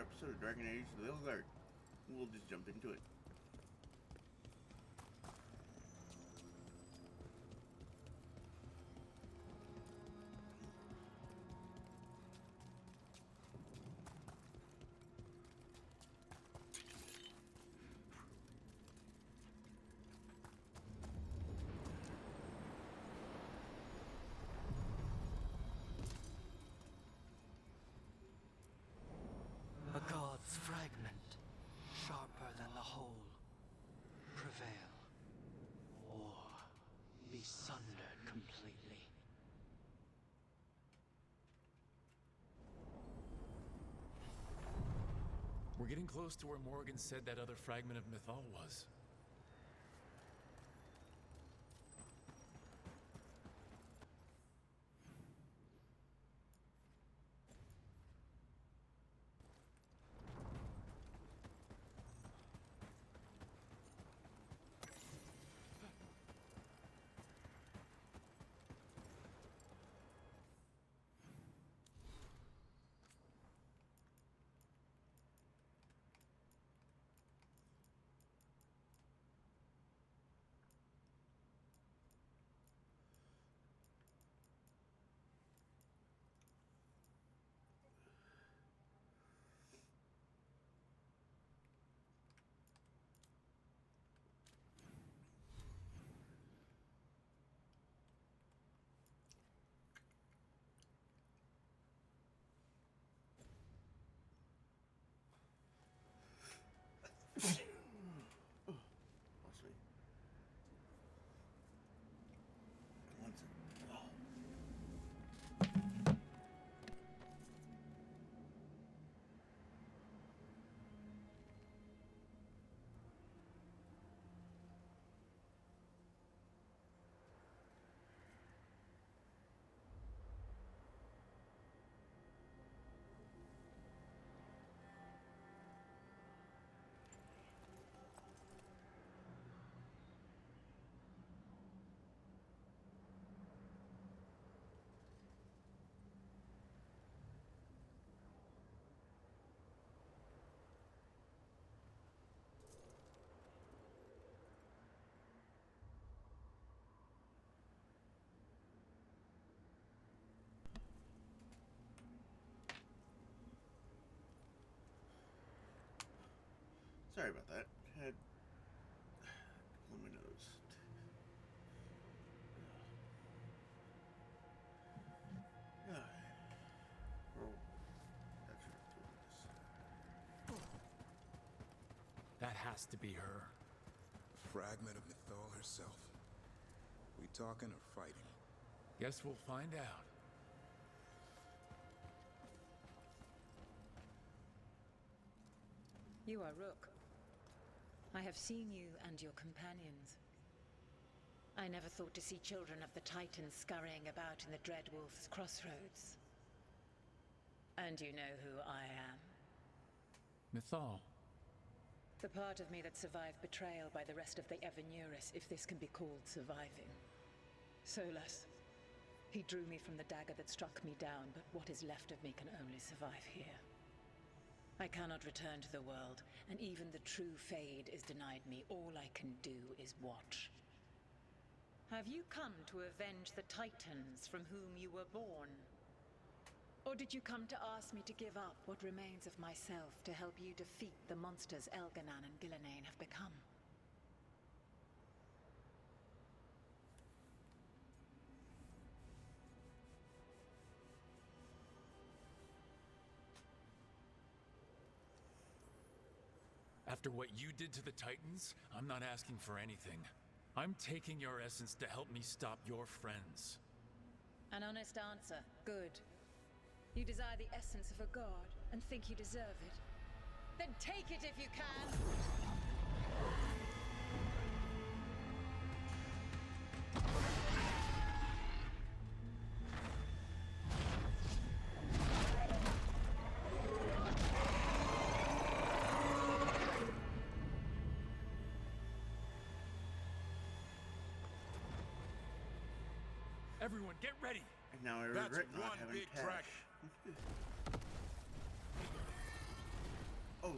episode of Dragon Age: The Veilguard. We'll just jump into it. A god's fragment, sharper than the whole. Prevail, or be sundered completely. We're getting close to where Morgan said that other fragment of Mythal was. Sorry about that. Had on my nose. Oh, that's right. That has to be her. Fragment of Mythal herself. We talking or fighting? Guess we'll find out. You are Rook. I have seen you and your companions. I never thought to see children of the Titans scurrying about in the Dreadwolf's crossroads. And you know who I am. Mythal. The part of me that survived betrayal by the rest of the Evanuris, if this can be called surviving. Solas. He drew me from the dagger that struck me down, but what is left of me can only survive here. I cannot return to the world, and even the true Fade is denied me. All I can do is watch. Have you come to avenge the Titans from whom you were born? Or did you come to ask me to give up what remains of myself to help you defeat the monsters Elganan and Gillenane have become? After what you did to the Titans, I'm not asking for anything. I'm taking your essence to help me stop your friends. An honest answer. Good. You desire the essence of a god and think you deserve it. Then take it if you can! Everyone, get ready! And now I regret not having cash. Oh.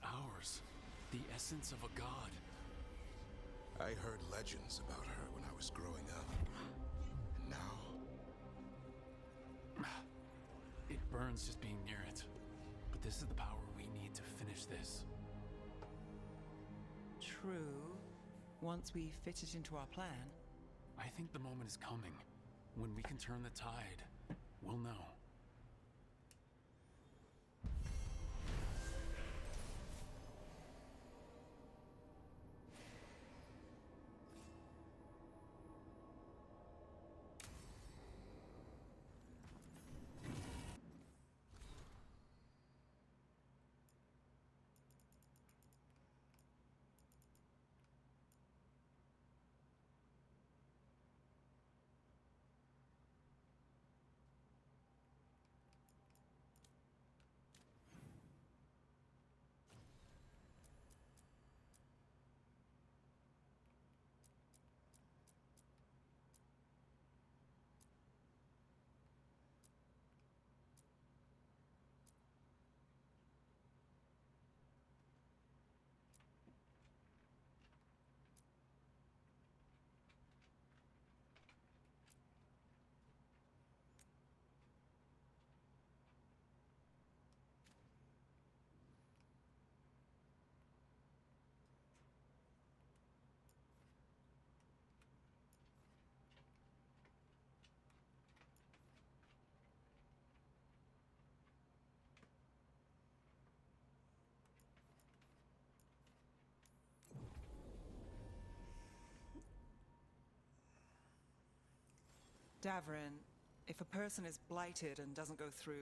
ours. The essence of a god. I heard legends about her when I was growing up. And now... It burns just being near it. But this is the power we need to finish this. True. Once we fit it into our plan. I think the moment is coming. When we can turn the tide, we'll know. Davrin, if a person is blighted and doesn't go through...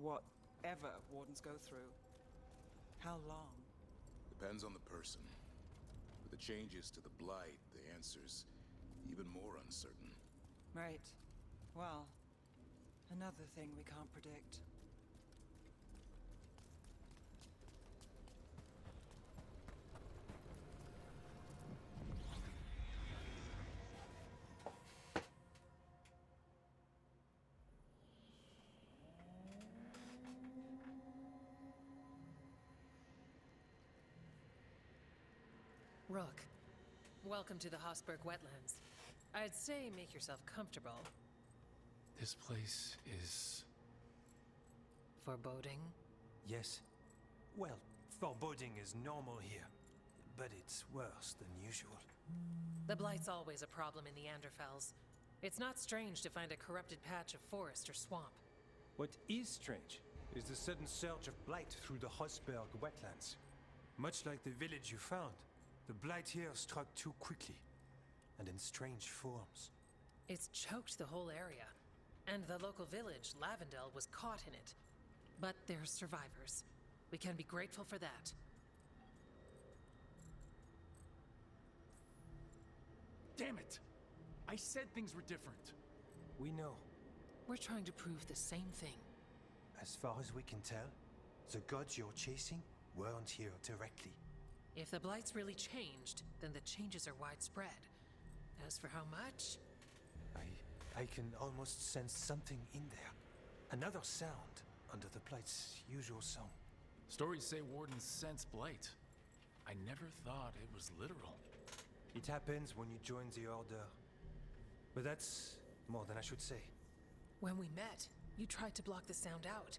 whatever Wardens go through. How long? Depends on the person. With the changes to the Blight, the answer's even more uncertain. Right. Well, another thing we can't predict. Rook, welcome to the Hosberg Wetlands. I'd say make yourself comfortable. This place is... Foreboding? Yes. Well, foreboding is normal here, but it's worse than usual. The Blight's always a problem in the Anderfels. It's not strange to find a corrupted patch of forest or swamp. What is strange is the sudden surge of blight through the Hosberg wetlands. Much like the village you found, the blight here struck too quickly, and in strange forms. It's choked the whole area, and the local village, Lavendel, was caught in it. But they're survivors. We can be grateful for that. Damn it! I said things were different. We know. We're trying to prove the same thing. As far as we can tell, the gods you're chasing weren't here directly. If the Blight's really changed, then the changes are widespread. As for how much... I can almost sense something in there. Another sound under the Blight's usual song. Stories say Wardens sense blight. I never thought it was literal. It happens when you join the Order. But that's more than I should say. When we met, you tried to block the sound out.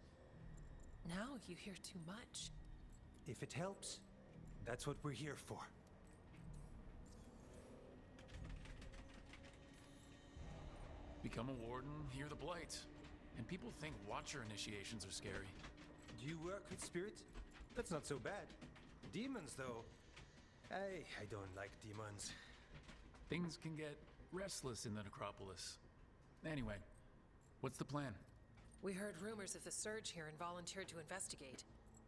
Now you hear too much. If it helps, that's what we're here for. Become a warden, hear the blight. And people think Watcher initiations are scary. Do you work with spirits? That's not so bad. Demons, though. I don't like demons. Things can get restless in the necropolis. Anyway, what's the plan? We heard rumors of the surge here and volunteered to investigate.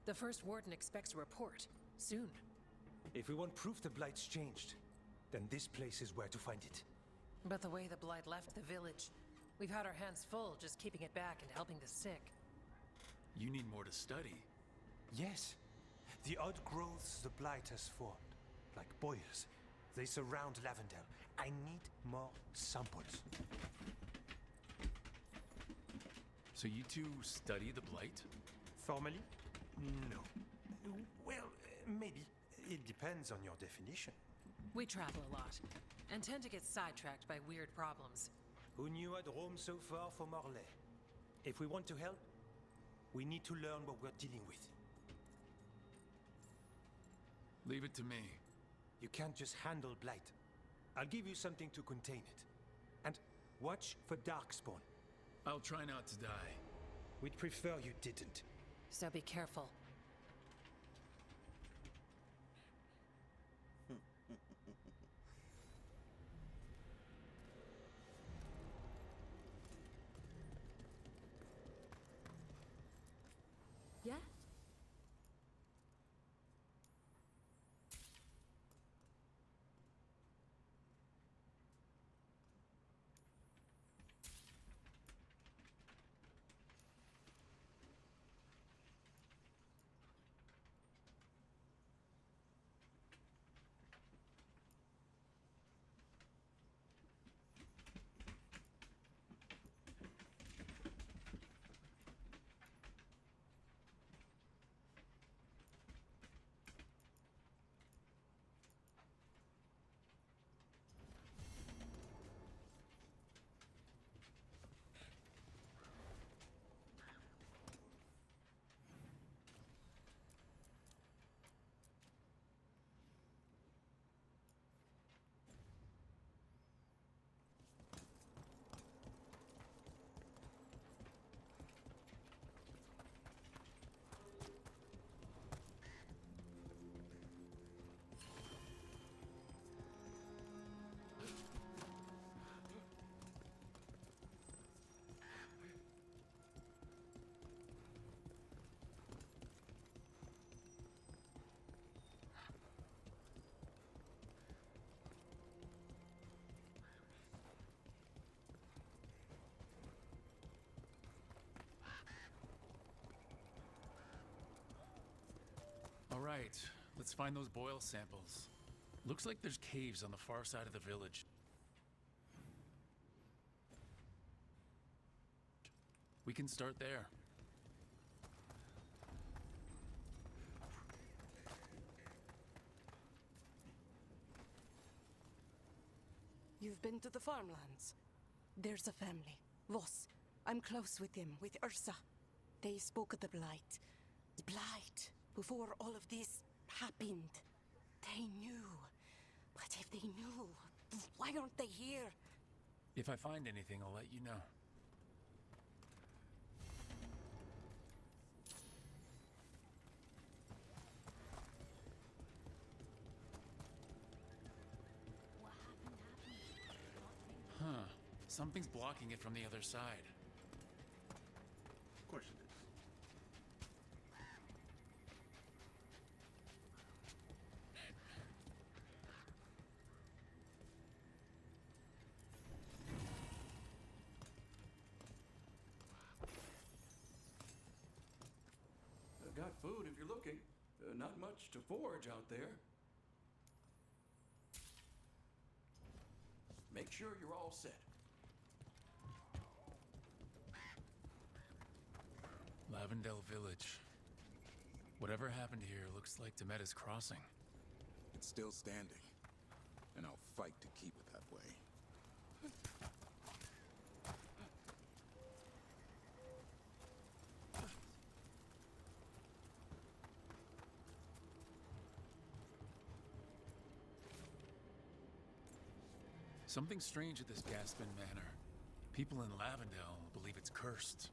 The first Warden expects a report. Soon. If we want proof the Blight's changed, then this place is where to find it. But the way the Blight left the village, we've had our hands full just keeping it back and helping the sick. You need more to study. Yes. The odd growths the Blight has formed, like boils, they surround Lavendel. I need more samples. So you two study the Blight? Formally? No. Well, maybe. It depends on your definition. We travel a lot, and tend to get sidetracked by weird problems. Who knew I'd roam so far for Morlaix? If we want to help, we need to learn what we're dealing with. Leave it to me. You can't just handle Blight. I'll give you something to contain it. And watch for Darkspawn. I'll try not to die. We'd prefer you didn't. So be careful. Yeah? All right, let's find those boil samples. Looks like there's caves on the far side of the village. We can start there. You've been to the farmlands. There's a family. Voss. I'm close with them, with Ursa. They spoke of the Blight. The Blight. Before all of this happened. They knew. But if they knew, why aren't they here? If I find anything, I'll let you know. Huh. Something's blocking it from the other side. Of course it is. Got food if you're looking. Not much to forage out there. Make sure you're all set. Lavendel Village. Whatever happened here looks like Demeda's Crossing. It's still standing, and I'll fight to keep it that way. Something strange at this Gaspin Manor. People in Lavendel believe it's cursed.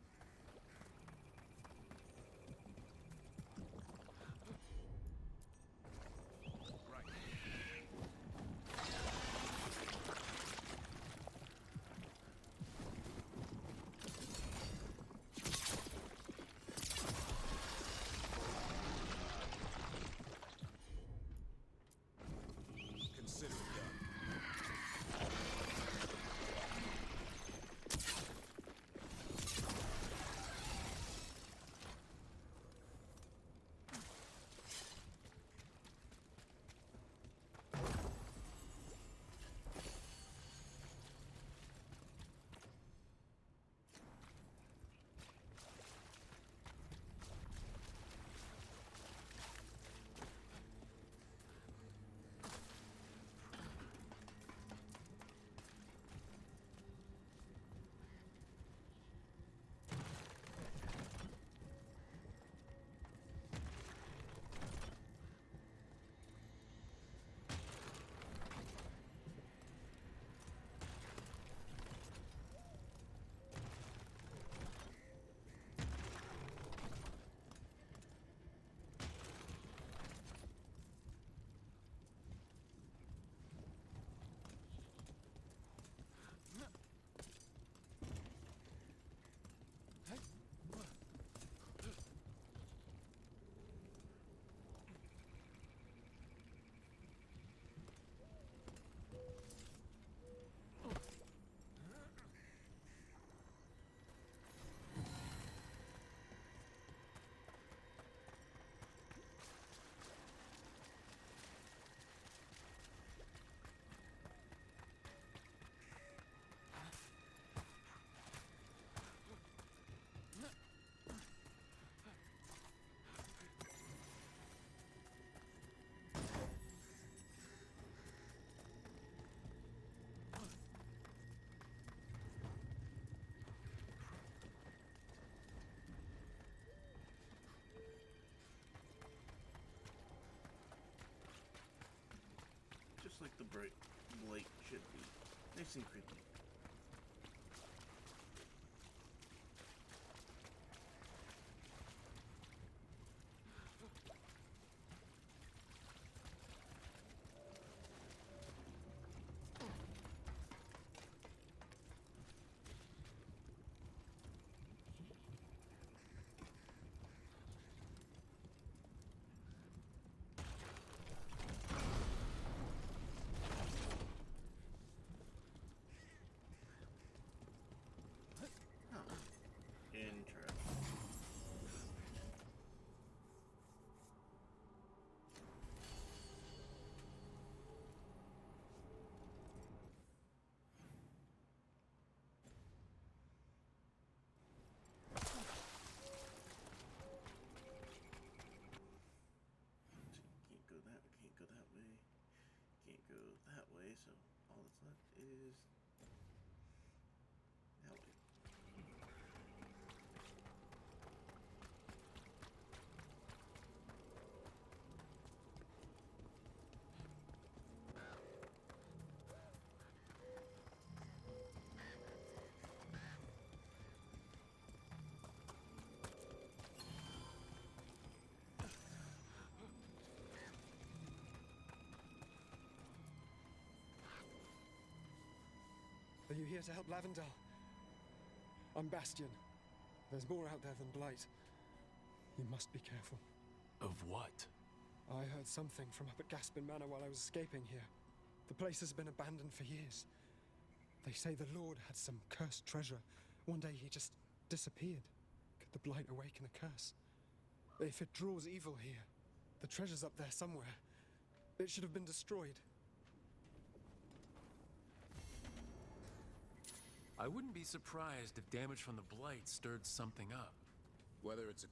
like the blight should be. Nice and creepy. So all that's left is that way. Are you here to help Lavendel? I'm Bastion. There's more out there than Blight. You must be careful. Of what? I heard something from up at Gaspin Manor while I was escaping here. The place has been abandoned for years. They say the Lord had some cursed treasure. One day he just disappeared. Could the Blight awaken a curse? If it draws evil here, the treasure's up there somewhere. It should have been destroyed. I wouldn't be surprised if damage from the Blight stirred something up. Whether it's a...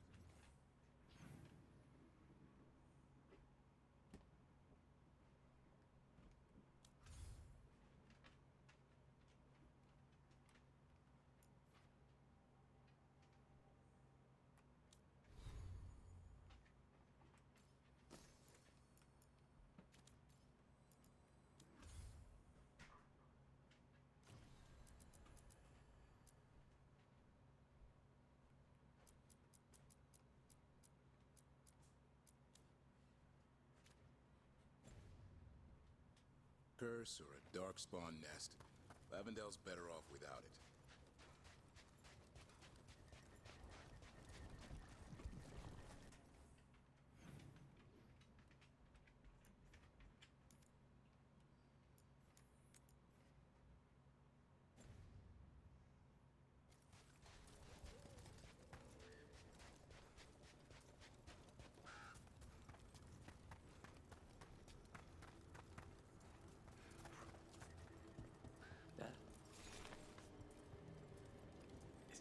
curse or a darkspawn nest, Lavendel's better off without it.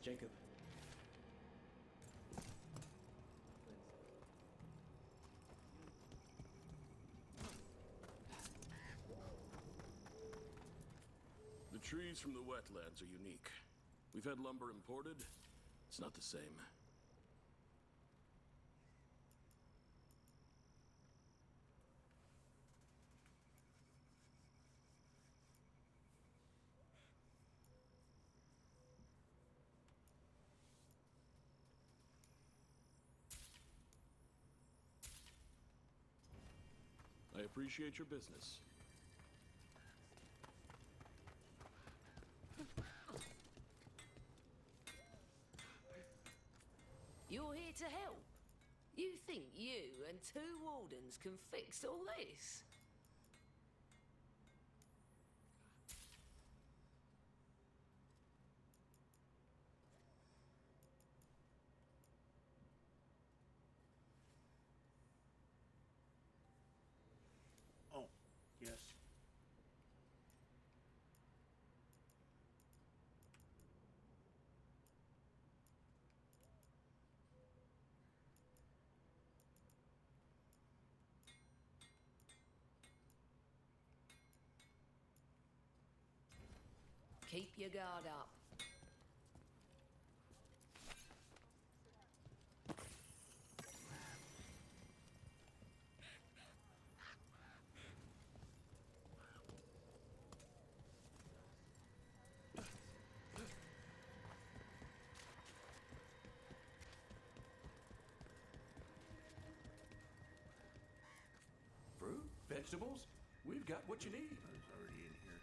Jacob. The trees from the wetlands are unique. We've had lumber imported. It's not the same. I appreciate your business. You're here to help? You think you and 2 Wardens can fix all this? Oh, yes. Keep your guard up. vegetables. We've got what you need. I was already in here.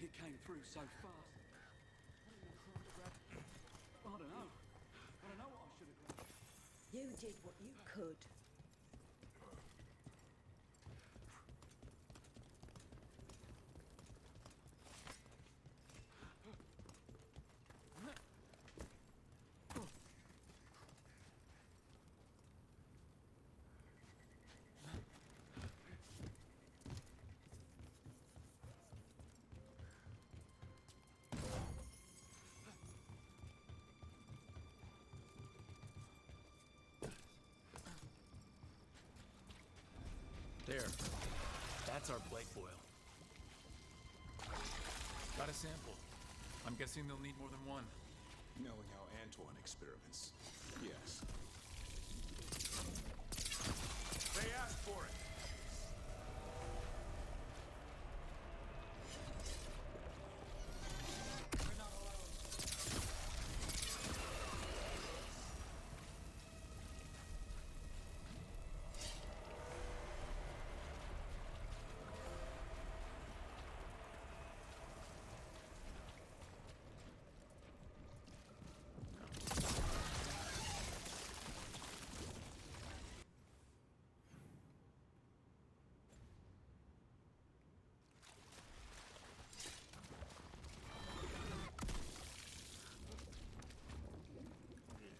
It came through so fast. I don't know. I don't know what I should have grabbed. You did what you could. There. That's our Blake boil. Got a sample. I'm guessing they'll need more than one. Knowing how Antoine experiments, yes. They asked for it.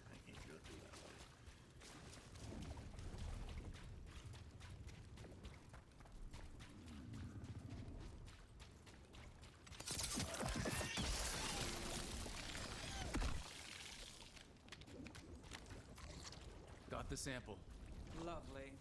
I can't go through that way. Got the sample. Lovely.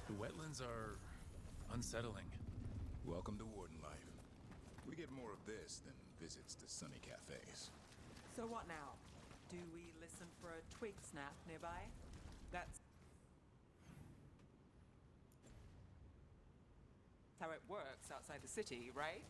The wetlands are unsettling. Welcome to Warden life. We get more of this than visits to sunny cafes. So what now? Do we listen for a twig snap nearby? That's how it works outside the city, right?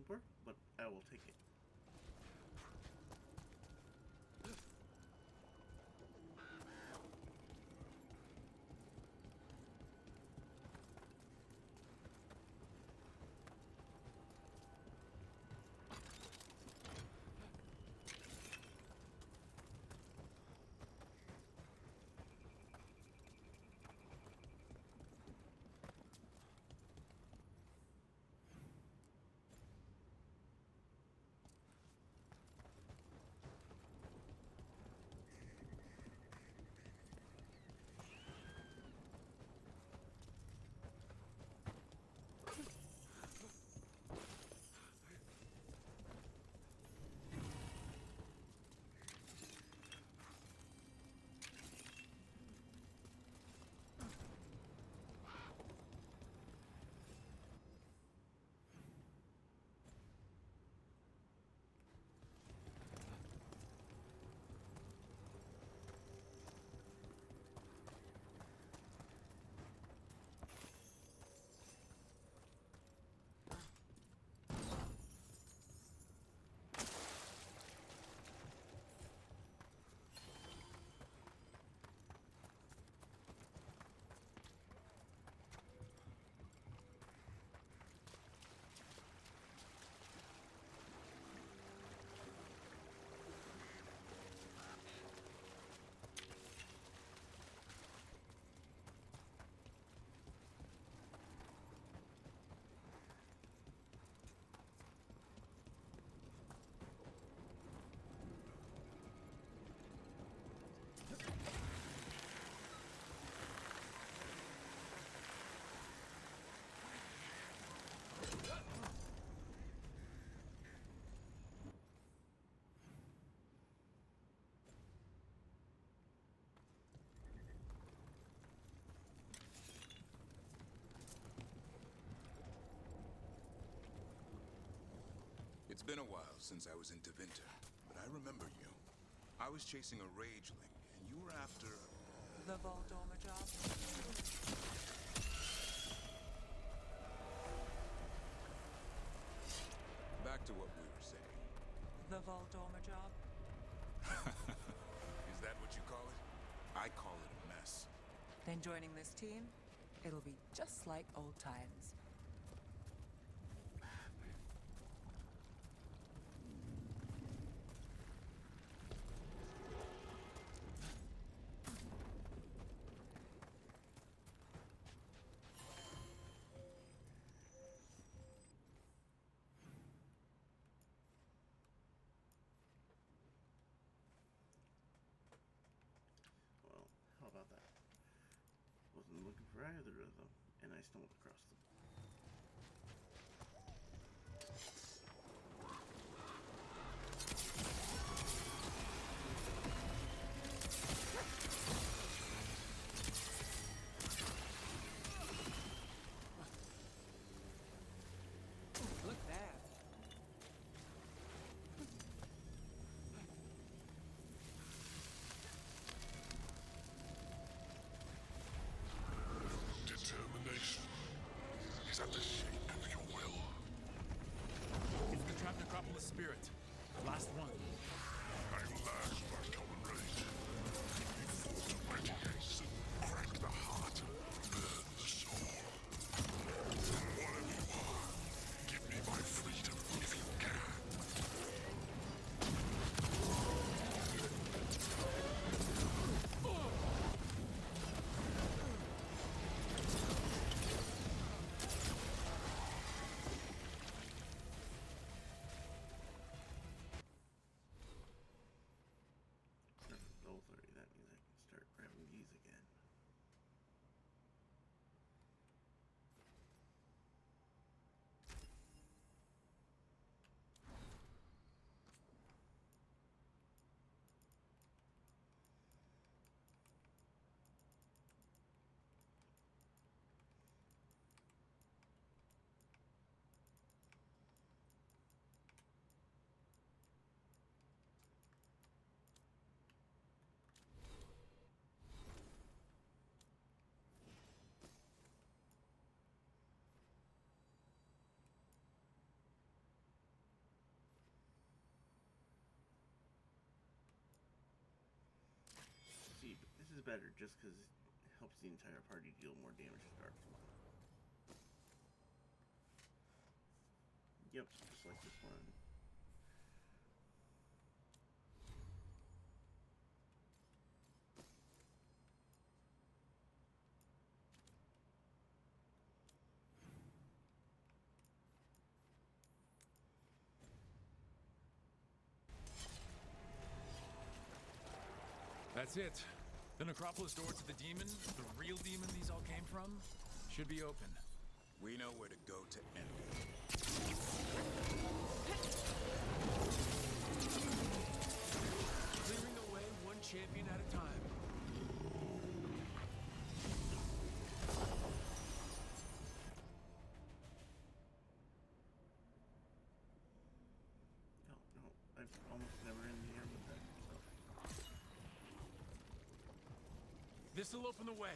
number, but I will take it. It's been a while since I was in Tevinter, but I remember you. I was chasing a rageling, and you were after... The Voldorma job? Back to what we were saying. The Voldorma job? Is that what you call it? I call it a mess. Then joining this team, it'll be just like old times. Well, how about that? Wasn't looking for either of them, and I stumbled across them. Look there. Determination is at the shape of your will. It's the trapped necropolis spirit. Last one. I'm last by common rate. You fought a pretty ace and cracked the heart, burn the soul. Whatever you are, give me my freedom if you can. better just because it helps the entire party deal more damage to dark flow. Yep, just like this one. That's it. The necropolis door to the demon, the real demon these all came from, should be open. We know where to go to end it. Clearing the way one champion at a time. No, I've almost never in the air with that stuff. This'll open the way.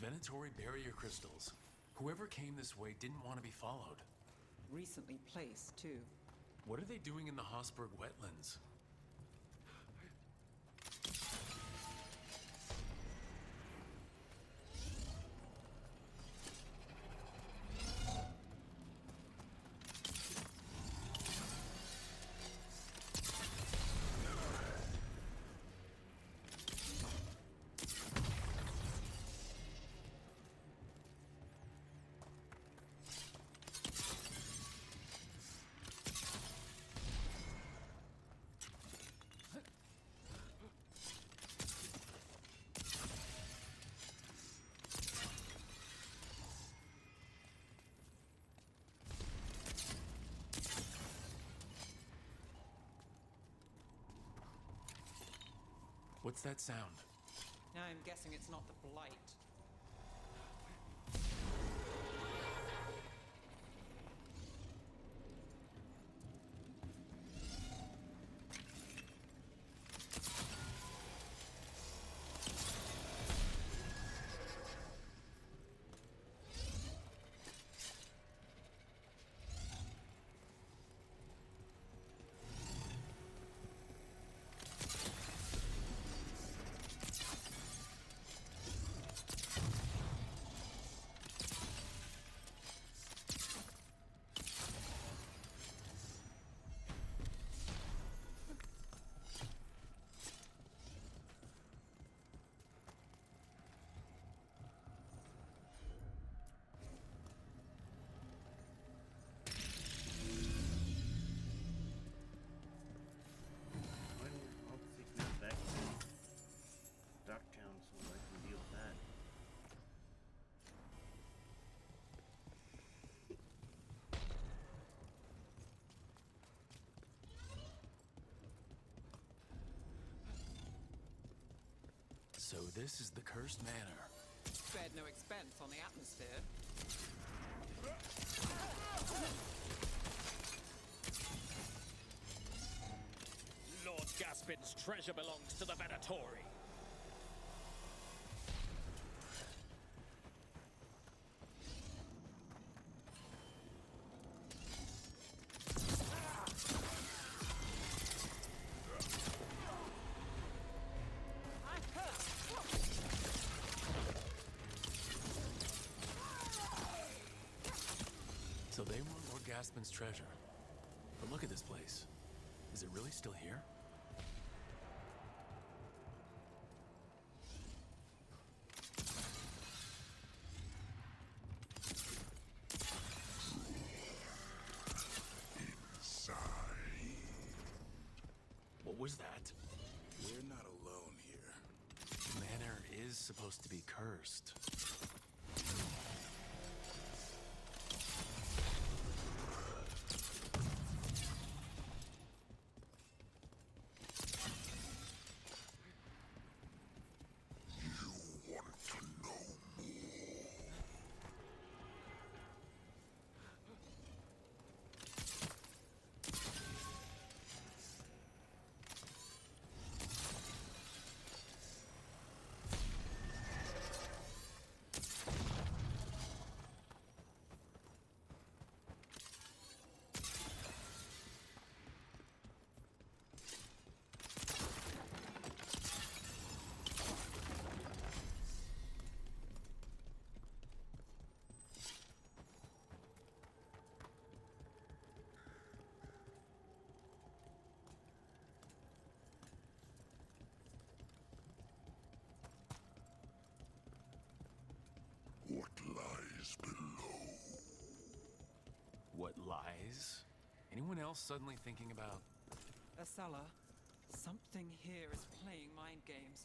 Venatory barrier crystals. Whoever came this way didn't want to be followed. Recently placed, too. What are they doing in the Hosberg wetlands? What's that sound? I'm guessing it's not the Blight. I'll take that back to Docktown so I can deal with that. So this is the cursed manor. Spared no expense on the atmosphere. Lord Gaspin's treasure belongs to the Venatory. So they want Lord Gaspin's treasure. But look at this place. Is it really still here? Inside. What was that? We're not alone here. The manor is supposed to be cursed. You want to know more? What lies below? What lies? Anyone else suddenly thinking about... Acela, something here is playing mind games.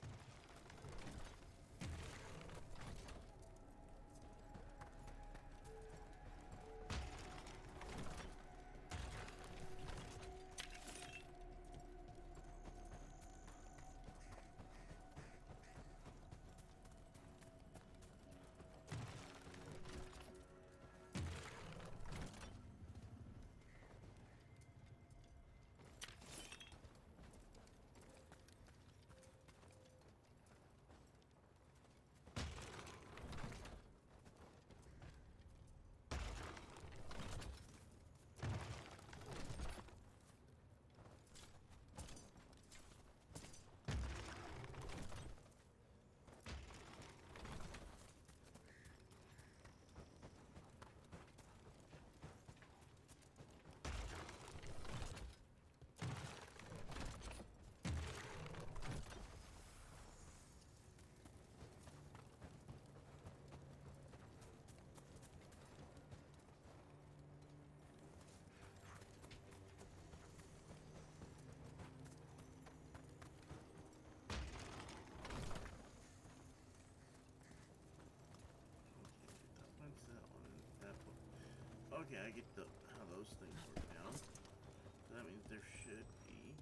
okay, I get how those things work now. So that means there should be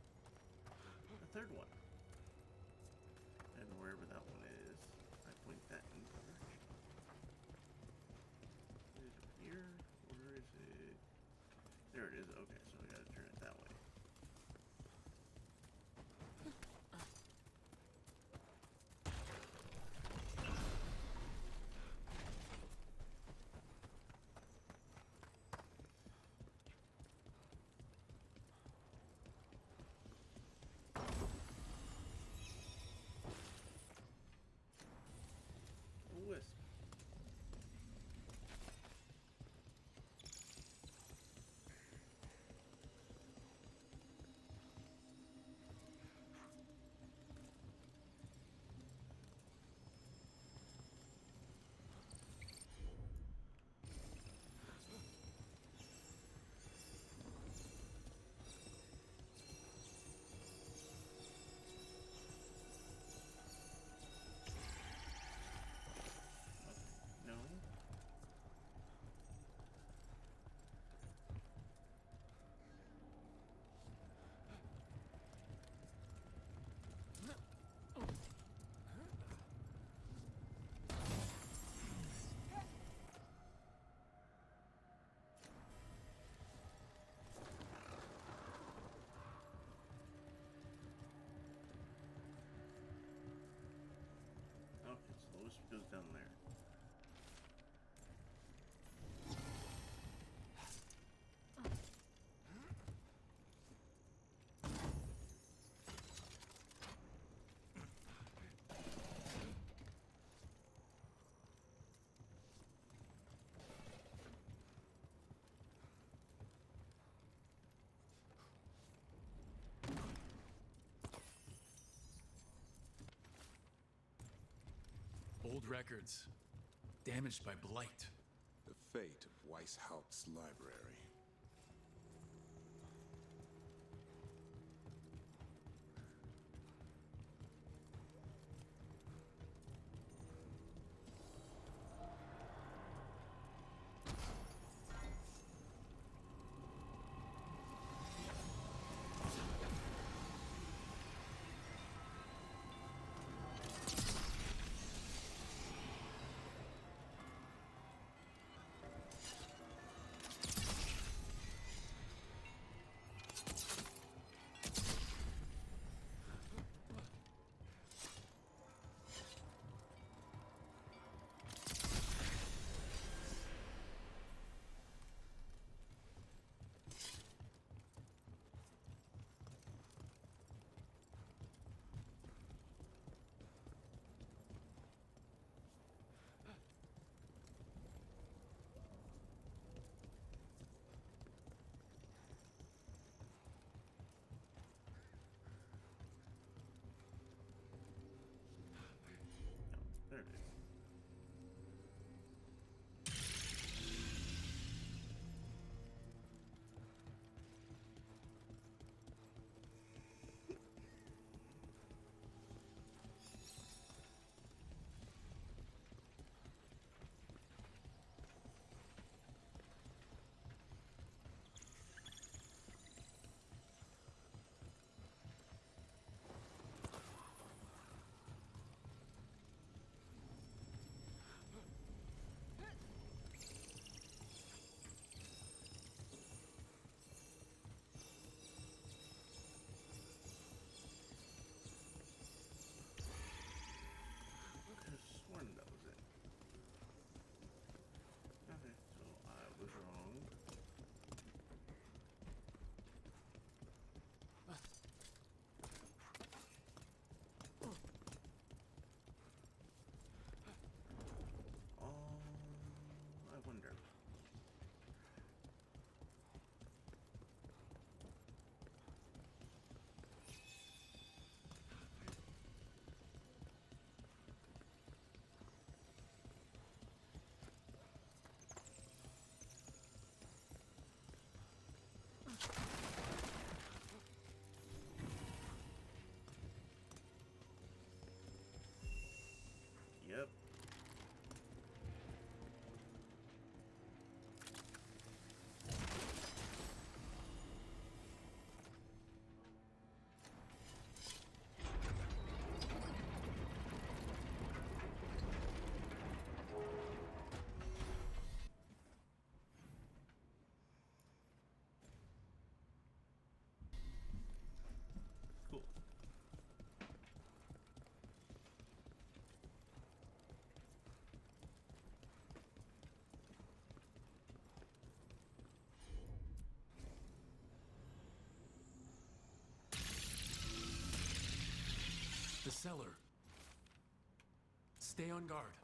a third one. And wherever that one is, I point that in the direction. Is it up here? Or is it... There it is. Okay, so I gotta turn it that way. Wisp. No. Okay, so the wisp goes down there. Old records. Damaged by blight. The fate of Weishaupt's library. There it is. cellar. Stay on guard.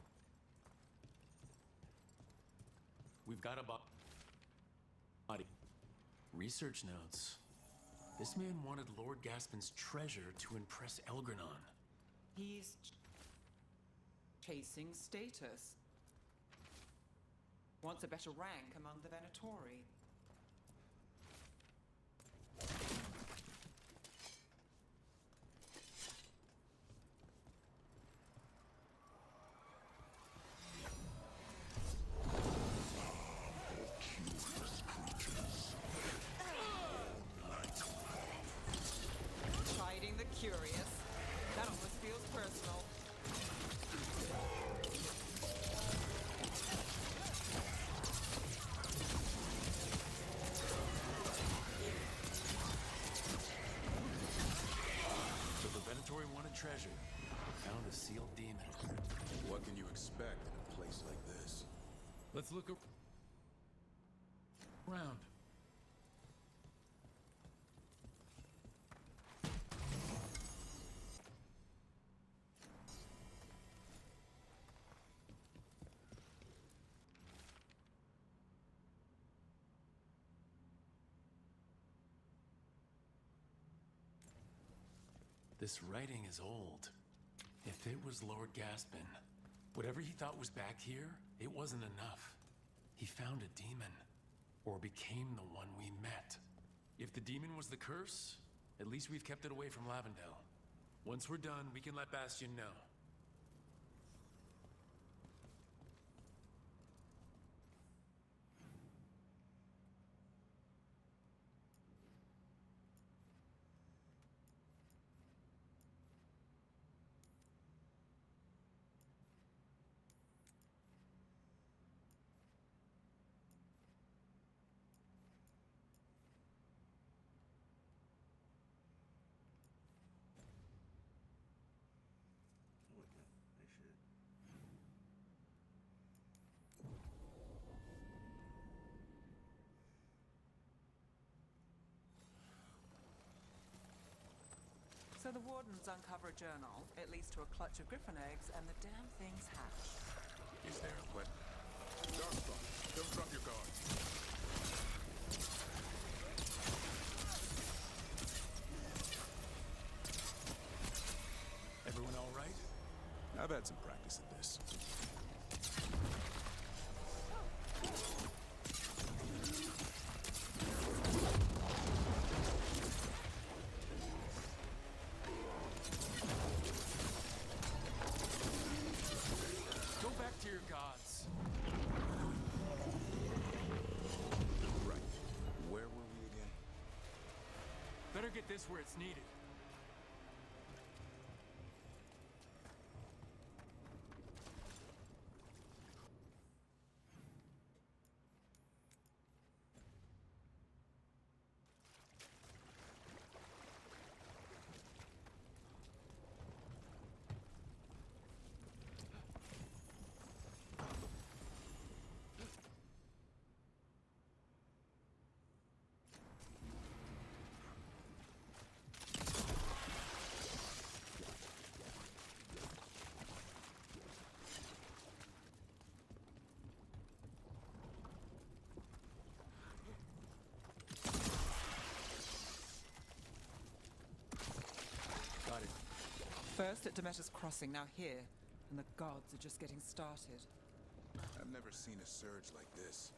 We've got a body. Research notes. This man wanted Lord Gaspin's treasure to impress Elgranon. He's chasing status. Wants a better rank among the Venatori. Chiding the curious. That almost feels personal. So the Venatori wanted treasure. Found a sealed demon. What can you expect in a place like this? Let's look around. This writing is old. If it was Lord Gaspin, whatever he thought was back here, it wasn't enough. He found a demon, or became the one we met. If the demon was the curse, at least we've kept it away from Lavendel. Once we're done, we can let Bastion know. Oh, wait, no. I should. So the Wardens uncover a journal. It leads to a clutch of griffin eggs, and the damn things hatch. Is there a weapon? Darkspawn, don't drop your guard. Everyone all right? I've had some practice at this. Go back to your gods. Right. Where were we again? Better get this where it's needed. Got it. First at Demeter's Crossing, now here. And the gods are just getting started. I've never seen a surge like this.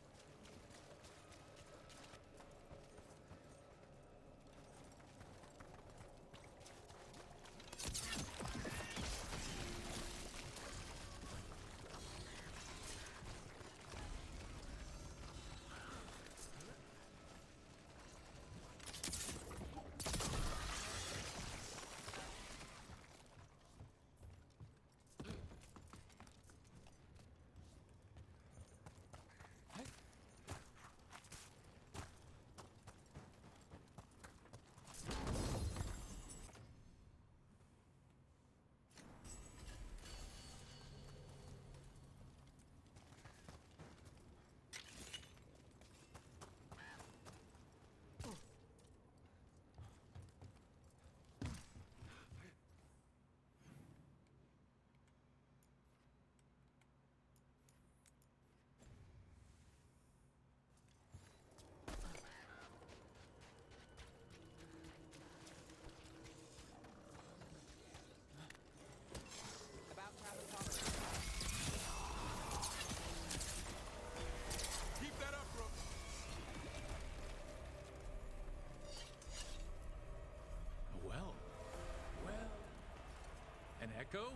Echo?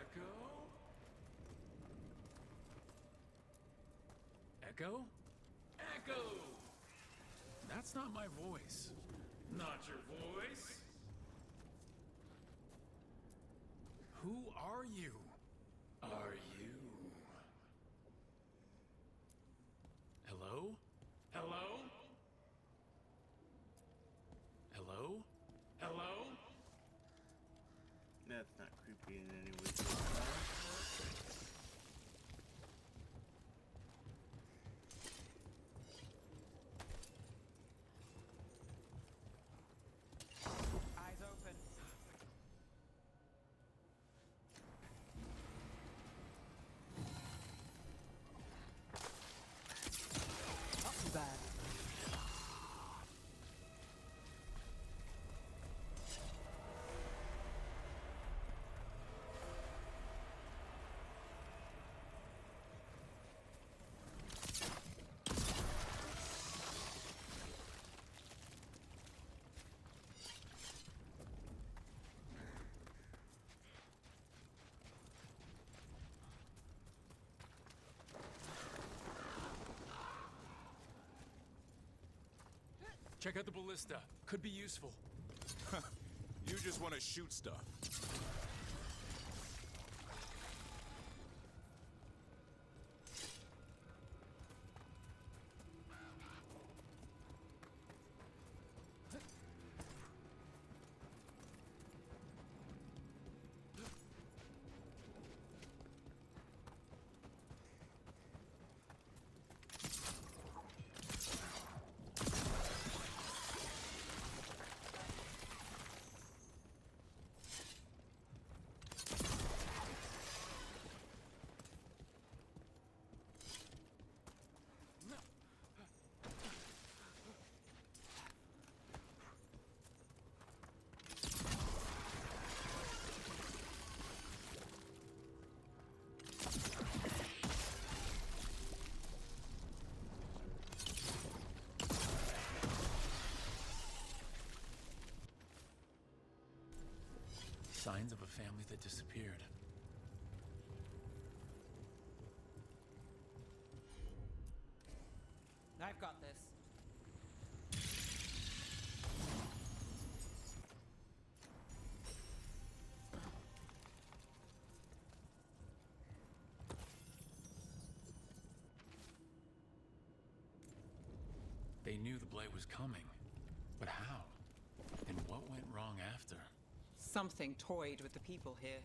Echo? Echo? Echo! That's not my voice. Not your voice. Who are you? Are you? Hello? Hello? Hello? Hello? That's not creepy in any way. Eyes open. Not too bad. Check out the ballista. Could be useful. You just want to shoot stuff. Signs of a family that disappeared. I've got this. They knew the Blight was coming. But how? And what went wrong after? Something toyed with the people here.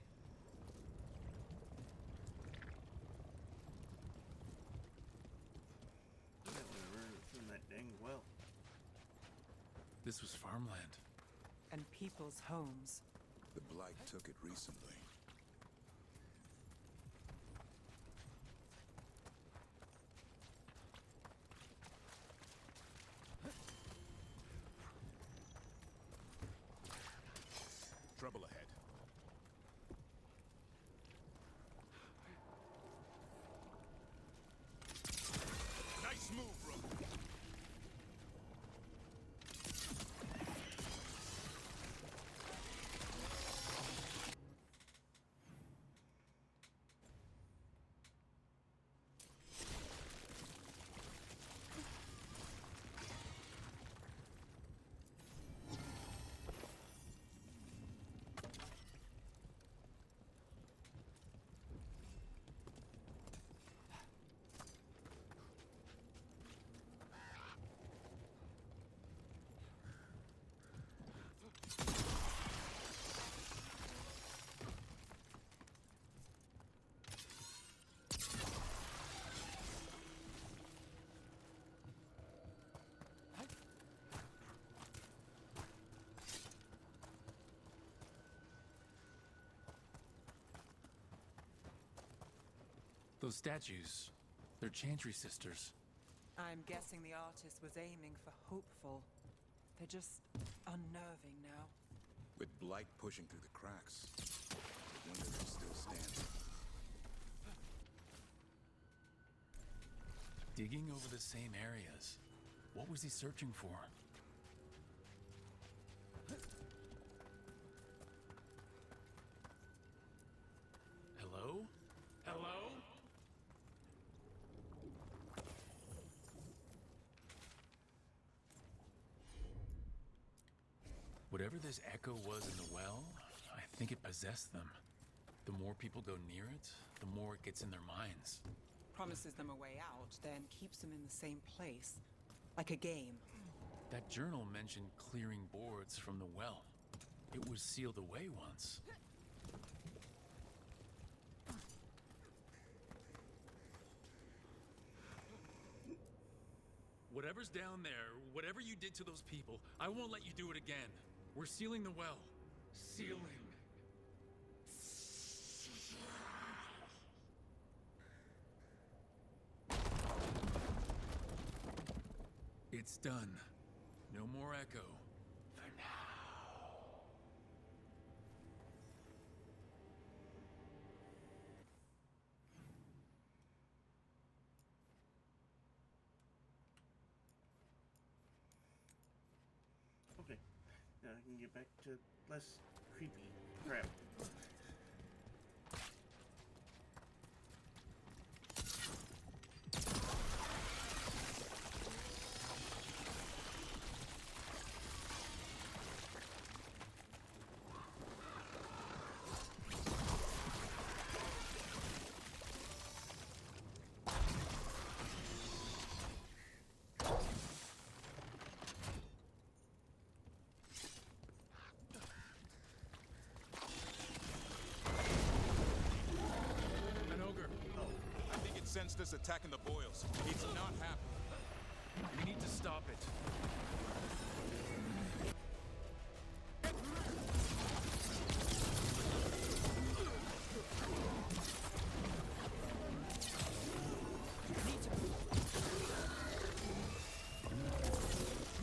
Yeah, we were in that dang well. This was farmland. And people's homes. The Blight took it recently. Trouble ahead. Nice move, bro. Those statues, they're Chantry sisters. I'm guessing the artist was aiming for hopeful. They're just unnerving now. With Blight pushing through the cracks, I wonder if he's still standing. Digging over the same areas. What was he searching for? Whatever this echo was in the well, I think it possessed them. The more people go near it, the more it gets in their minds. Promises them a way out, then keeps them in the same place. Like a game. That journal mentioned clearing boards from the well. It was sealed away once. Whatever's down there, whatever you did to those people, I won't let you do it again. We're sealing the well. Sealing. It's done. No more echo. For now. Okay. Now I can get back to less creepy crap. Sensed us attacking the boils. It's not happening. We need to stop it.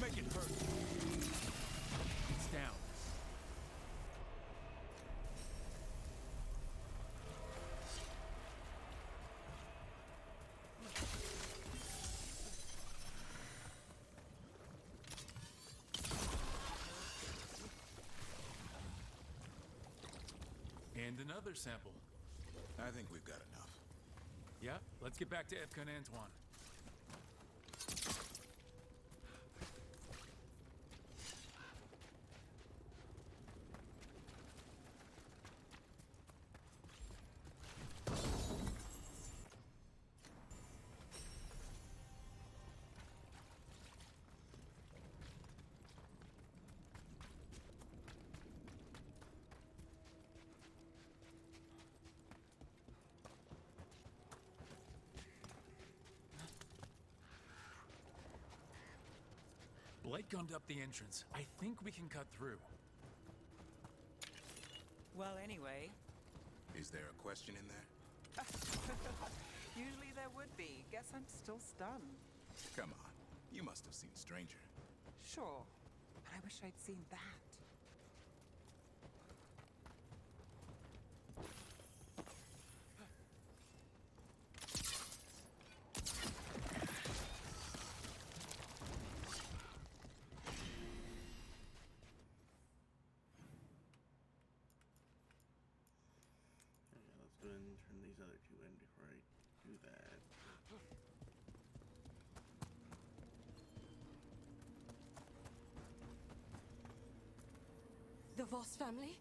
Make it hurt. It's down. And another sample. I think we've got enough. Yeah, let's get back to Evka and Antoine. Blight gummed up the entrance. I think we can cut through. Well, anyway. Is there a question in there? Usually there would be. Guess I'm still stunned. Come on. You must have seen Stranger. Sure. But I wish I'd seen that. Go ahead and turn these other two in before I do that. The Voss family?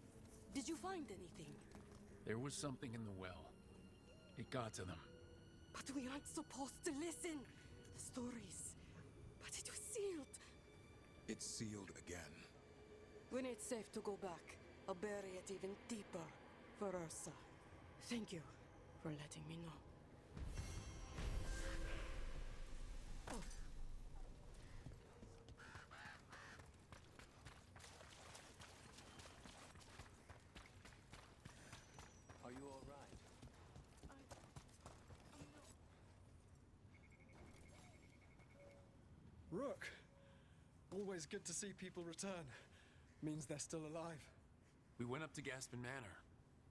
Did you find anything? There was something in the well. It got to them. But we aren't supposed to listen. The stories. But it was sealed. It's sealed again. When it's safe to go back, I'll bury it even deeper for Ursa. Thank you for letting me know. Are you all right? Rook! Always good to see people return. Means they're still alive. We went up to Gaspin Manor.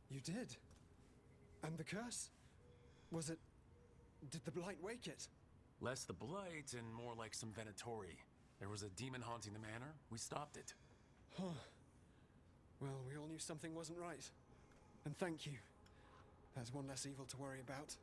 You did? And the curse? Was it... Did the Blight wake it? Less the Blight and more like some Venatori. There was a demon haunting the manor. We stopped it. Huh. Well, we all knew something wasn't right. And thank you. There's one less evil to worry about.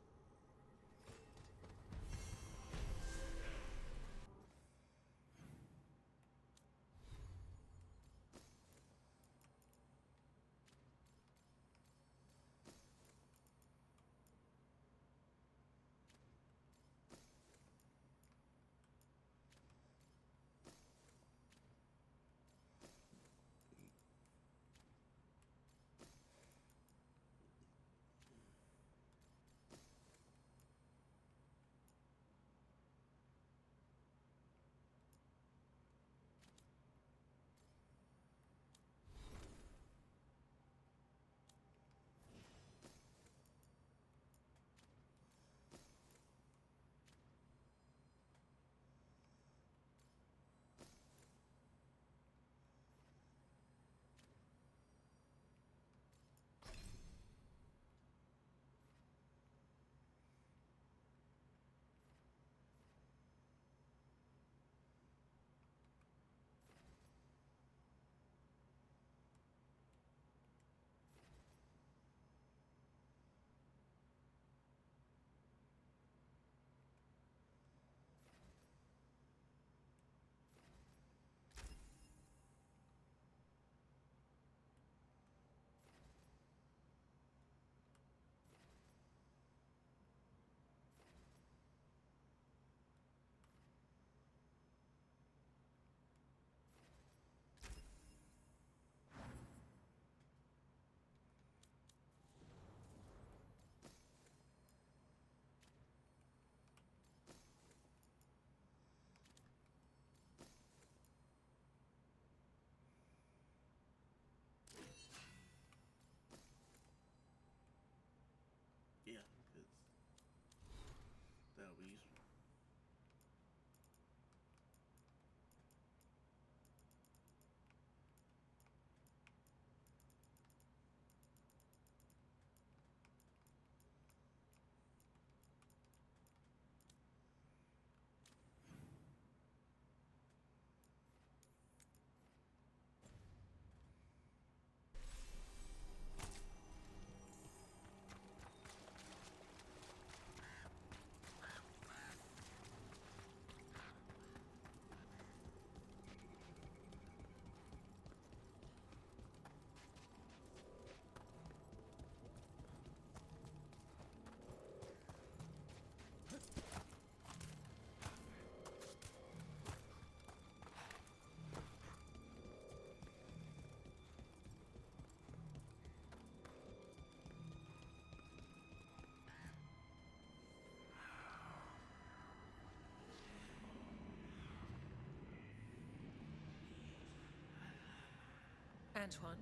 Antoine?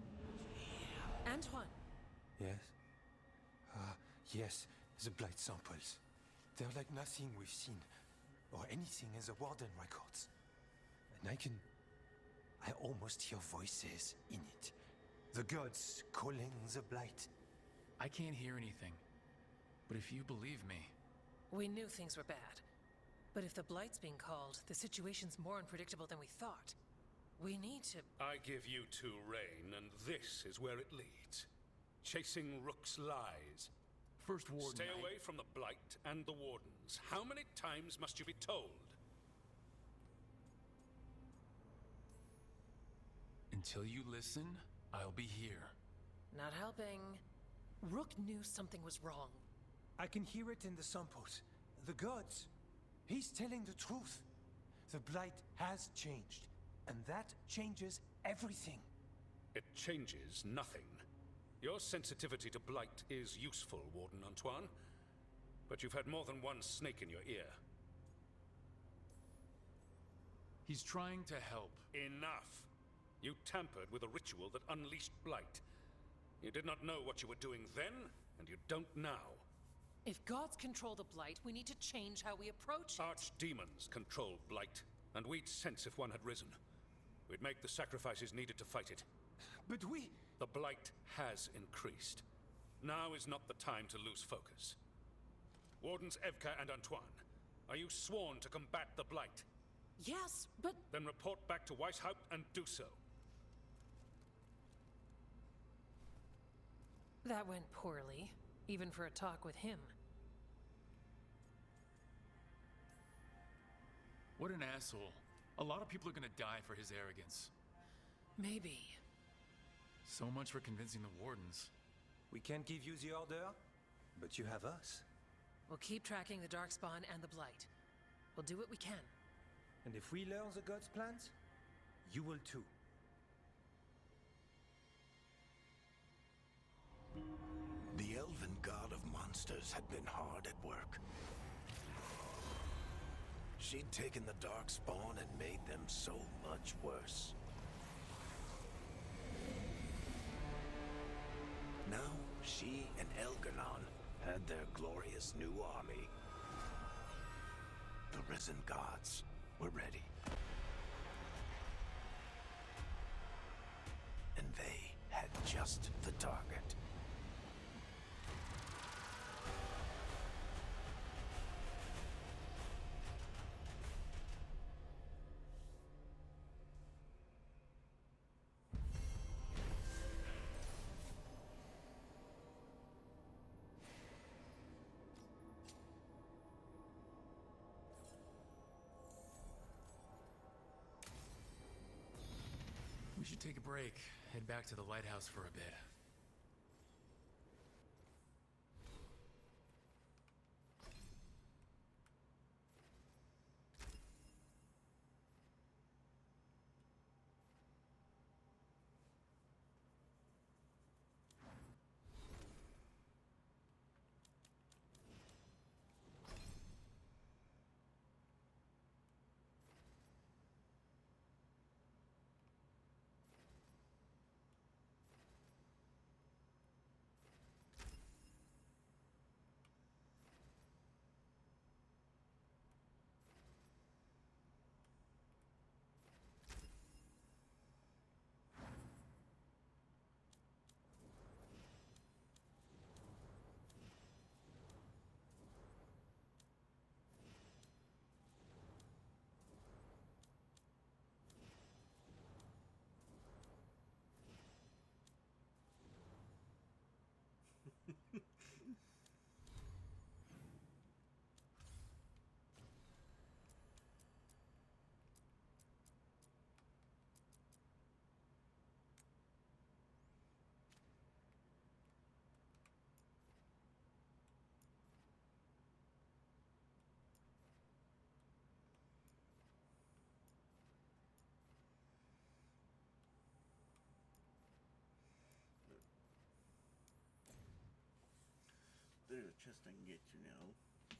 Antoine! Yes? Yes, the blight samples. They're like nothing we've seen, or anything in the Warden records. And I almost hear voices in it. The gods calling the blight. I can't hear anything. But if you believe me... We knew things were bad. But if the Blight's being called, the situation's more unpredictable than we thought. We need to... I give you two reign, and this is where it leads. Chasing Rook's lies. First Warden... Stay away from the Blight and the Wardens. How many times must you be told? Until you listen, I'll be here. Not helping. Rook knew something was wrong. I can hear it in the samples. The gods. He's telling the truth. The blight has changed, and that changes everything. It changes nothing. Your sensitivity to blight is useful, Warden Antoine. But you've had more than one snake in your ear. He's trying to help. Enough! You tampered with a ritual that unleashed blight. You did not know what you were doing then, and you don't now. If gods control the Blight, we need to change how we approach it. Archdemons control blight, and we'd sense if one had risen. We'd make the sacrifices needed to fight it. But we... The blight has increased. Now is not the time to lose focus. Wardens Evka and Antoine, are you sworn to combat the blight? Yes, but... Then report back to Weishaupt and do so. That went poorly, even for a talk with him. What an asshole. A lot of people are gonna die for his arrogance. Maybe. So much for convincing the Wardens. We can't give you the order, but you have us. We'll keep tracking the Darkspawn and the Blight. We'll do what we can. And if we learn the gods' plans, you will too. The elven god of monsters had been hard at work. She'd taken the Darkspawn and made them so much worse. Now, she and Elgar'nan had their glorious new army. The risen gods were ready. And they had just the target. We should take a break, head back to the lighthouse for a bit. There's a chest I can get to now,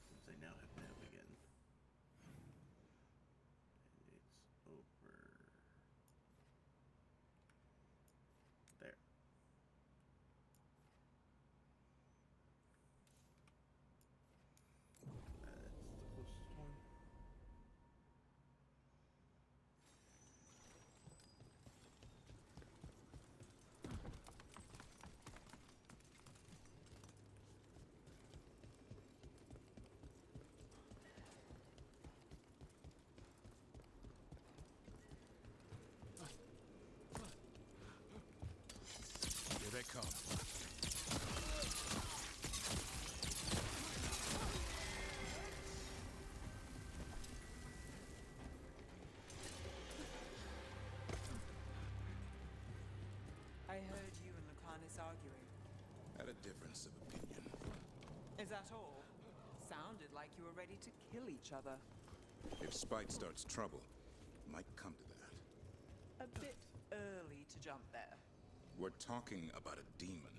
since I now have nav again. And it's over come. I heard you and Lucanus arguing. Had a difference of opinion. Is that all? Sounded like you were ready to kill each other. If spite starts trouble, it might come to that. A bit early to jump there. We're talking about a demon.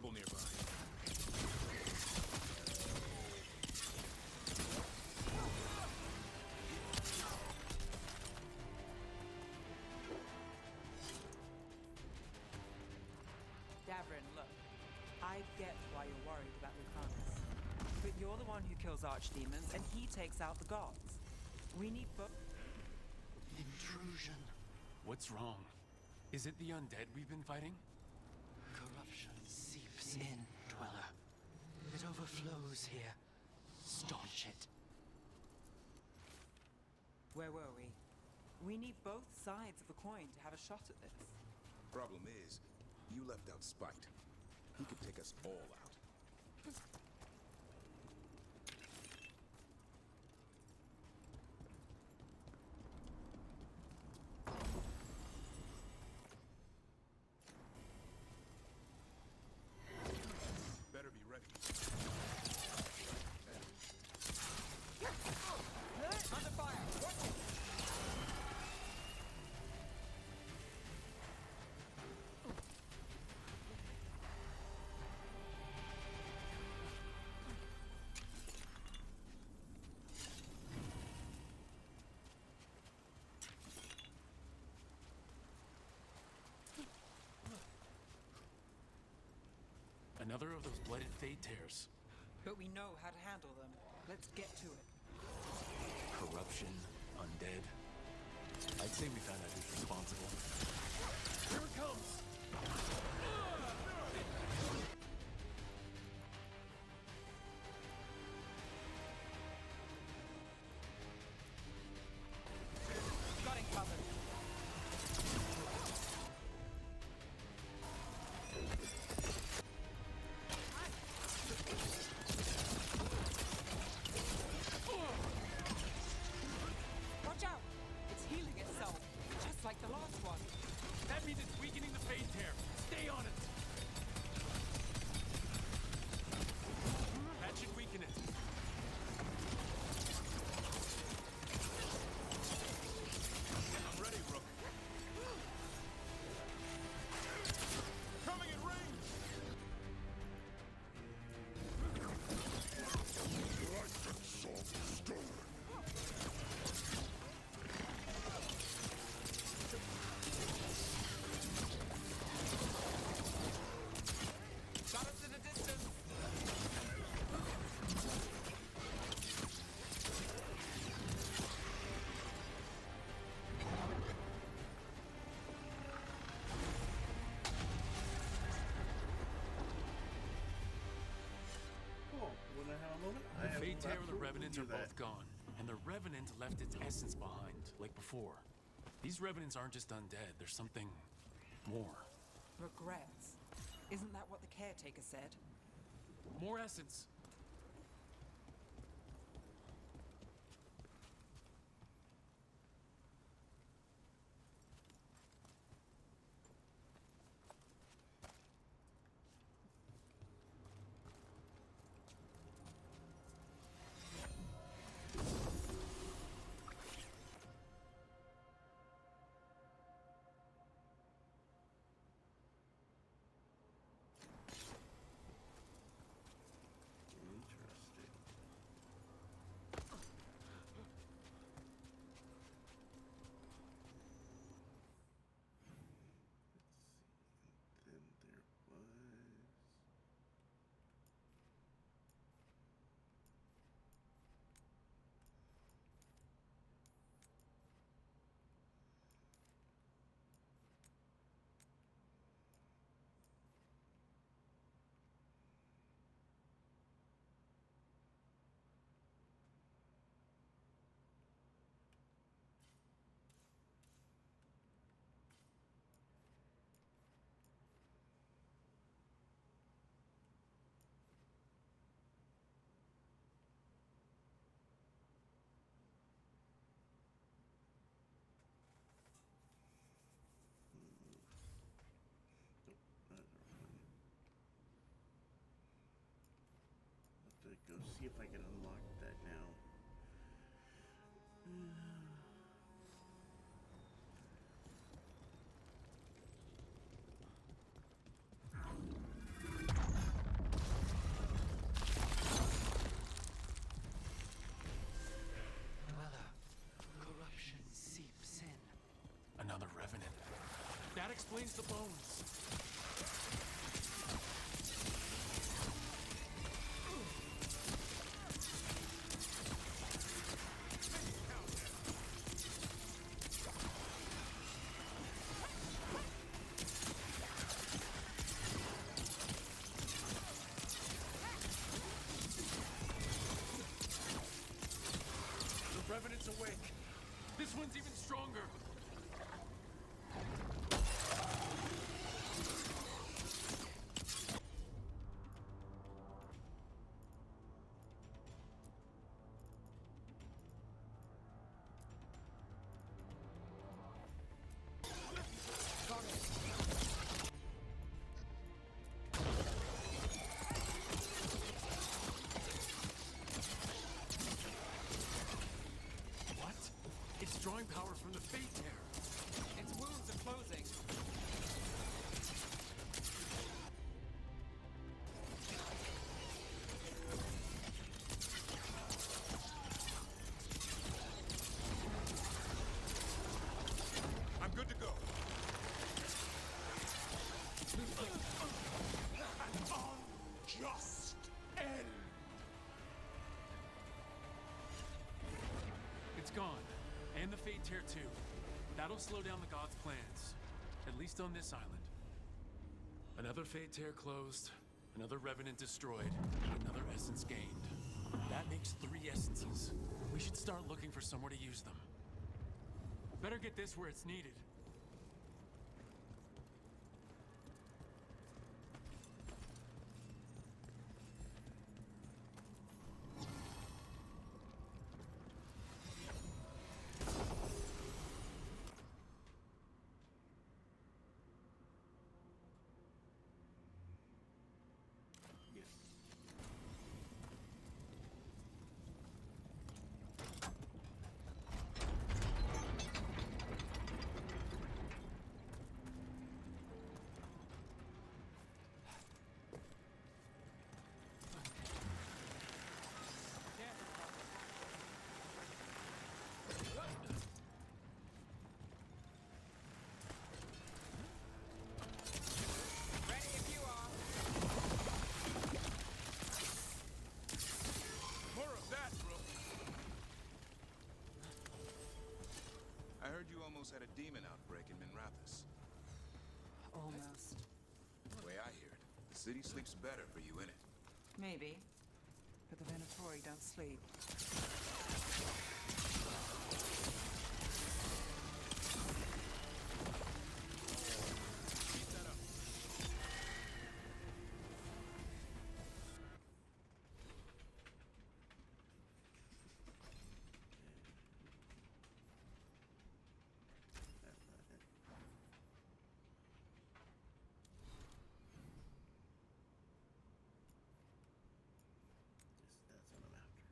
trouble nearby. Davrin, look. I get why you're worried about Lucanus. But you're the one who kills archdemons, and he takes out the gods. We need both. Intrusion. What's wrong? Is it the undead we've been fighting? Corruption seeps in, Dweller. It overflows here. Staunch it. Where were we? We need both sides of the coin to have a shot at this. Problem is, you left out Spite. He could take us all out. Better be ready. Under fire! Watch it! Another of those blooded fade tears. But we know how to handle them. Let's get to it. Corruption, undead. I'd say we found out who's responsible. Here it comes! Got it covered. Watch out! It's healing itself, just like the last one. That means it's weakening the fade tear. Stay on it! That should weaken it. I'm ready, Rook. Coming in range! Life and song stolen. Got us in a distance. Cool. Wanna have a moment? I The have fade tear and the absolutely revenants do are both that. gone, and the revenant left its essence behind, like before. These revenants aren't just undead, there's something more. Regrets. Isn't that what the caretaker said? More essence. Interesting. Then there was. Nope, not the wrong one. Have to go see if I can unlock that now. explains the bones. The Revenant's awake. This one's even stronger. What? It's drawing power from the Fate Tear. Its wounds are closing. I'm good to go. Just end. It's gone. And the Fate Tear too. That'll slow down the gods' plans. At least on this island. Another Fate Tear closed, another Revenant destroyed, another essence gained. That makes 3 essences. We should start looking for somewhere to use them. Better get this where it's needed. Yes. Ready if you are. More of that, bro. I heard you almost had a demon outbreak in Minrathous. Almost. The way I hear it, the city sleeps better for you in it. Maybe. But the Venatori don't sleep. Keep that up. That's not it. That's what I'm after.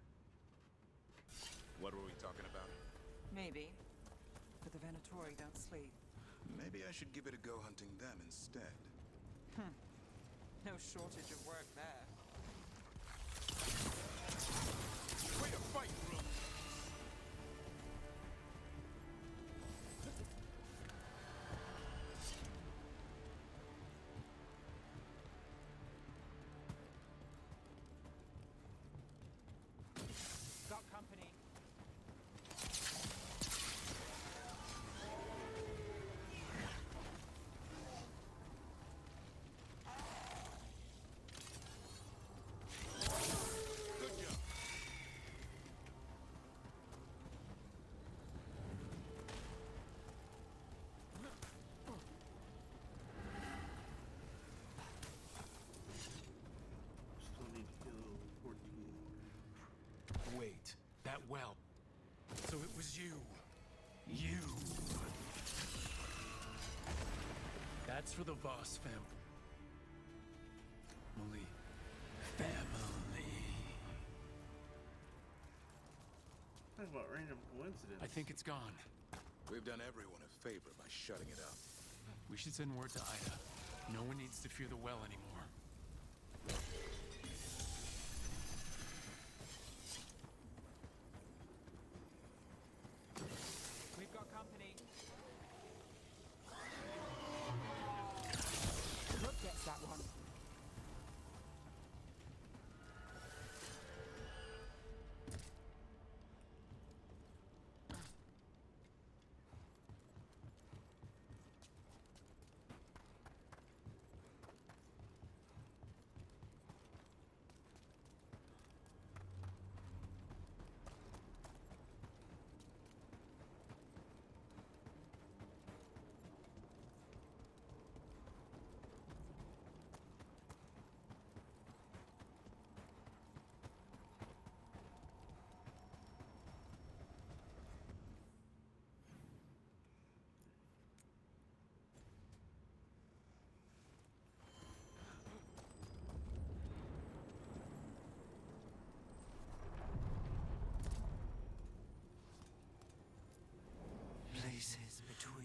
What were we talking about? Maybe. But the Venatori don't sleep. Maybe I should give it a go hunting them instead. No shortage of work there. Way to fight, bro! Got company. Good job. Still need to kill 14 more. Wait, that well. So it was you. You. That's for the Voss family. Talk about random coincidence. I think it's gone. We've done everyone a favor by shutting it up. We should send word to Ida. No one needs to fear the well anymore. We've got company. spaces between.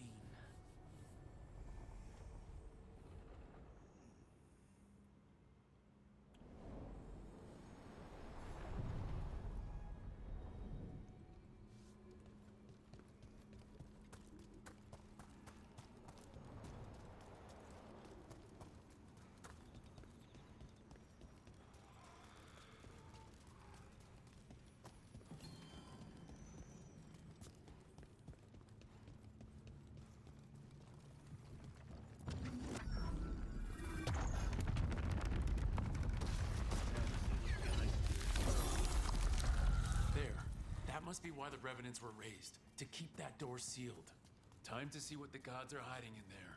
That must be why the revenants were raised, to keep that door sealed. Time to see what the gods are hiding in there.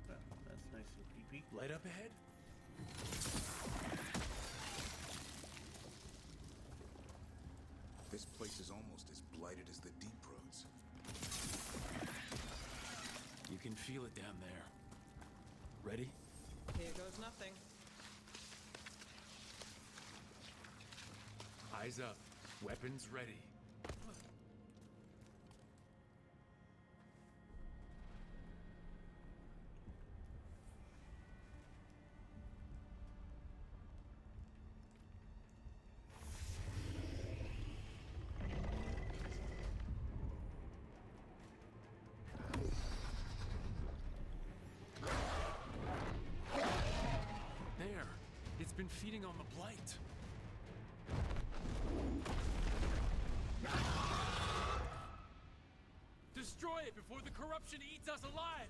That's nice and creepy. Light up ahead? This place is almost as blighted as the Deep Roads. You can feel it down there. Ready? Here goes nothing. Eyes up. Weapons ready. There. It's been feeding on the blight. Destroy it before the corruption eats us alive!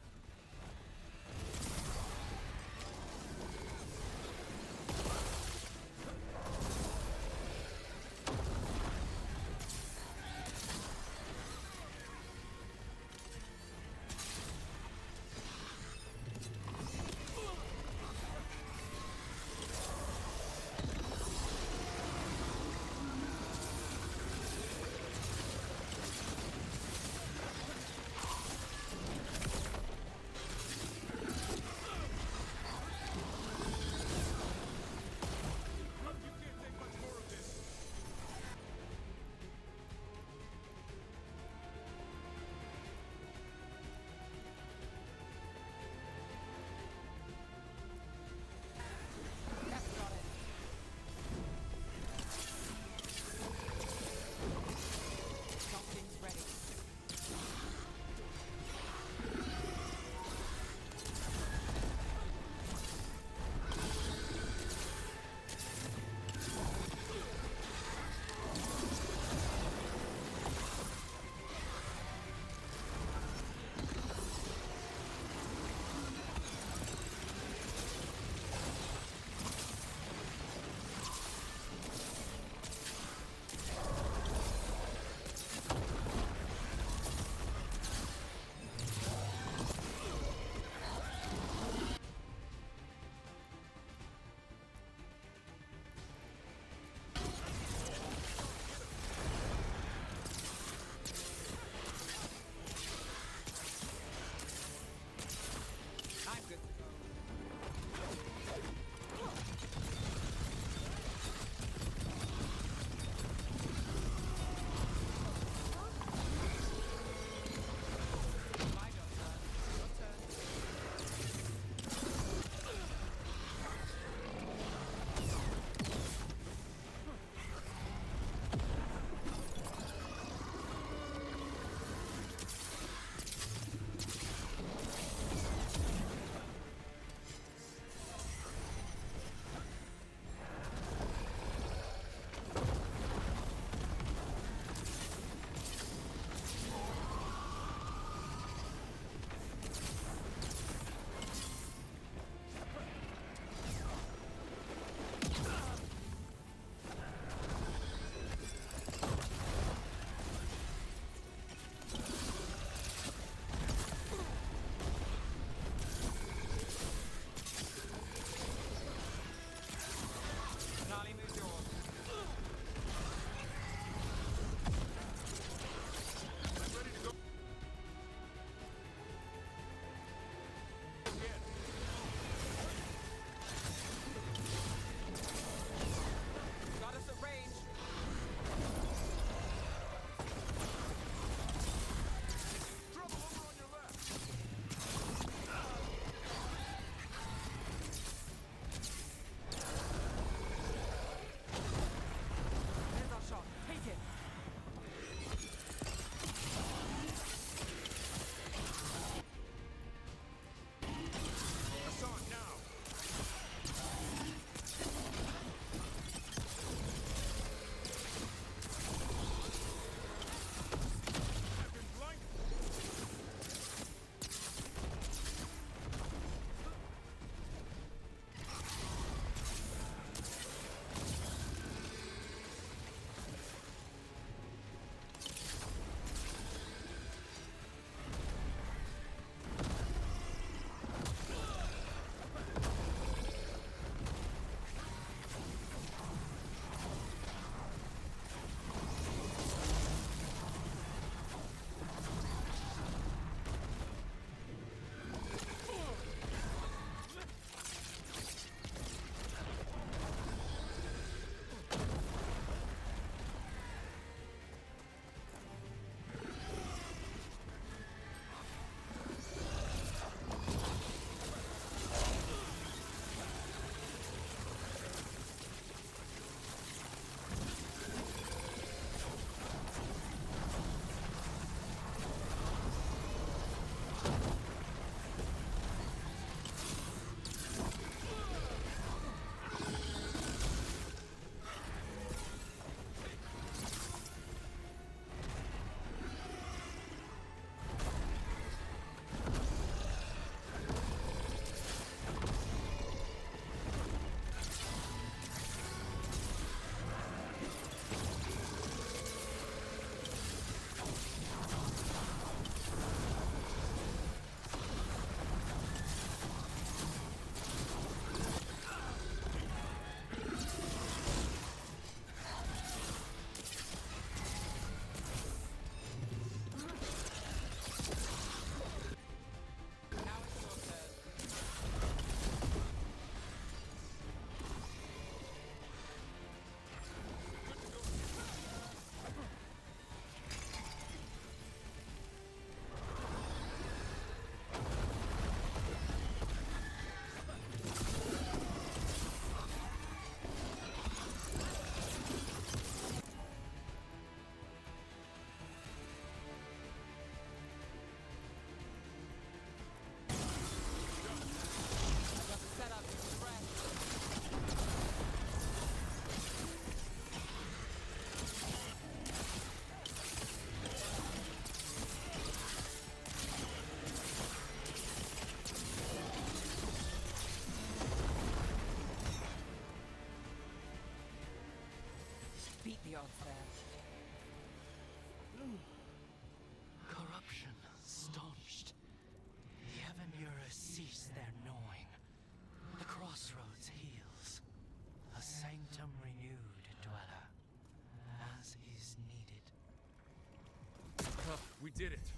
We did it.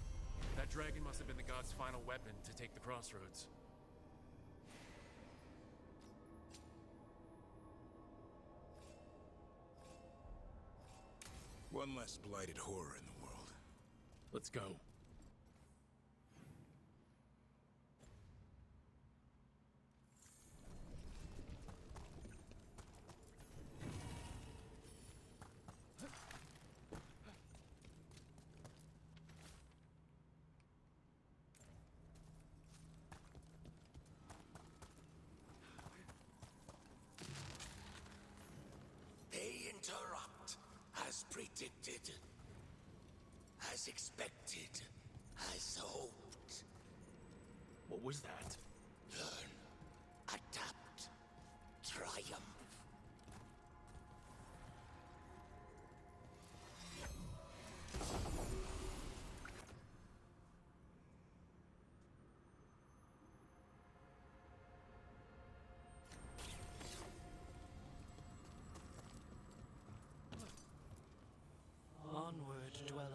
That dragon must have been the god's final weapon to take the crossroads. One less blighted horror in the world. Let's go. They interrupt, as predicted, as expected, as hoped. What was that? Learn, adapt, triumph. Onward, dweller.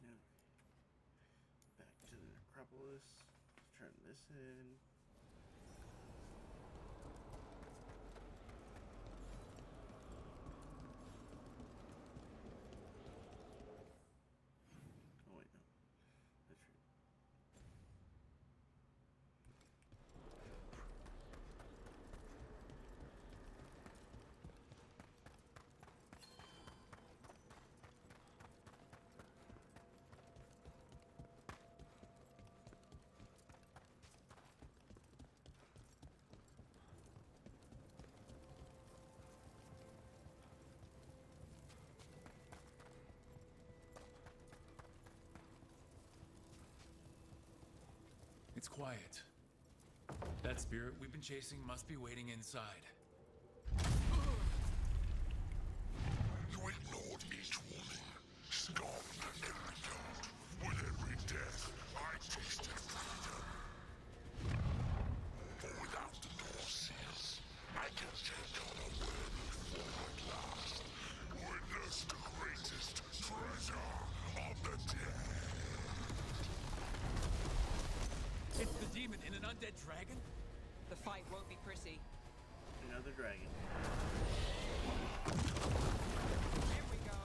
Yeah. Back to the necropolis. Let's turn this in. Oh wait, no. That's right. It's quiet. That spirit we've been chasing must be waiting inside. You ignored each warning, scoffed every doubt. With every death, I tasted freedom. For without the door seals, I can take on a worthy form at last. Witness the greatest treasure of the dead. It's the demon in an undead dragon? The fight won't be pretty. Another dragon. Here we go.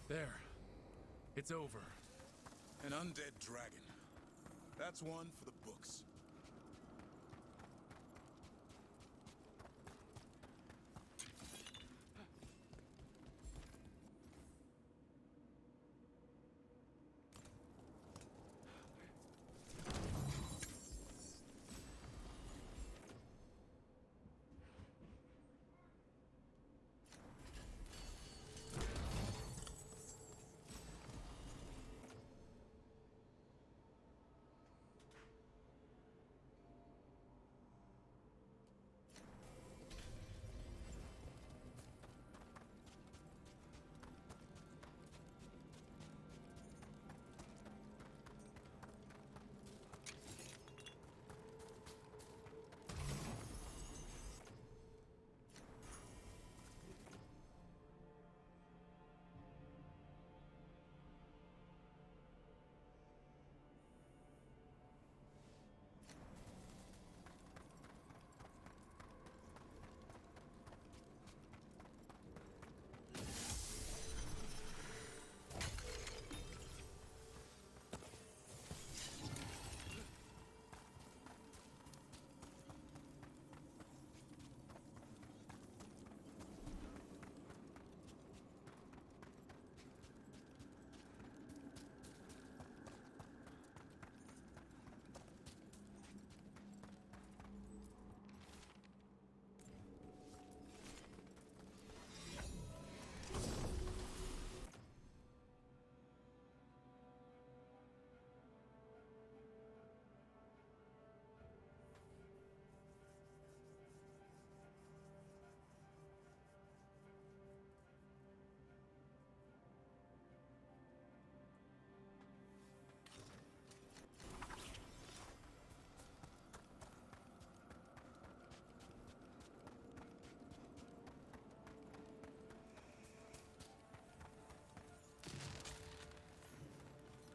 There. It's over. An undead dragon. That's one for the books.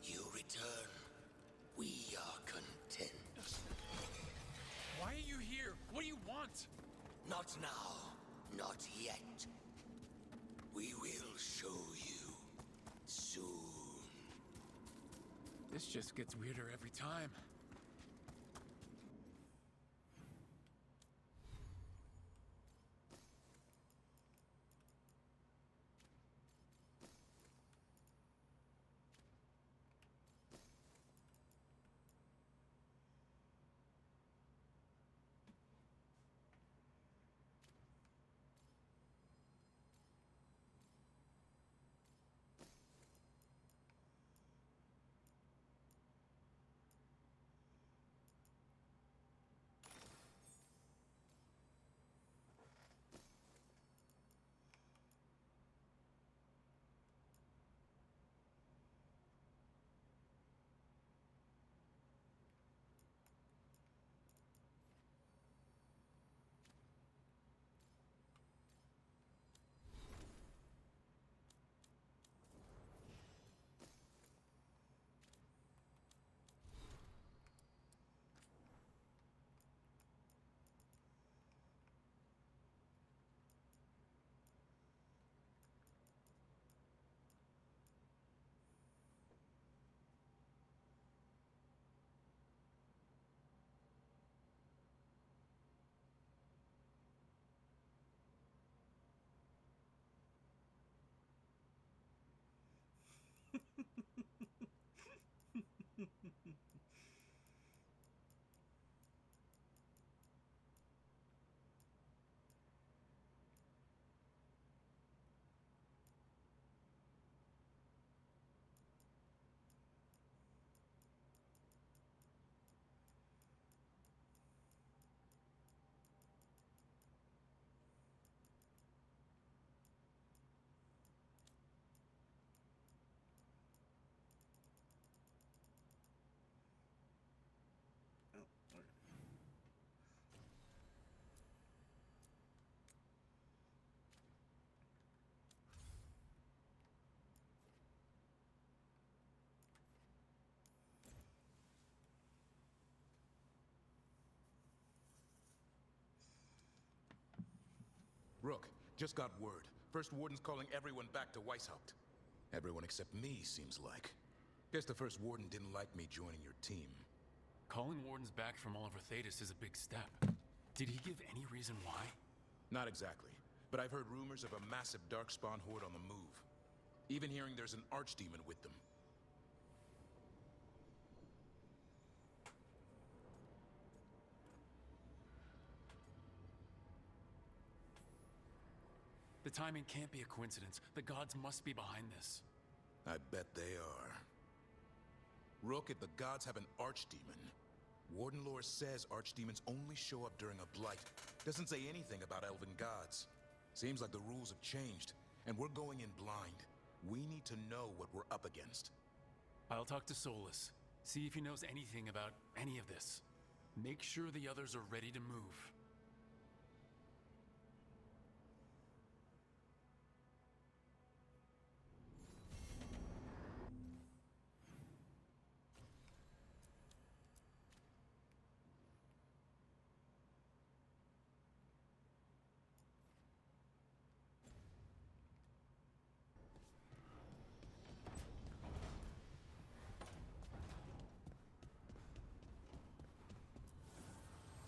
You return. We are content. Why are you here? What do you want? Not now. Not yet. We will show you soon. This just gets weirder every time. Rook, just got word. First Warden's calling everyone back to Weishaupt. Everyone except me, seems like. Guess the first Warden didn't like me joining your team. Calling Wardens back from all over Thetis is a big step. Did he give any reason why? Not exactly, but I've heard rumors of a massive Darkspawn horde on the move. Even hearing there's an archdemon with them. The timing can't be a coincidence. The gods must be behind this. I bet they are. Rook, if the gods have an archdemon, Warden lore says archdemons only show up during a blight. Doesn't say anything about elven gods. Seems like the rules have changed, and we're going in blind. We need to know what we're up against. I'll talk to Solus. See if he knows anything about any of this. Make sure the others are ready to move.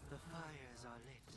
The fires are lit.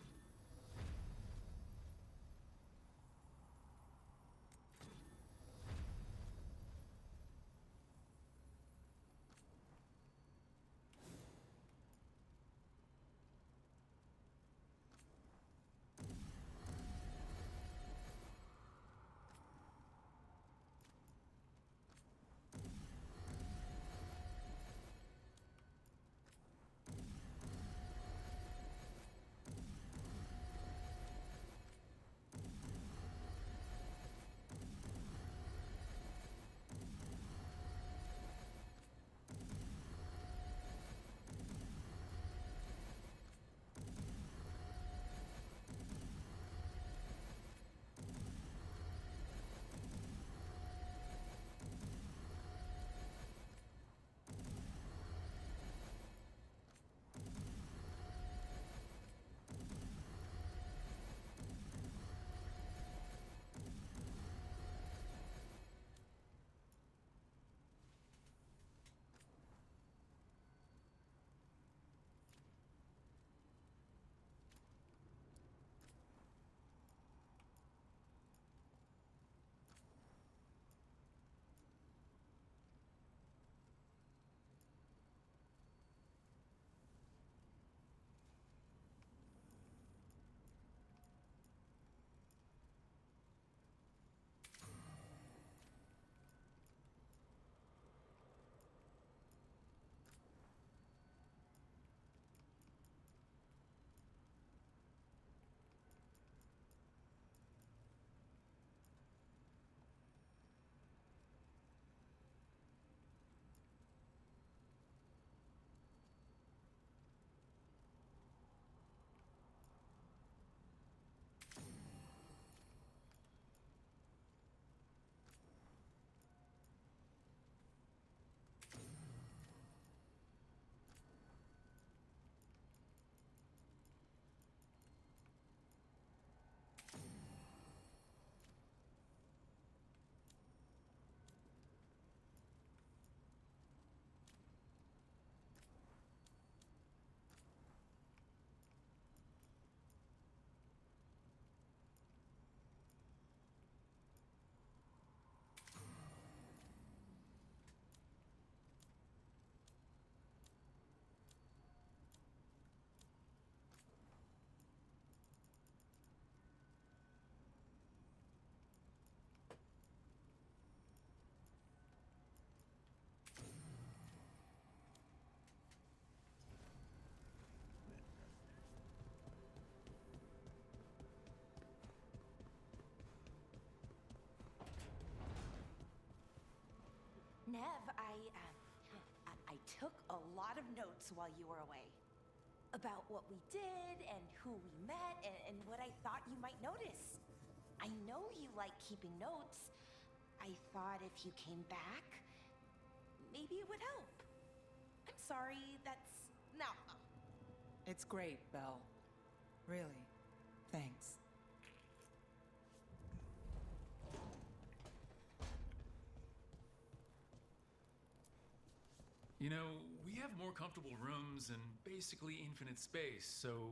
Nev, I took a lot of notes while you were away. About what we did, and who we met, and what I thought you might notice. I know you like keeping notes. I thought if you came back, maybe it would help. I'm sorry, that's... No. It's great, Belle. Really. Thanks. You know, we have more comfortable rooms and basically infinite space, so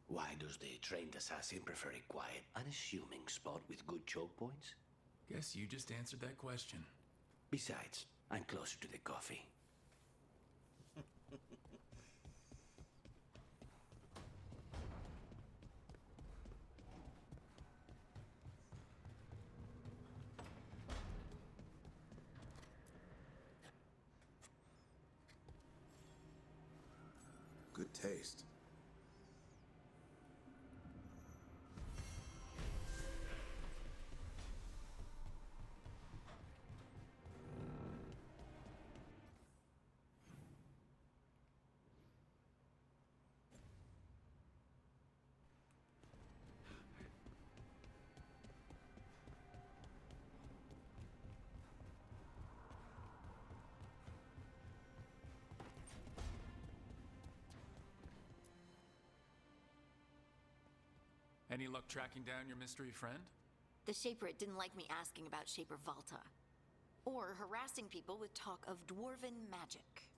Why does the trained assassin prefer a quiet, unassuming spot with good choke points? Guess you just answered that question. Besides, I'm closer to the coffee. Good taste. Any luck tracking down your mystery friend? The Shaperate didn't like me asking about Shaper Valta. Or harassing people with talk of dwarven magic.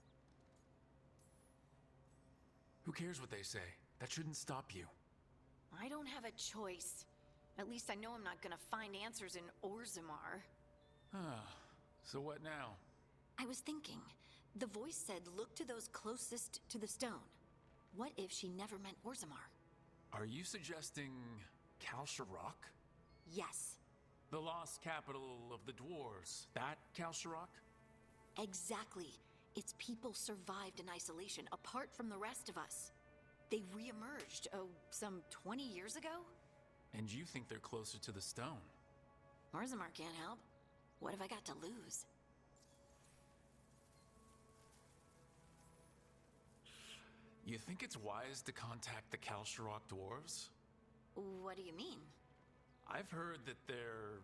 Who cares what they say? That shouldn't stop you. I don't have a choice. At least I know I'm not gonna find answers in Orzammar. So what now? I was thinking. The voice said look to those closest to the stone. What if she never meant Orzammar? Are you suggesting Kalsharok? Yes. The lost capital of the dwarves. That Kalsharok? Exactly. Its people survived in isolation, apart from the rest of us. They re-emerged, some 20 years ago? And you think they're closer to the stone? Orzammar can't help. What have I got to lose? You think it's wise to contact the Kalsharok dwarves? What do you mean? I've heard that they're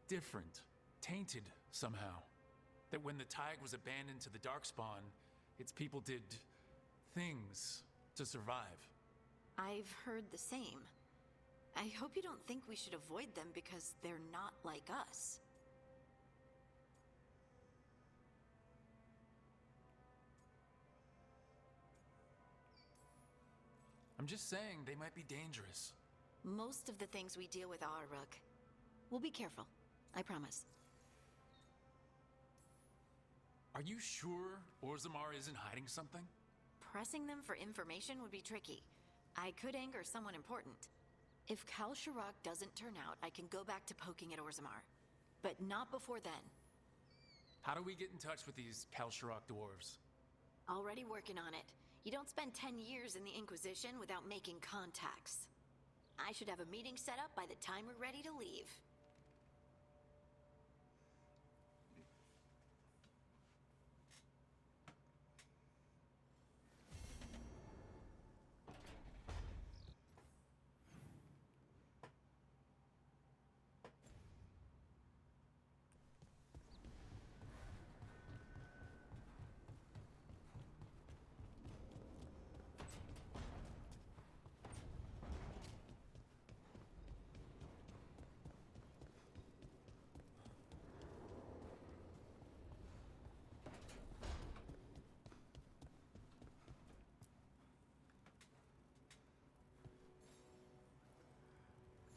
different, tainted somehow. That when the Tig was abandoned to the Darkspawn, its people did things to survive. I've heard the same. I hope you don't think we should avoid them because they're not like us. I'm just saying they might be dangerous. Most of the things we deal with are, Rook. We'll be careful. I promise. Are you sure Orzammar isn't hiding something? Pressing them for information would be tricky. I could anger someone important. If Kalsharok doesn't turn out, I can go back to poking at Orzammar. But not before then. How do we get in touch with these Kalsharok dwarves? Already working on it. You don't spend 10 years in the Inquisition without making contacts. I should have a meeting set up by the time we're ready to leave.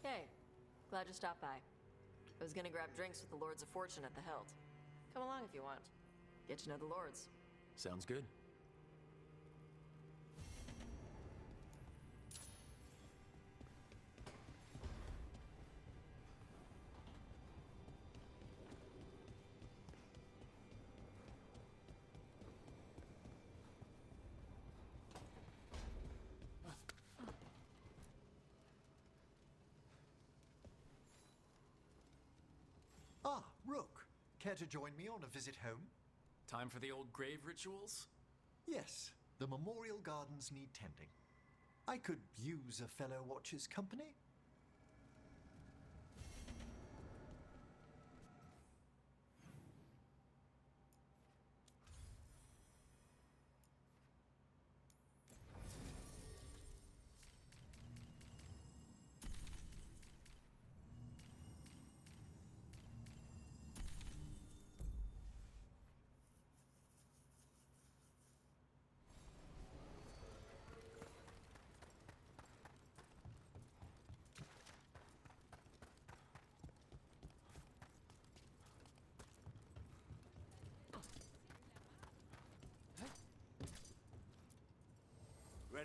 Hey, glad you stopped by. I was gonna grab drinks with the Lords of Fortune at the Hilt. Come along if you want. Get to know the Lords. Sounds good. Ah, Rook. Care to join me on a visit home? Time for the old grave rituals? Yes, the memorial gardens need tending. I could use a fellow watcher's company.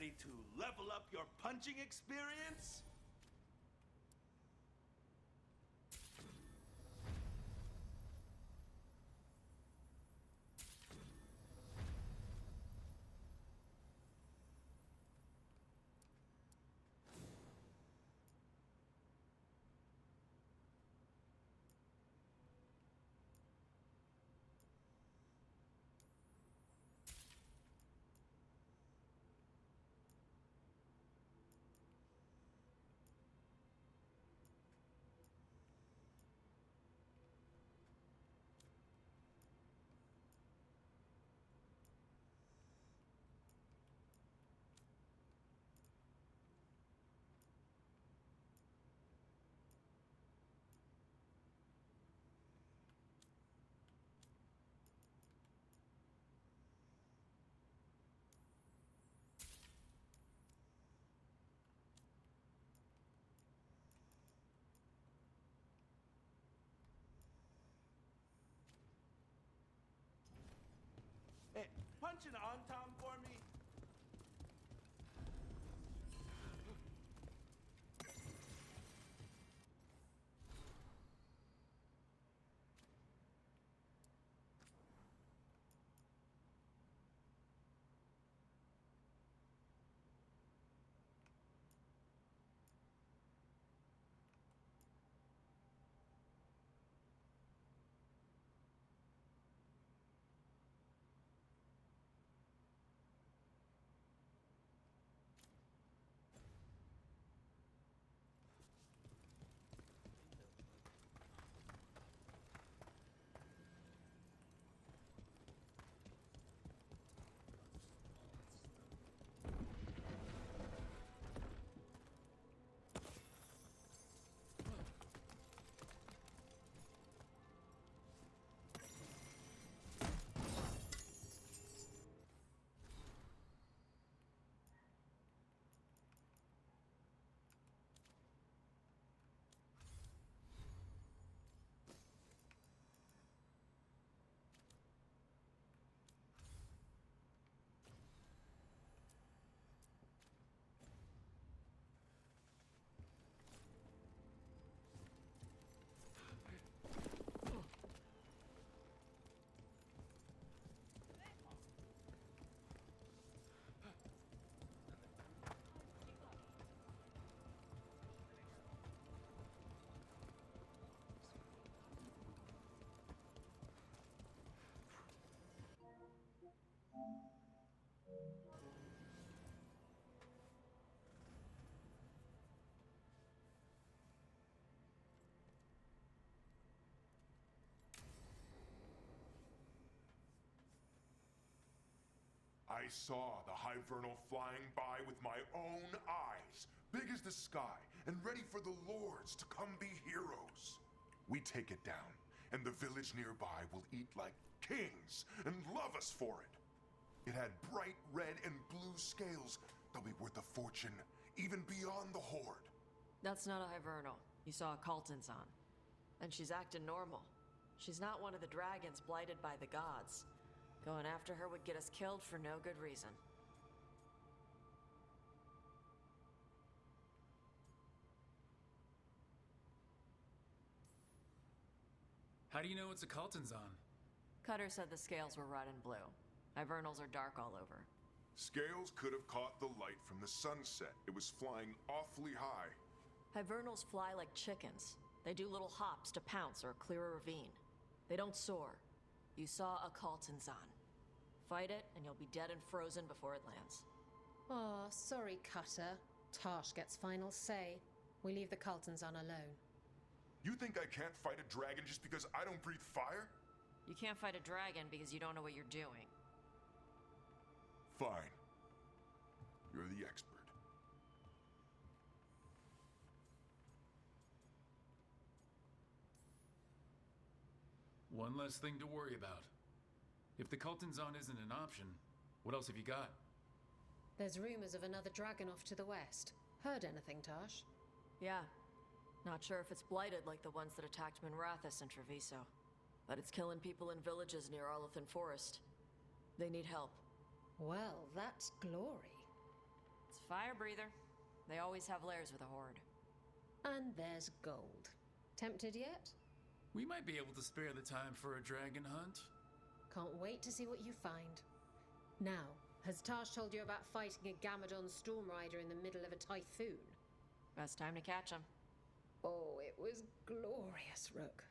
Ready to level up your punching experience? Hey, punch an on-tom for me. I saw the Hivernal flying by with my own eyes, big as the sky, and ready for the lords to come be heroes. We take it down, and the village nearby will eat like kings and love us for it. It had bright red and blue scales. They'll be worth a fortune, even beyond the Horde. That's not a Hivernal. You saw a Kaltanzan. And she's acting normal. She's not one of the dragons blighted by the gods. Going after her would get us killed for no good reason. How do you know it's a Kaltanzan? Cutter said the scales were red and blue. Hivernals are dark all over. Scales could have caught the light from the sunset. It was flying awfully high. Hivernals fly like chickens. They do little hops to pounce or clear a ravine. They don't soar. You saw a Kaltanzan. Fight it, and you'll be dead and frozen before it lands. Oh, sorry, Cutter. Tarsh gets final say. We leave the Kaltanzan alone. You think I can't fight a dragon just because I don't breathe fire? You can't fight a dragon because you don't know what you're doing. Fine. You're the expert. One less thing to worry about. If the Kaltanzan isn't an option, what else have you got? There's rumors of another dragon off to the west. Heard anything, Tarsh? Yeah. Not sure if it's blighted like the ones that attacked Minrathous and Treviso. But it's killing people in villages near Arlethan Forest. They need help. Well, that's glory. Fire breather. They always have lairs with a horde. And there's gold. Tempted yet? We might be able to spare the time for a dragon hunt. Can't wait to see what you find. Now, has Tash told you about fighting a Gamadon storm rider in the middle of a typhoon? Best time to catch him. Oh, it was glorious, Rook.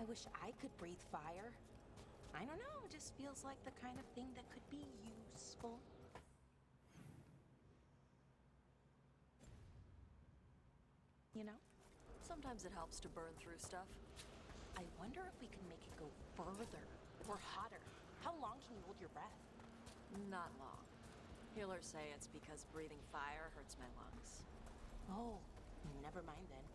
I wish I could breathe fire. I don't know, it just feels like the kind of thing that could be useful. You know? Sometimes it helps to burn through stuff. I wonder if we can make it go further or hotter. How long can you hold your breath? Not long. Healers say it's because breathing fire hurts my lungs. Oh, never mind then.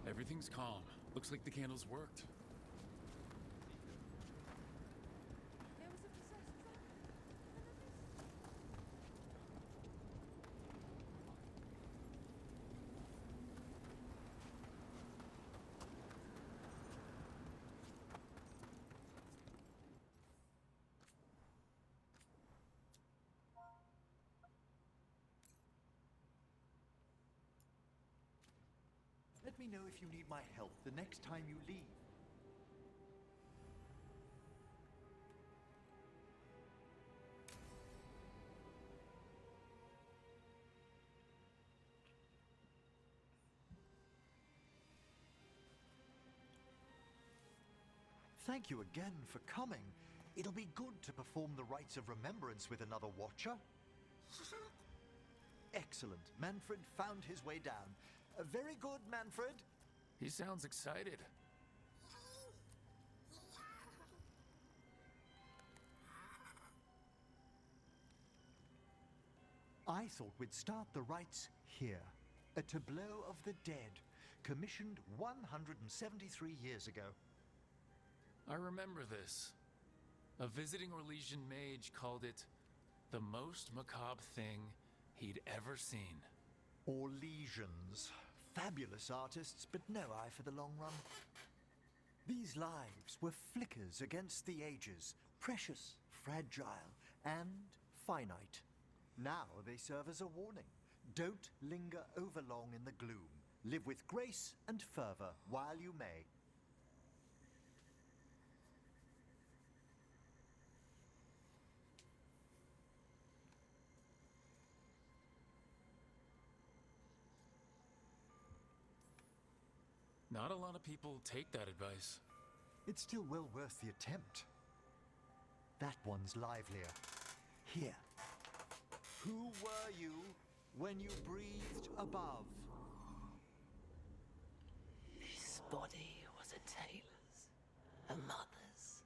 Everything's calm. Looks like the candles worked. Let me know if you need my help the next time you leave. Thank you again for coming. It'll be good to perform the rites of remembrance with another Watcher. Excellent. Manfred found his way down. Very good, Manfred. He sounds excited. I thought we'd start the rites here. A tableau of the dead. commissioned 173 years ago. I remember this. A visiting Orlesian mage called it the most macabre thing he'd ever seen. Orlesians. Fabulous artists, but no eye for the long run. These lives were flickers against the ages, precious, fragile, and finite. Now they serve as a warning. Don't linger overlong in the gloom. Live with grace and fervor while you may. Not a lot of people take that advice. It's still well worth the attempt. That one's livelier. Here. Who were you when you breathed above? This body was a tailor's, a mother's.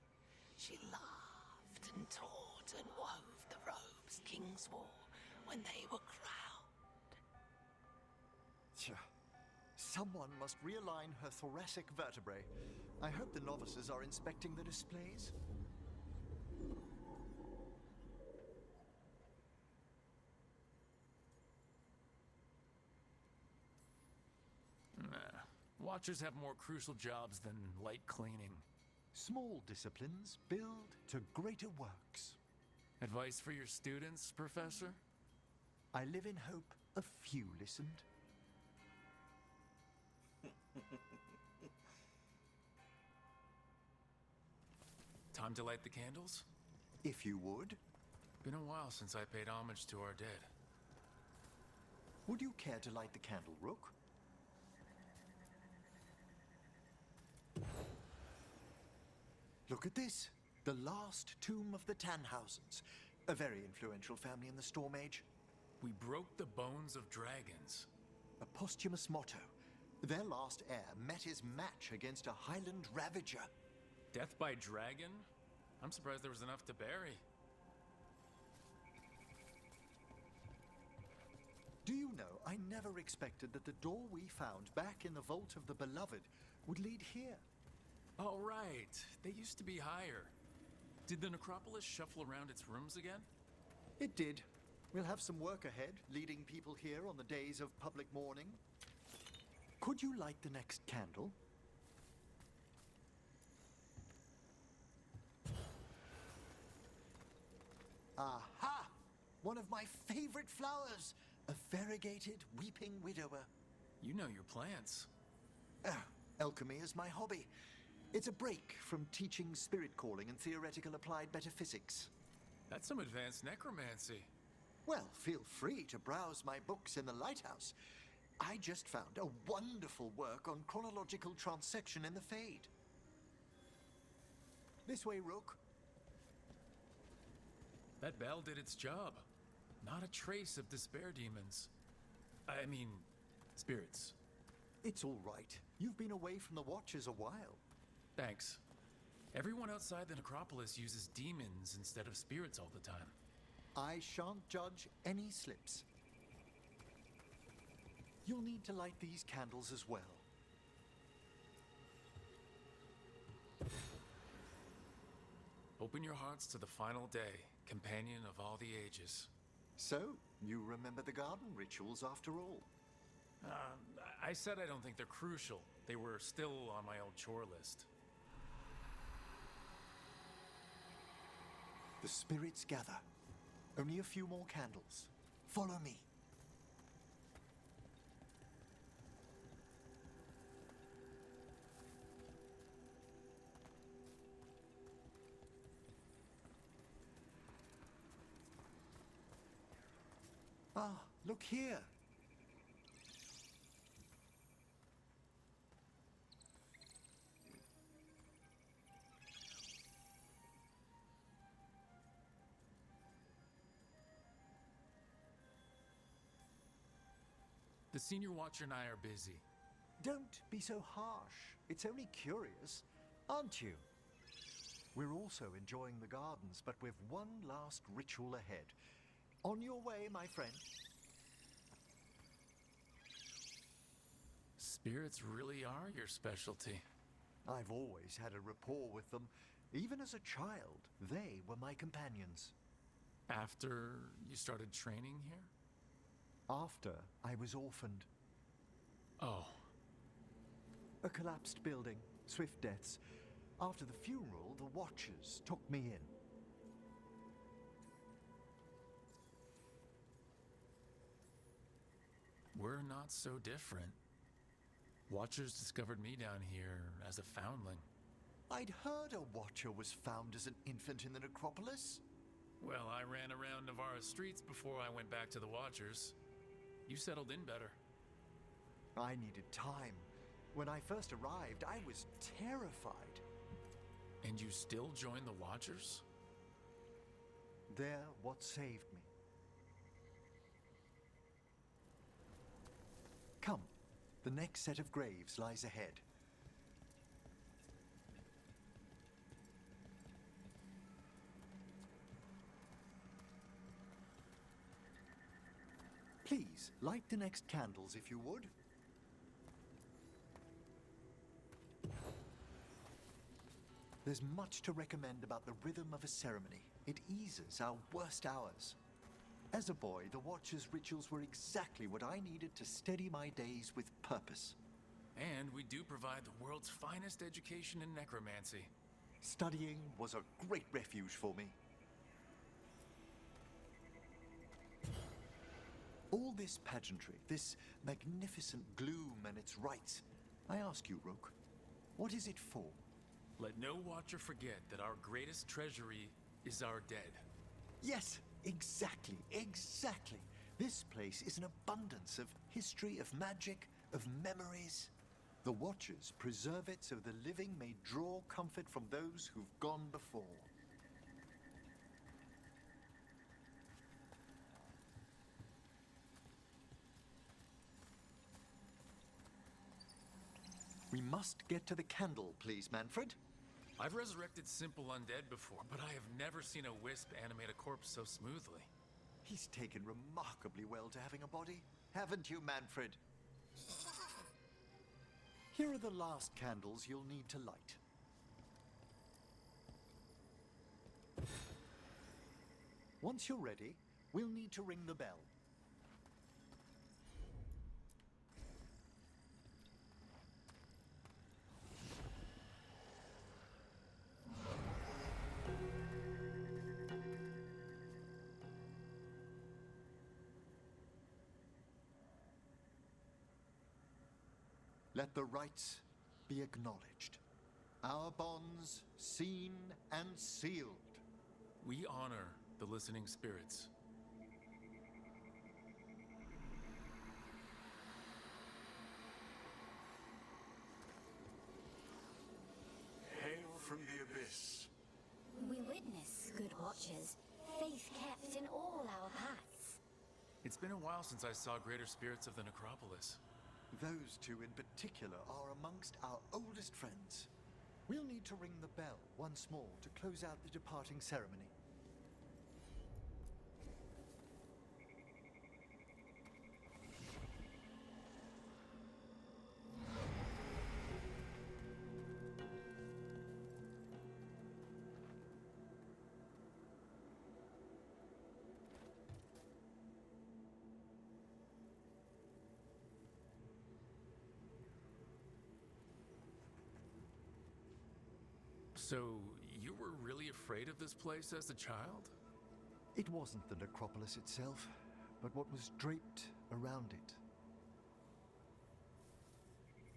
She laughed and taught and wove the robes kings wore when they were crowned. Tja. Someone must realign her thoracic vertebrae. I hope the novices are inspecting the displays. Nah. Watchers have more crucial jobs than light cleaning. Small disciplines build to greater works. Advice for your students, Professor? I live in hope a few listened. Time to light the candles? If you would. Been a while since I paid homage to our dead. Would you care to light the candle, Rook? Look at this. The last tomb of the Tannhausens. A very influential family in the Storm Age. We broke the bones of dragons. A posthumous motto. Their last heir met his match against a Highland Ravager. Death by dragon? I'm surprised there was enough to bury. Do you know, I never expected that the door we found back in the Vault of the Beloved would lead here. Oh, right. They used to be higher. Did the necropolis shuffle around its rooms again? It did. We'll have some work ahead, leading people here on the days of public mourning. Could you light the next candle? Aha! One of my favorite flowers! A variegated weeping widower. You know your plants. Alchemy is my hobby. It's a break from teaching spirit calling and theoretical applied metaphysics. That's some advanced necromancy. Well, feel free to browse my books in the lighthouse. I just found a wonderful work on chronological transection in the Fade. This way, Rook. That bell did its job. Not a trace of despair demons. I mean, spirits. It's all right. You've been away from the Watchers a while. Thanks. Everyone outside the necropolis uses demons instead of spirits all the time. I shan't judge any slips. You'll need to light these candles as well. Open your hearts to the final day, companion of all the ages. So, you remember the garden rituals after all? I said I don't think they're crucial. They were still on my old chore list. The spirits gather. Only a few more candles. Follow me. Ah, look here. The Senior Watcher and I are busy. Don't be so harsh. It's only curious, aren't you? We're also enjoying the gardens, but we've one last ritual ahead. On your way, my friend. Spirits really are your specialty. I've always had a rapport with them. Even as a child, they were my companions. After you started training here? After I was orphaned. Oh. A collapsed building, swift deaths. After the funeral, the Watchers took me in. We're not so different. Watchers discovered me down here as a foundling. I'd heard a Watcher was found as an infant in the necropolis. Well, I ran around Navarra's streets before I went back to the Watchers. You settled in better. I needed time. When I first arrived, I was terrified. And you still joined the Watchers? They're what saved me. Come, the next set of graves lies ahead. Please, light the next candles if you would. There's much to recommend about the rhythm of a ceremony. It eases our worst hours. As a boy, the Watcher's rituals were exactly what I needed to steady my days with purpose. And we do provide the world's finest education in necromancy. Studying was a great refuge for me. All this pageantry, this magnificent gloom and its rites, I ask you, Rook, what is it for? Let no Watcher forget that our greatest treasury is our dead. Yes, exactly, exactly. This place is an abundance of history, of magic, of memories. The Watchers preserve it so the living may draw comfort from those who've gone before. We must get to the candle, please, Manfred. I've resurrected simple undead before, but I have never seen a wisp animate a corpse so smoothly. He's taken remarkably well to having a body, haven't you, Manfred? Here are the last candles you'll need to light. Once you're ready, we'll need to ring the bell. Let the rites be acknowledged. Our bonds seen and sealed. We honor the listening spirits. Hail from the abyss. We witness, good Watchers, faith kept in all our paths. It's been a while since I saw greater spirits of the necropolis. Those two in particular are amongst our oldest friends. We'll need to ring the bell once more to close out the departing ceremony. So, you were really afraid of this place as a child? It wasn't the necropolis itself, but what was draped around it.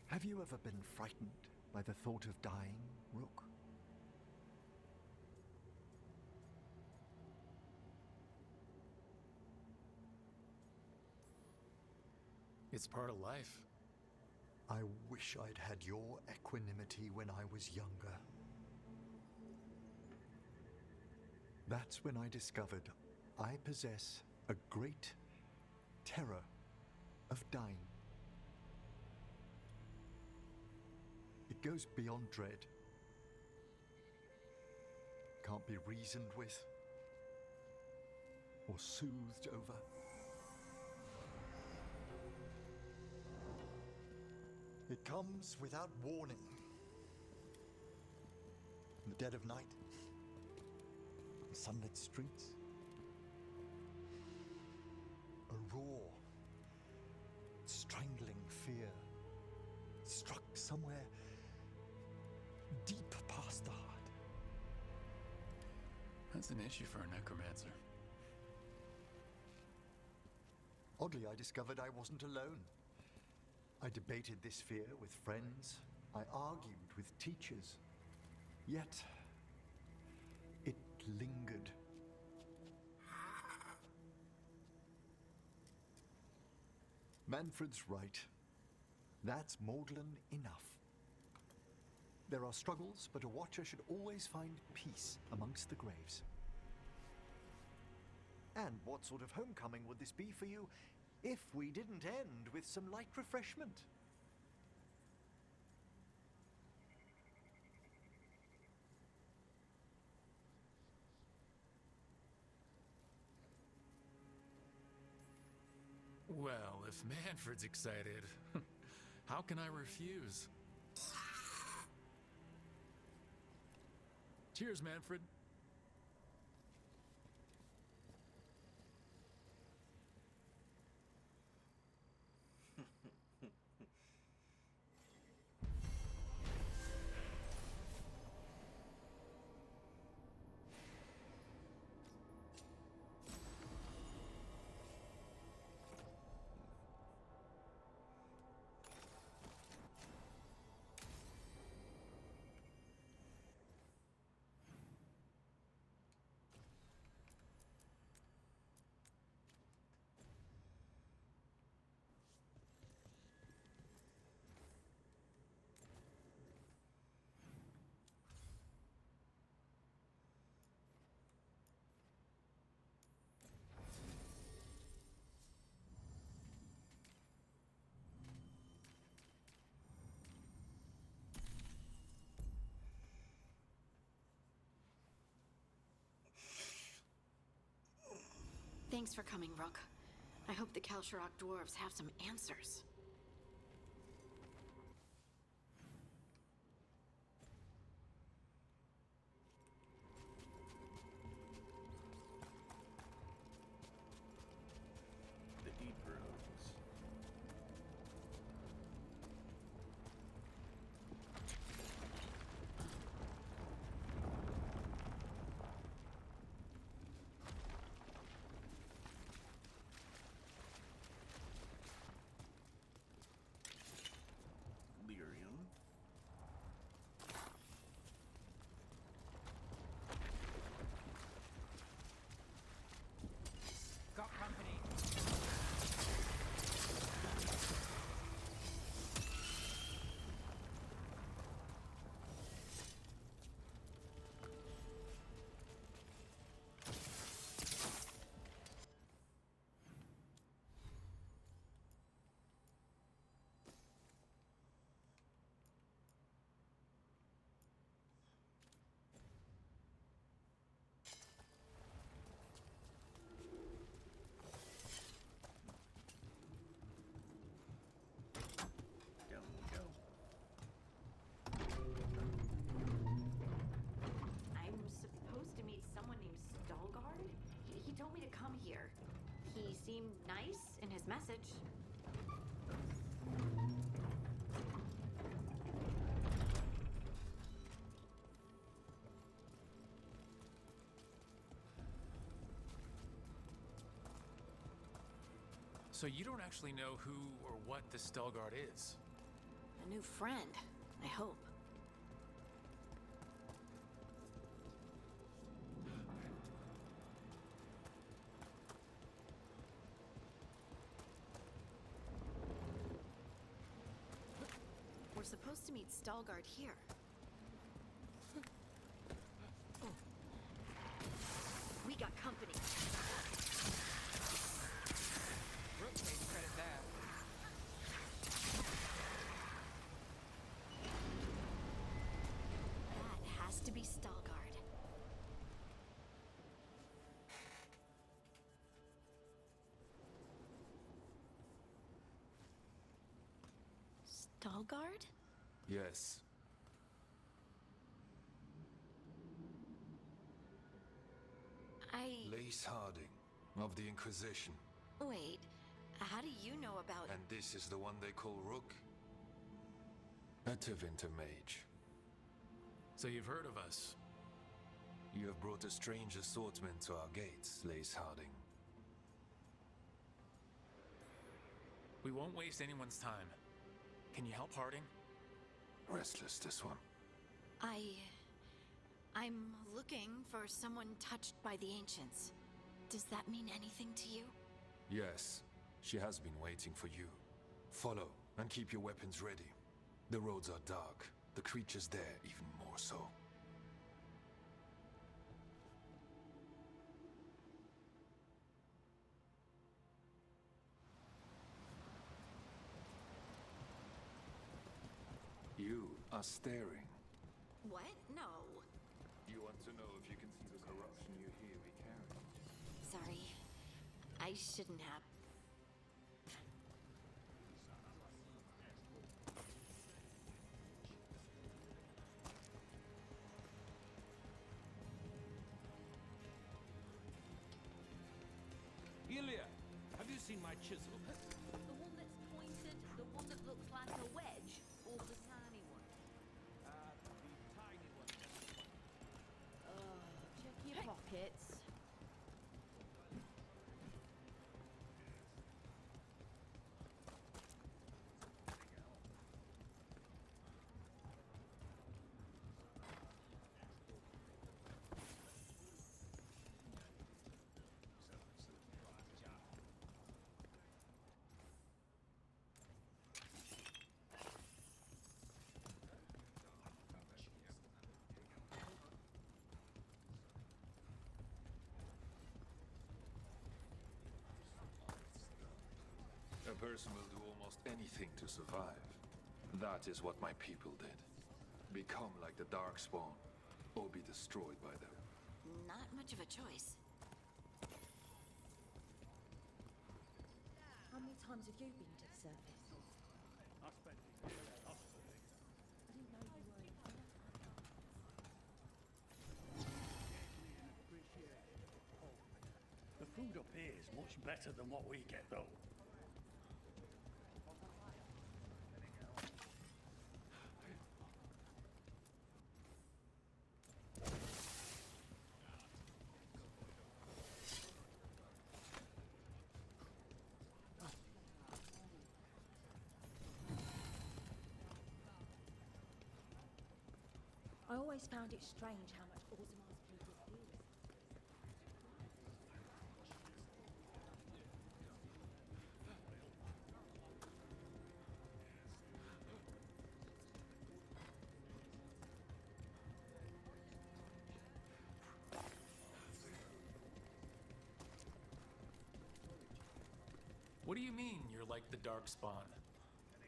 Have you ever been frightened by the thought of dying, Rook? It's part of life. I wish I'd had your equanimity when I was younger. That's when I discovered I possess a great terror of dying. It goes beyond dread. Can't be reasoned with or soothed over. comes without warning. In the dead of night, on sunlit streets, a roar, strangling fear, struck somewhere deep past the heart. That's an issue for a necromancer. Oddly, I discovered I wasn't alone. I debated this fear with friends. I argued with teachers. Yet, it lingered. Manfred's right. That's maudlin enough. There are struggles, but a watcher should always find peace amongst the graves. And what sort of homecoming would this be for you if we didn't end with some light refreshment? Well, if Manfred's excited, how can I refuse? Cheers, Manfred. Thanks for coming, Rook. I hope the Kalsharok dwarves have some answers. The deep roads. Lyrium. Got company. Down we go. I'm supposed to meet someone named Stalgard? He told me to come here. He seemed nice in his message. So you don't actually know who or what the Stelgard is? A new friend, I hope. We're supposed to meet Stalgard here. We got company. Rook takes credit there. That has to be Stalgard. Dalgard? Yes. Lace Harding, of the Inquisition. Wait, how do you know about... And this is the one they call Rook? A Tevinter mage. So you've heard of us? You have brought a strange assortment to our gates, Lace Harding. We won't waste anyone's time. Can you help Harding? Restless, this one. I'm looking for someone touched by the Ancients. Does that mean anything to you? Yes, she has been waiting for you. Follow, and keep your weapons ready. The roads are dark, the creatures there even more so. You are staring. What? No. You want to know if you can see the corruption you hear we carry? Sorry. I shouldn't have. Ilya, have you seen my chisel? The one that's pointed, the one that looks like a wedge, or the tiny one? The tiny one. Check your pockets. A person will do almost anything to survive. That is what my people did. Become like the Darkspawn, or be destroyed by them. Not much of a choice. How many times have you been to the surface? I spent it here at hospital. I didn't know you were in The food up here is much better than what we get, though. I always found it strange how much Orzamar's people fear it. What do you mean, you're like the Darkspawn?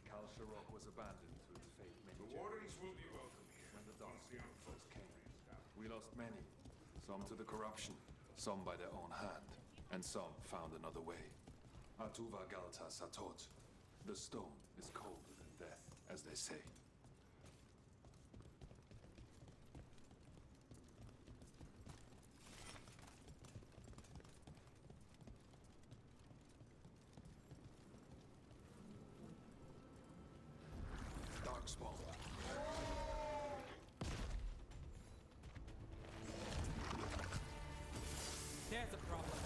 Kal Shirok was abandoned to its fate many Wardens will be welcome here. when the Darkspawn first came. We lost many. Some to the corruption, some by their own hand, and some found another way. Atuva Galta Satot. The stone is colder than death, as they say. Darkspawn. There's a problem.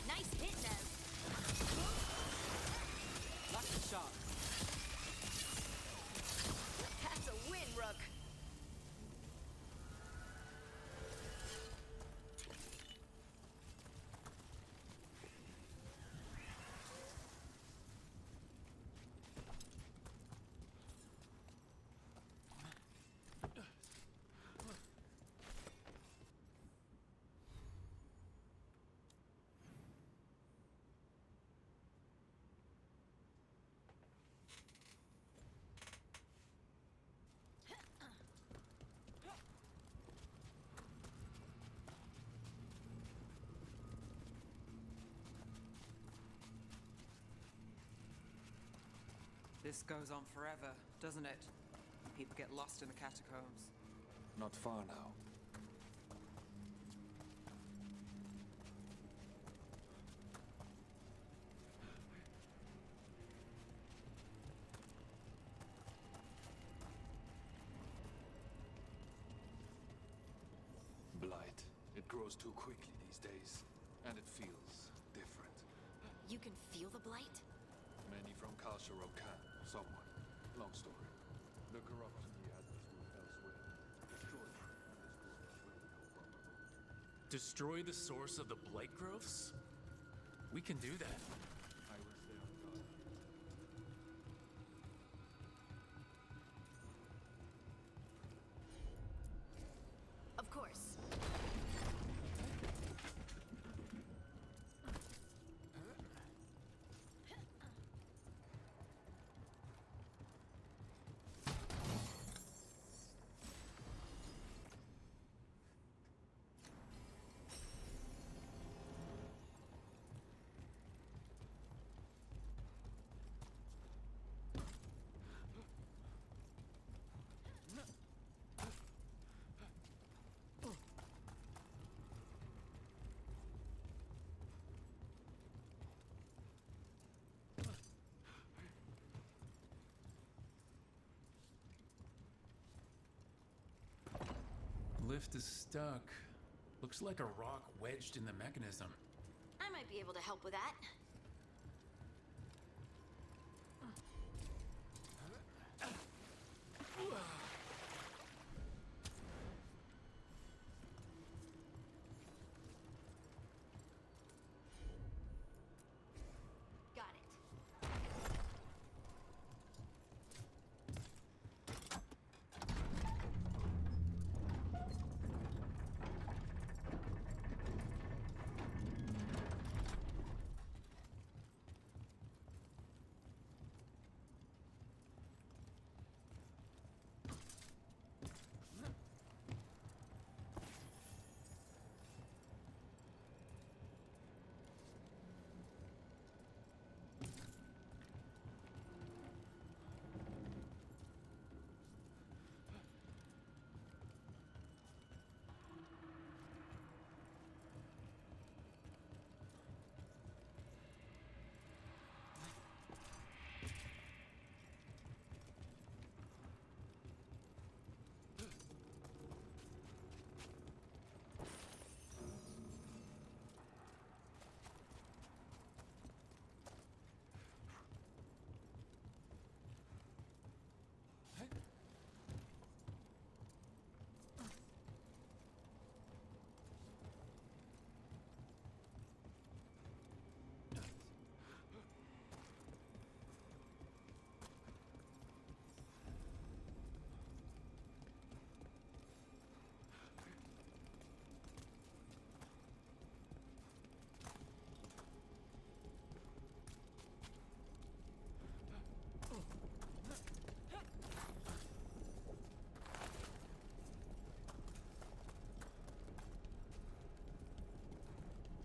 Nice hit, Nev. Lucky shot. That's a win, Rook. This goes on forever, doesn't it? People get lost in the catacombs. Not far now. Blight. It grows too quickly these days, and it feels different. You can feel the blight? Many from Kalsharok can, somewhat. Long story. The corruption he had was moved elsewhere. Destroyed, and this growth will become proper. Destroy the source of the blight growths? We can do that. I will stay on guard. Of course. Lift is stuck. Looks like a rock wedged in the mechanism. I might be able to help with that. Got it.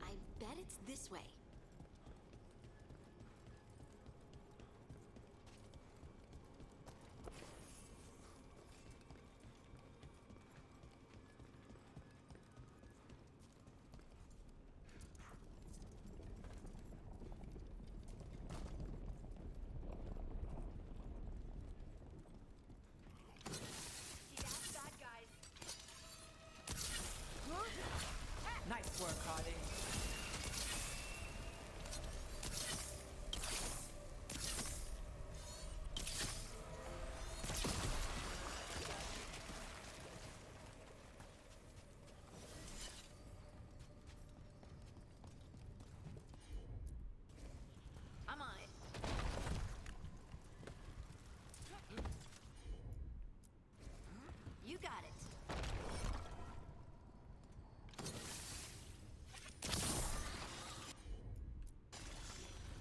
I bet it's this way. Nice work, Hardy. I'm on it. You got it.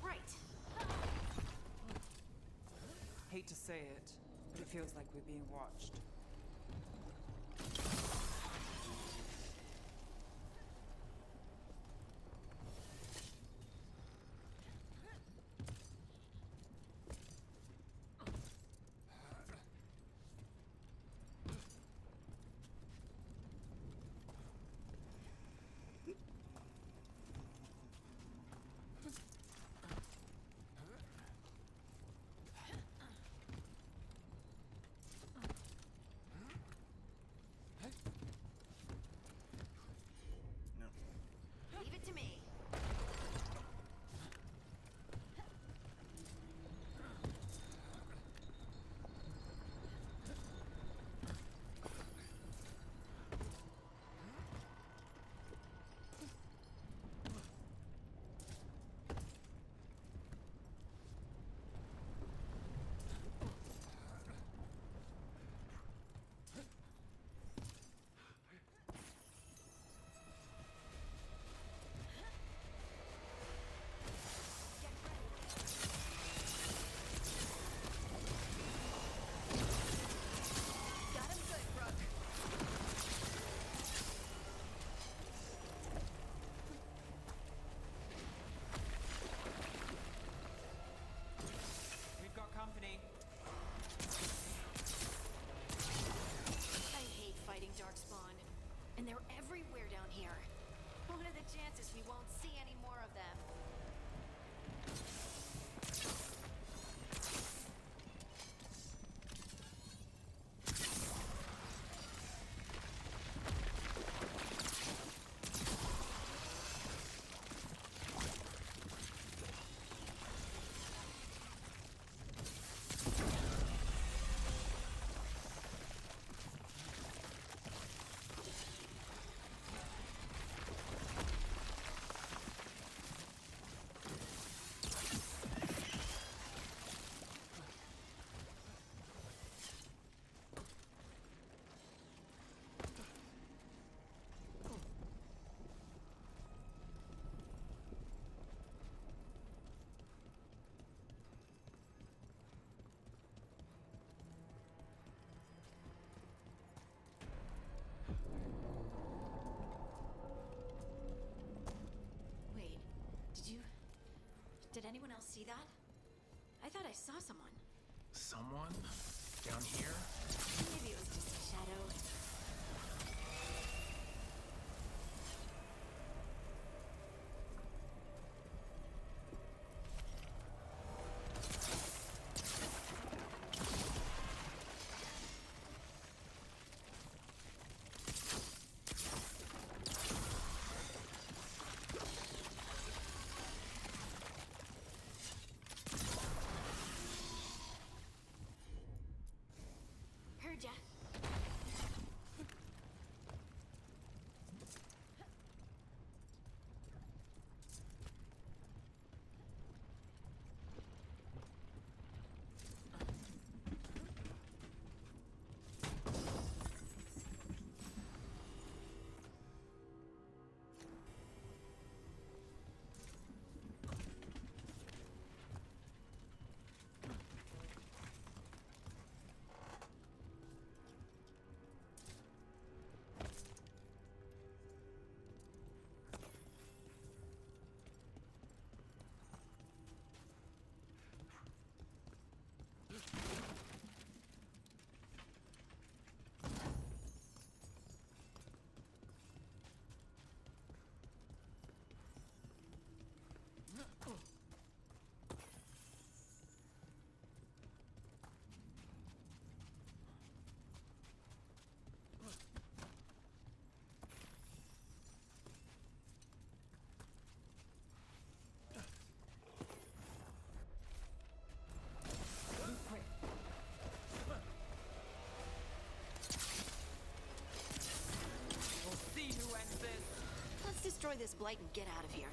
Right. Hate to say it, but it feels like we're being watched. anyone else see that? I thought I saw someone. Someone? Down here? Maybe it was just a shadow. Heard ya. We'll see who ends this. Let's destroy this blight and get out of here.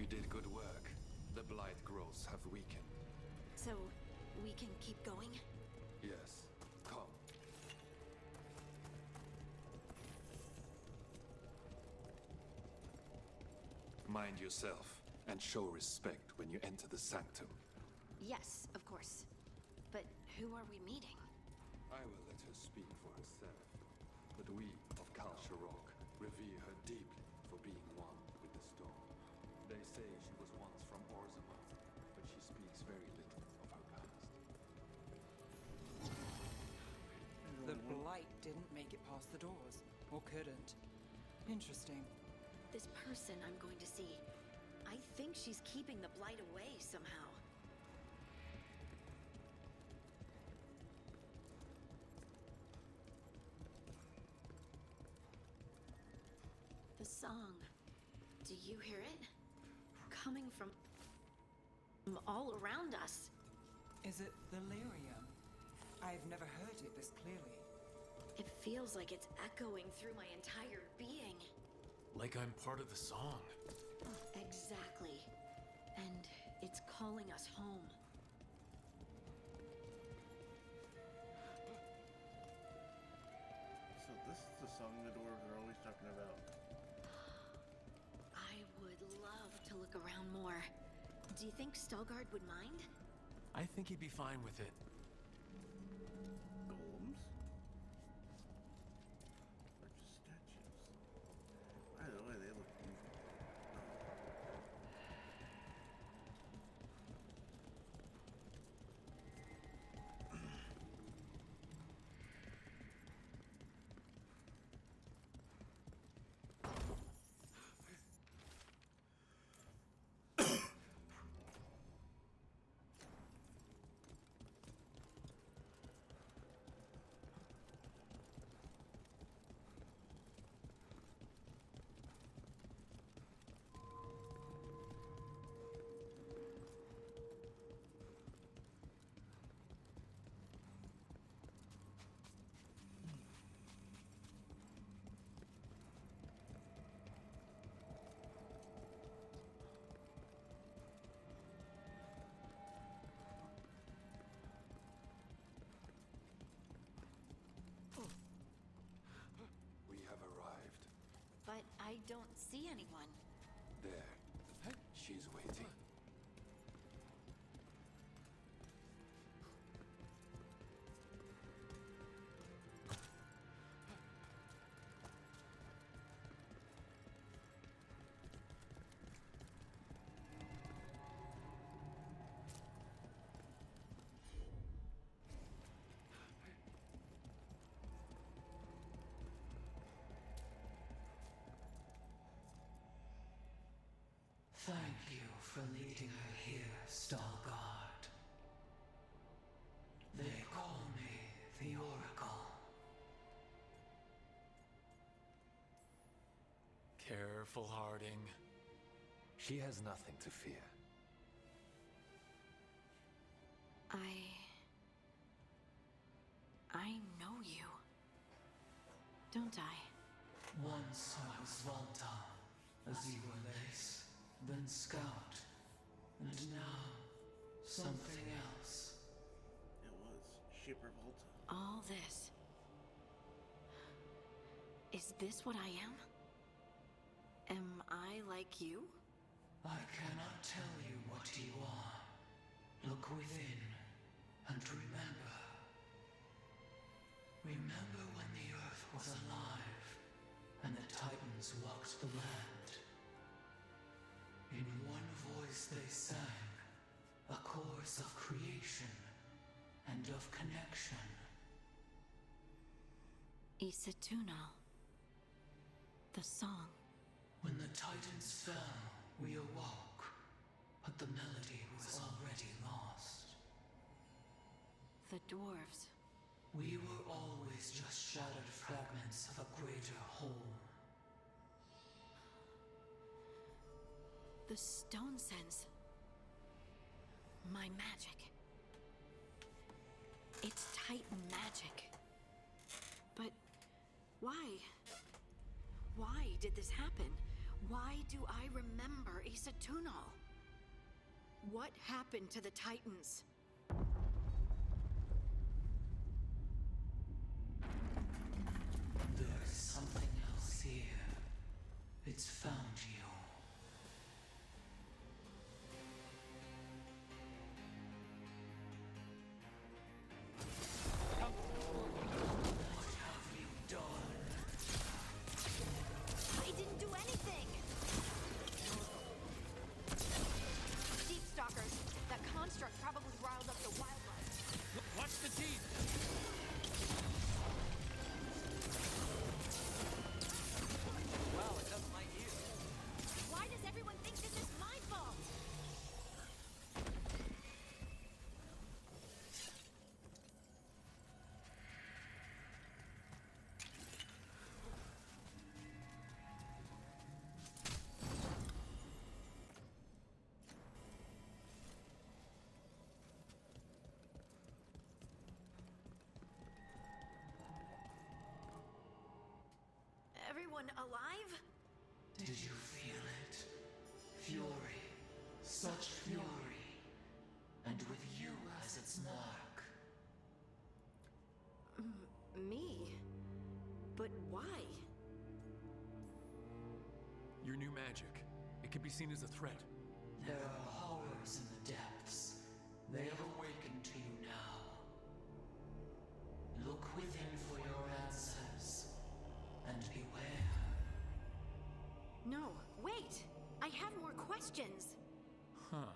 You did good work. The blight growths have weakened. So, we can keep going? Yes. Come. Mind yourself, and show respect when you enter the sanctum. Yes, of course. But who are we meeting? I will let her speak for herself. But we of Kal Sharok revere her deeply for being one with the storm. They say she was once from Orzammar, but she speaks very little of her past. The blight didn't make it past the doors. Or couldn't. Interesting. This person I'm going to see, I think she's keeping the blight away somehow. The song. Do you hear it? Coming from all around us. Is it delirium? I've never heard it this clearly. It feels like it's echoing through my entire being. Like I'm part of the song. Exactly. And it's calling us home. So this is the song the dwarves are always talking about. I would love to look around more. Do you think Stalgard would mind? I think he'd be fine with it. Golems? Or just statues? By the way, they look beautiful. We have arrived. But I don't see anyone. There. She's waiting. Thank you for leading her here, Stalgard. They call me the Oracle. Careful, Harding. She has nothing to fear. I know you. Don't I? Once I was Volta, as you were Lace, then Scout, and now something else. It was Shipper Volta. All this. Is this what I am? Am I like you? I cannot tell you what you are. Look within, and remember. Remember when the Earth was alive, and the Titans walked the land. In one voice they sang, a chorus of creation and of connection. Isatuna. The song. When the Titans fell, we awoke, but the melody was already lost. The dwarves. We were always just shattered fragments of a greater whole. The stone sense. My magic. It's Titan magic. But why? Why did this happen? Why do I remember Issa Tunal? What happened to the Titans? There is something else here. It's found you. What have you done? I didn't do anything! Deep Stalkers. That construct probably riled up the wildlife. Watch the teeth! Well, it doesn't like you. Why does everyone think this is my fault? Everyone alive? Did you feel it? Fury. Such fury. And with you as its mark. Me? But why? Your new magic. It could be seen as a threat. There are horrors in the depths. They have awakened to you now. Look within for your answers. And beware. No, wait! I have more questions! Huh.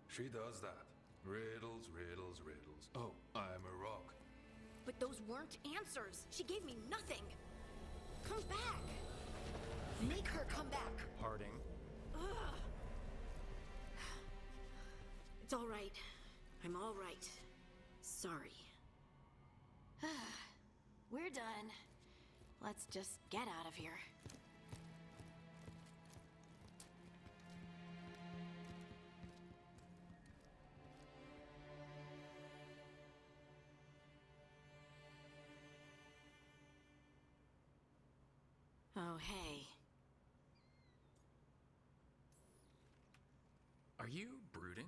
She does that. Riddles, riddles, riddles. Oh, I'm a rock. But those weren't answers! She gave me nothing! Come back! Make her come back! Harding. Ugh. It's all right. I'm all right. Sorry. We're done. Let's just get out of here. Oh, hey. Are you brooding?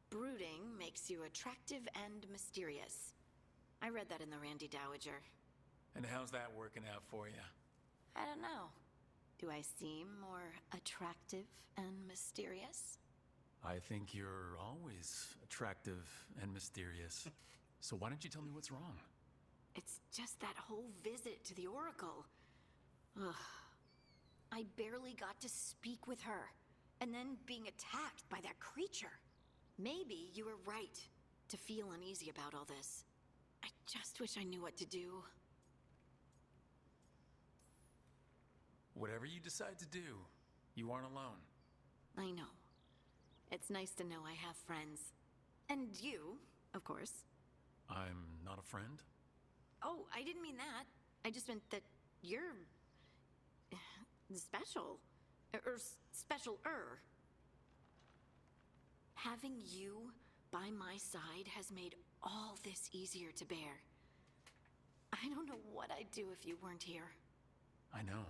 Brooding makes you attractive and mysterious. I read that in the Randy Dowager. And how's that working out for you? I don't know. Do I seem more attractive and mysterious? I think you're always attractive and mysterious. So why don't you tell me what's wrong? It's just that whole visit to the Oracle. Ugh. I barely got to speak with her, and then being attacked by that creature. Maybe you were right to feel uneasy about all this. I just wish I knew what to do. Whatever you decide to do, you aren't alone. I know. It's nice to know I have friends. And you, of course. I'm not a friend? Oh, I didn't mean that. I just meant that you're... special. Or special-er. Having you by my side has made all this easier to bear. I don't know what I'd do if you weren't here. I know.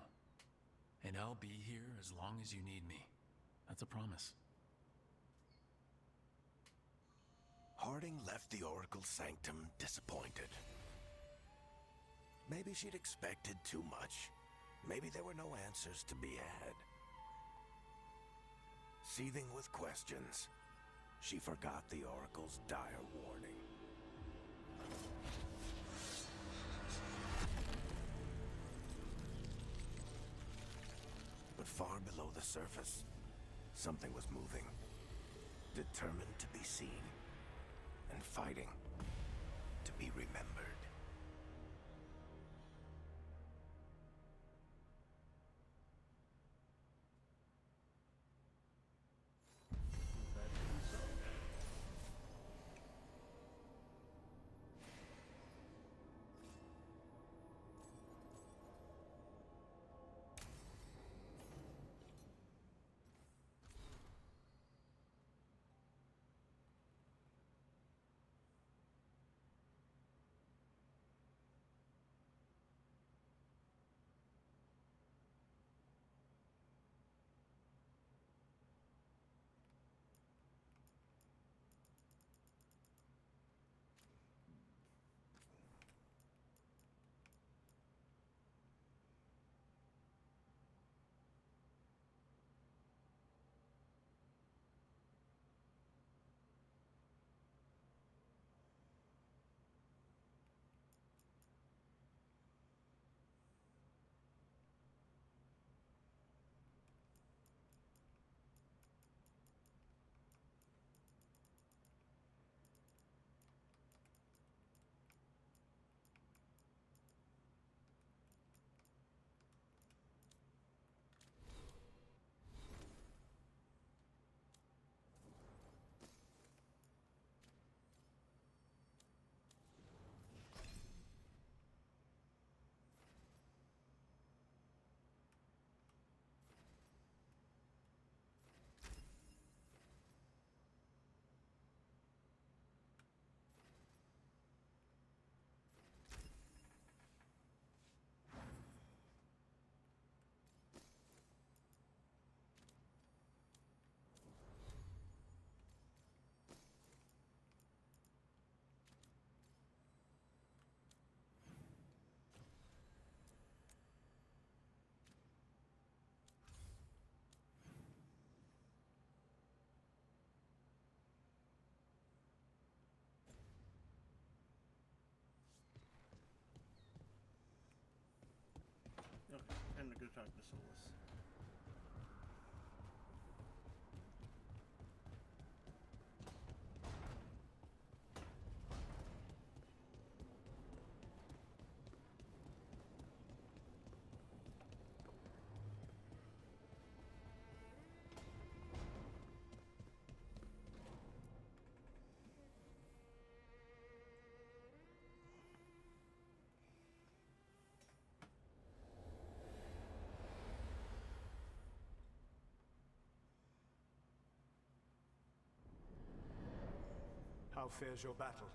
And I'll be here as long as you need me. That's a promise. Harding left the Oracle Sanctum disappointed. Maybe she'd expected too much. Maybe there were no answers to be had. Seething with questions, she forgot the Oracle's dire warning. But far below the surface, something was moving. Determined to be seen, and fighting to be remembered. talk to Solus. How fares your battle?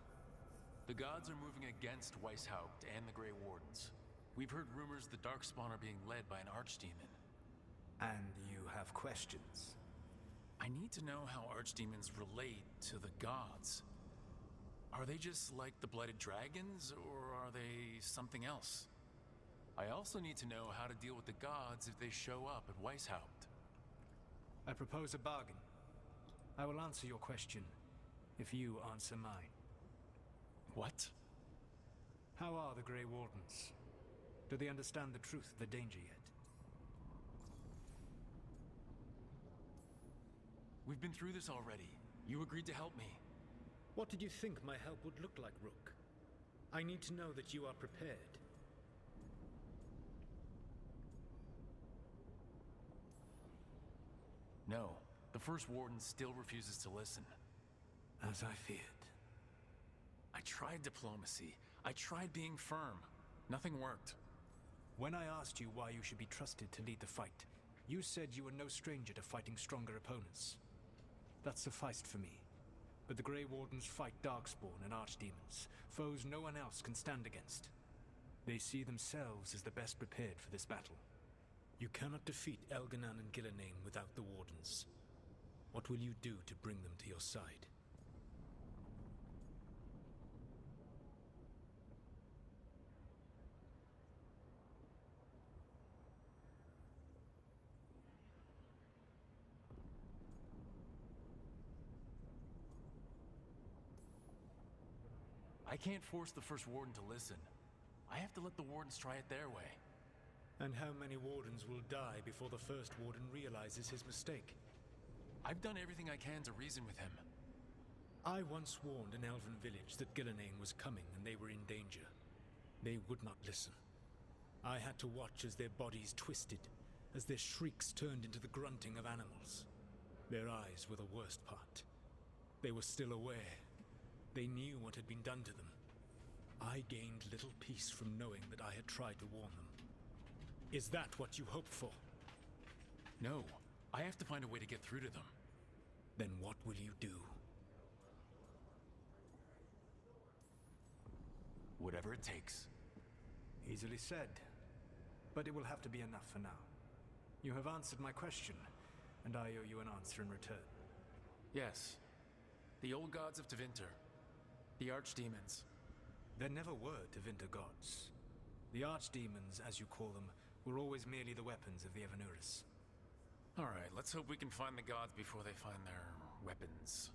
The gods are moving against Weishaupt and the Grey Wardens. We've heard rumors the Darkspawn are being led by an archdemon. And you have questions? I need to know how archdemons relate to the gods. Are they just like the Blighted Dragons, or are they something else? I also need to know how to deal with the gods if they show up at Weishaupt. I propose a bargain. I will answer your question if you answer mine. What? How are the Grey Wardens? Do they understand the truth of the danger yet? We've been through this already. You agreed to help me. What did you think my help would look like, Rook? I need to know that you are prepared. No, the First Warden still refuses to listen. As I feared. I tried diplomacy. I tried being firm. Nothing worked. When I asked you why you should be trusted to lead the fight, you said you were no stranger to fighting stronger opponents. That sufficed for me. But the Grey Wardens fight Darkspawn and Archdemons, foes no one else can stand against. They see themselves as the best prepared for this battle. You cannot defeat Elganan and Gillenane without the Wardens. What will you do to bring them to your side? I can't force the First Warden to listen. I have to let the Wardens try it their way. And how many Wardens will die before the First Warden realizes his mistake? I've done everything I can to reason with him. I once warned an elven village that Gillenane was coming and they were in danger. They would not listen. I had to watch as their bodies twisted, as their shrieks turned into the grunting of animals. Their eyes were the worst part. They were still aware. They knew what had been done to them. I gained little peace from knowing that I had tried to warn them. Is that what you hoped for? No. I have to find a way to get through to them. Then what will you do? Whatever it takes. Easily said. But it will have to be enough for now. You have answered my question, and I owe you an answer in return. Yes. The old gods of Tevinter. The archdemons. There never were Tevinter gods. The archdemons, as you call them, were always merely the weapons of the Evanuris. Alright, let's hope we can find the gods before they find their weapons.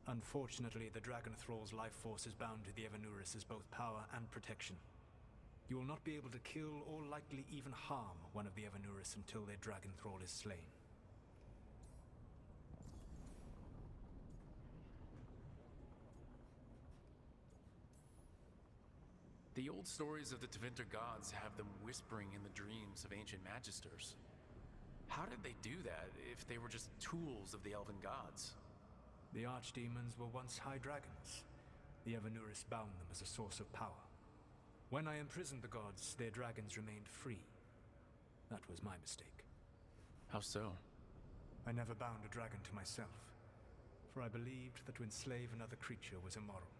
Unfortunately, the Dragon Thrall's life force is bound to the Evanuris as both power and protection. You will not be able to kill or likely even harm one of the Evanuris until their Dragon Thrall is slain. The old stories of the Tevinter gods have them whispering in the dreams of ancient magisters. How did they do that if they were just tools of the elven gods? The archdemons were once high dragons. The Evanuris bound them as a source of power. When I imprisoned the gods, their dragons remained free. That was my mistake. How so? I never bound a dragon to myself, for I believed that to enslave another creature was immoral.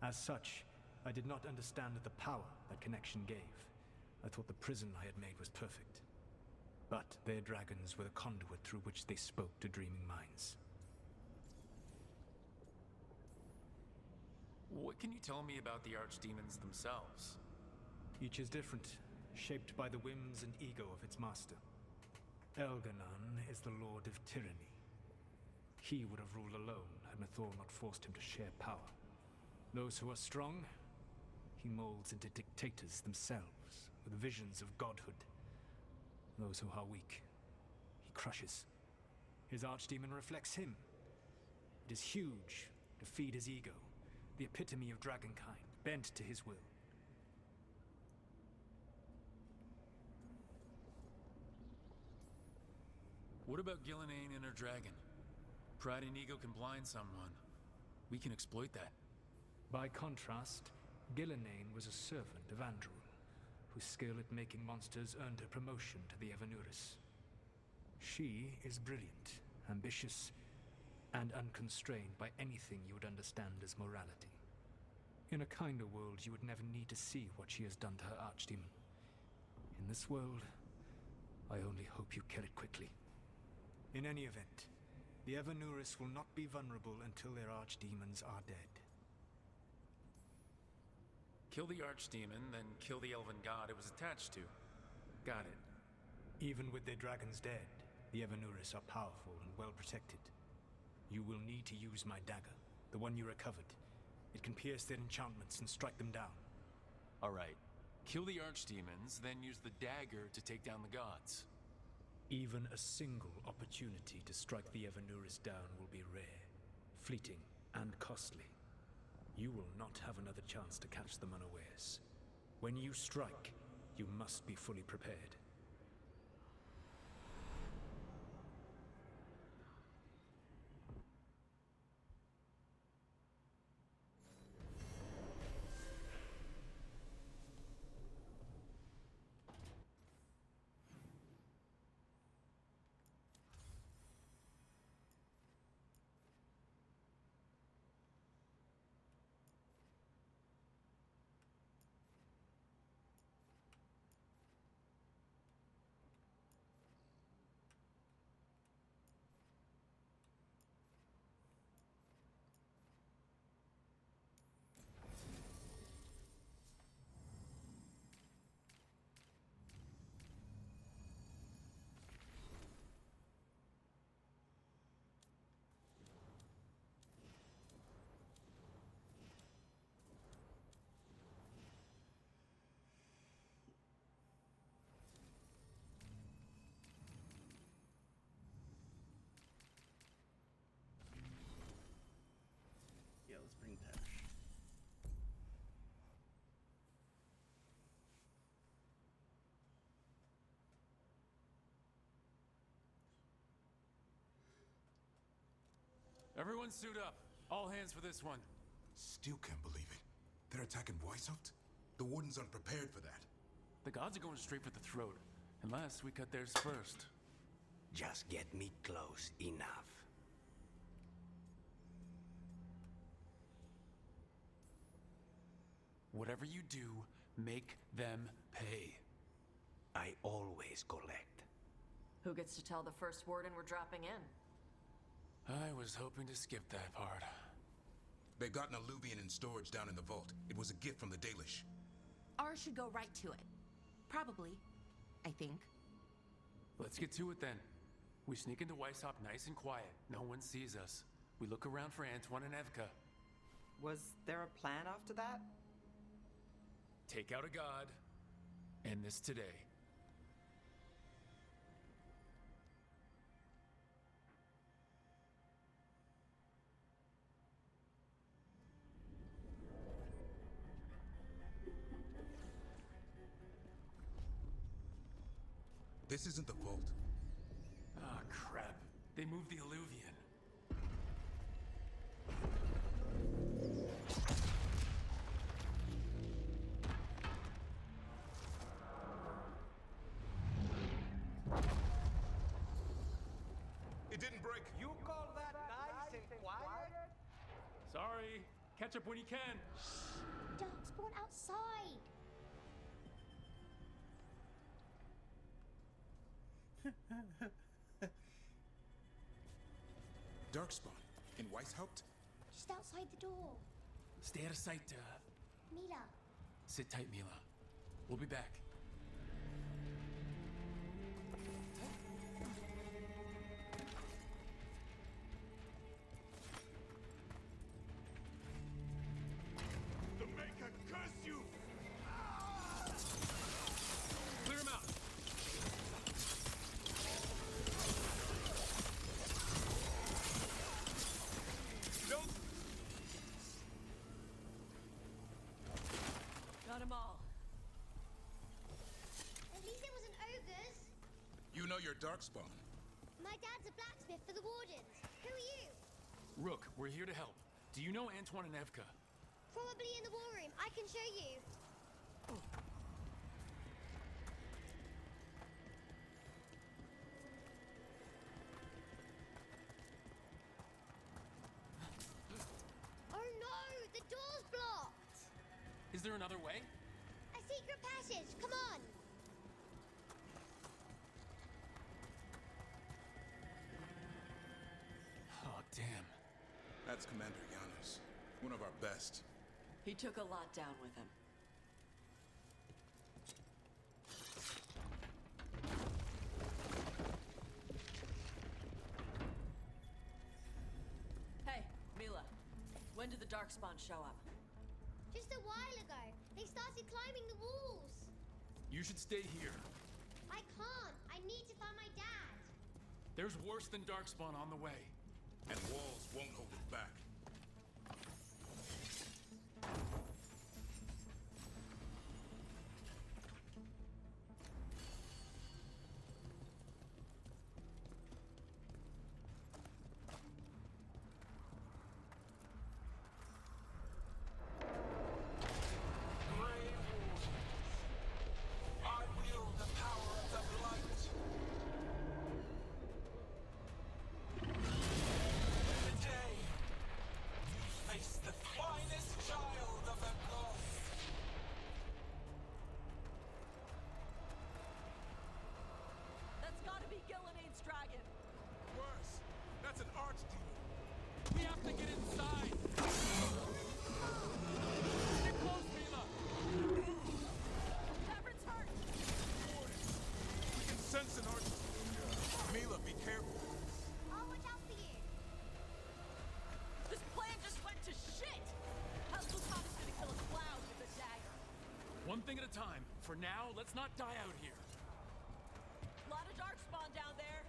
As such, I did not understand the power that connection gave. I thought the prison I had made was perfect. But their dragons were the conduit through which they spoke to dreaming minds. What can you tell me about the archdemons themselves? Each is different, shaped by the whims and ego of its master. Elganan is the Lord of Tyranny. He would have ruled alone had Mithor not forced him to share power. Those who are strong, he molds into dictators themselves, with visions of godhood. those who are weak. He crushes. His archdemon reflects him. It is huge to feed his ego, the epitome of dragonkind, bent to his will. What about Gillenane and her dragon? Pride and ego can blind someone. We can exploit that. By contrast, Gillenane was a servant of Andrew, whose skill at making monsters earned her promotion to the Evanuris. She is brilliant, ambitious, and unconstrained by anything you would understand as morality. In a kinder world, you would never need to see what she has done to her archdemon. In this world, I only hope you kill it quickly. In any event, the Evanuris will not be vulnerable until their archdemons are dead. Kill the archdemon, then kill the elven god it was attached to. Got it. Even with their dragons dead, the Evanuris are powerful and well protected. You will need to use my dagger, the one you recovered. It can pierce their enchantments and strike them down. All right. Kill the archdemons, then use the dagger to take down the gods. Even a single opportunity to strike the Evanuris down will be rare, fleeting, and costly. You will not have another chance to catch them unawares. When you strike, you must be fully prepared. Yeah, let's bring Tash. Everyone suit up. All hands for this one. Still can't believe it. They're attacking Weishaupt? The Wardens aren't prepared for that. The gods are going straight for the throat, unless we cut theirs first. Just get me close enough. Whatever you do, make them pay. I always collect. Who gets to tell the first warden we're dropping in? I was hoping to skip that part. They've got an alluvian in storage down in the vault. It was a gift from the Dalish. Ours should go right to it. Probably. I think. Let's get to it then. We sneak into Weishaupt nice and quiet. No one sees us. We look around for Antoine and Evka. Was there a plan after that? Take out a god. End this today. This isn't the vault. Ah, crap. They moved the alluvian. It didn't break. You call that nice and quiet? Sorry. Catch up when you can. Darkspawn outside. Darkspawn. In Weishaupt? Just outside the door. Stay out of sight, Mila. Sit tight, Mila. We'll be back. The Maker curse you! Clear him out! Darkspawn? My dad's a blacksmith for the Wardens. Who are you? Rook, we're here to help. Do you know Antoine and Evka? Probably in the war room. I can show you. Oh no! The door's blocked! Is there another way? A secret passage! Come on! Oh, damn. That's Commander Janos. One of our best. He took a lot down with him. Hey, Mila. When did the Darkspawn show up? Just a while ago. They started climbing the walls. You should stay here. I can't. I need to find my dad. There's worse than Darkspawn on the way. And walls won't hold it back. I wield the power of the blight. Today, you face the finest child of the gods. That's gotta be Gillanade's dragon. Worse. That's an archdemon. We have to get inside! Get close, Mila! Tavern's hurt! We can sense an archdemon. Mila, be careful. I'll watch out for you. This plan just went to shit! How's Lucanus gonna kill a cloud with a dagger? One thing at a time. For now, let's not die out here. Lot of Darkspawn down there.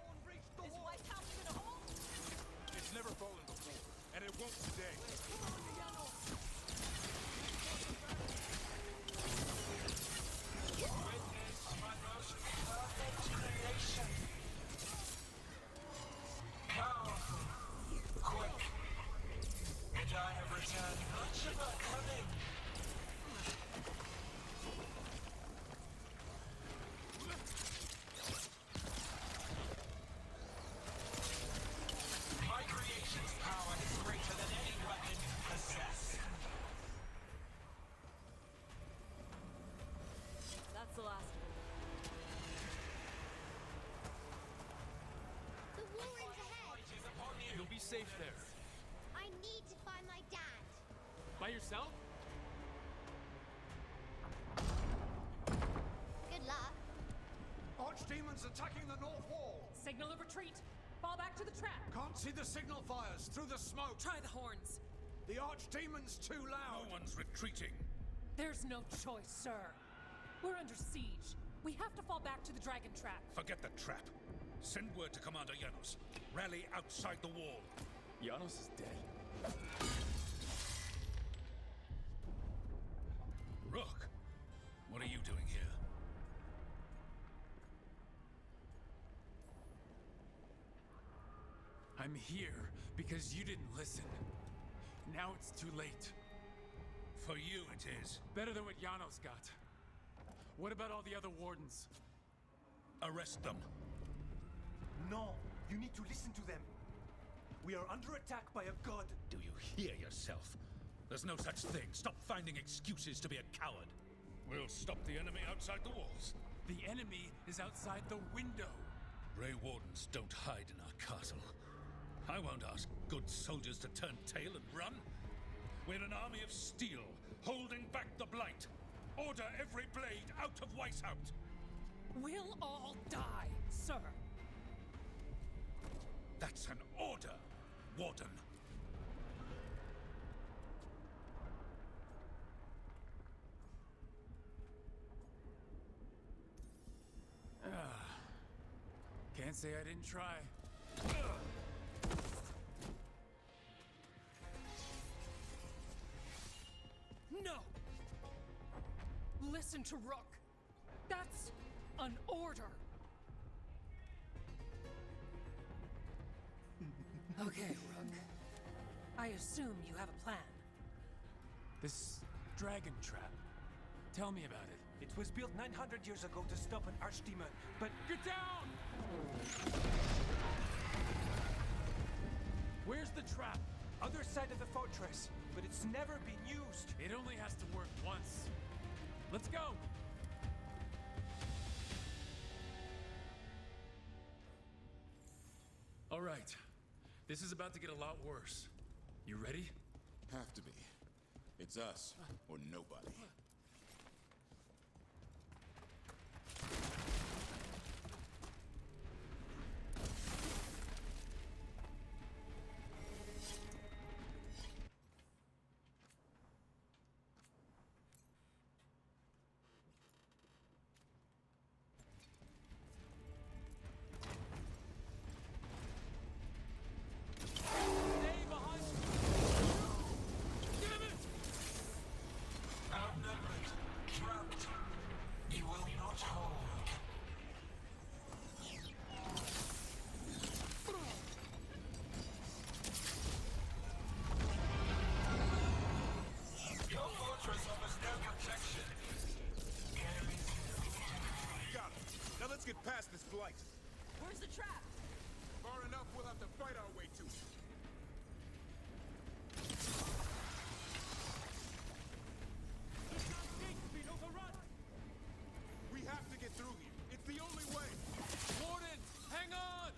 Is White House gonna hold? It's never fallen before, and it won't today. Witness my most perfect creation. Powerful, quick, and I have returned much of our cunning. My creation's power is greater than any weapon you possess. That's the last of it. The Warrens ahead. You'll be safe there. I need to find my dad. By yourself? Good luck. Archdemons attacking the north wall! Signal a retreat. Fall back to the trap. Can't see the signal fires through the smoke! Try the horns. The Archdemon's too loud! No one's retreating. There's no choice, sir. We're under siege. We have to fall back to the dragon trap. Forget the trap. Send word to Commander Janos. Rally outside the wall. Janos is dead. Rook, what are you doing here? I'm here because you didn't listen. Now it's too late. For you it is. Better than what Janos got. What about all the other Wardens? Arrest them. No, you need to listen to them. We are under attack by a god. Do you hear yourself? There's no such thing. Stop finding excuses to be a coward. We'll stop the enemy outside the walls. The enemy is outside the window. Grey Wardens don't hide in our castle. I won't ask good soldiers to turn tail and run. We're an army of steel, holding back the blight. Order every blade out of Weishaupt. We'll all die, sir. That's an order, Warden. Can't say I didn't try. No! Listen to Rook. That's an order. Okay, Rook. I assume you have a plan. This dragon trap. Tell me about it. It was built 900 years ago to stop an archdemon, but... Get down! Where's the trap? Other side of the fortress, but it's never been used. It only has to work once. Let's go! All right. This is about to get a lot worse. You ready? Have to be. It's us, or nobody. Let's get past this blight. Where's the trap? Far enough, we'll have to fight our way to it. Gate's been overrun! We have to get through here. It's the only way. Wardens, hang on!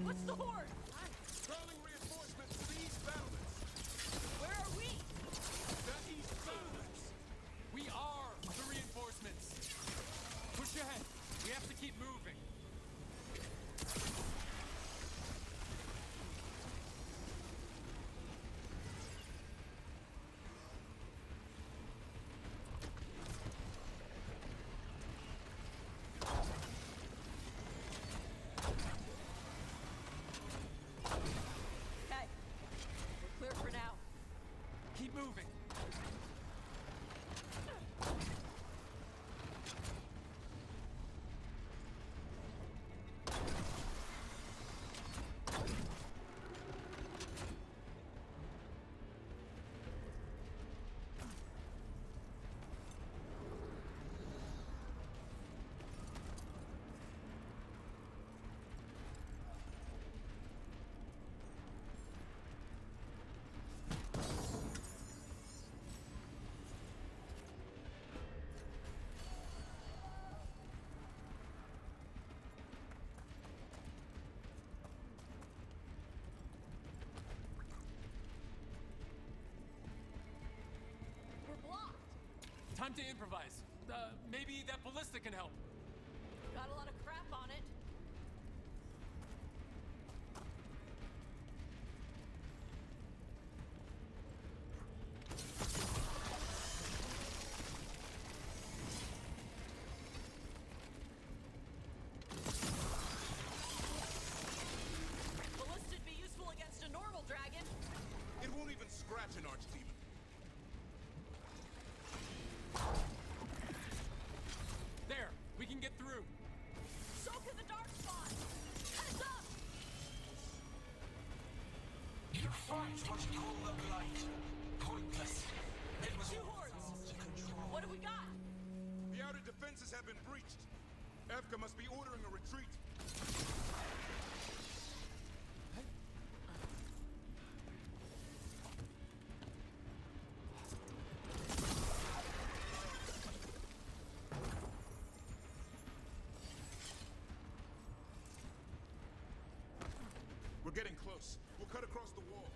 What's the horde? Calling reinforcements to the east battlements. Where are we? The east battlements! We are the reinforcements! Push ahead! We have to keep moving! Okay. We're clear for now. Keep moving! We're blocked. Time to improvise. Maybe that ballista can help. Got a lot of crap on it. Ballista'd be useful against a normal dragon. It won't even scratch an archdemon. There! We can get through! So can the dark spot. Heads up! You fight what you call the blight. Pointless. It was Two hordes. What do we got? The outer defenses have been breached. Evka must be ordering a retreat. We're getting close. We'll cut across the wall.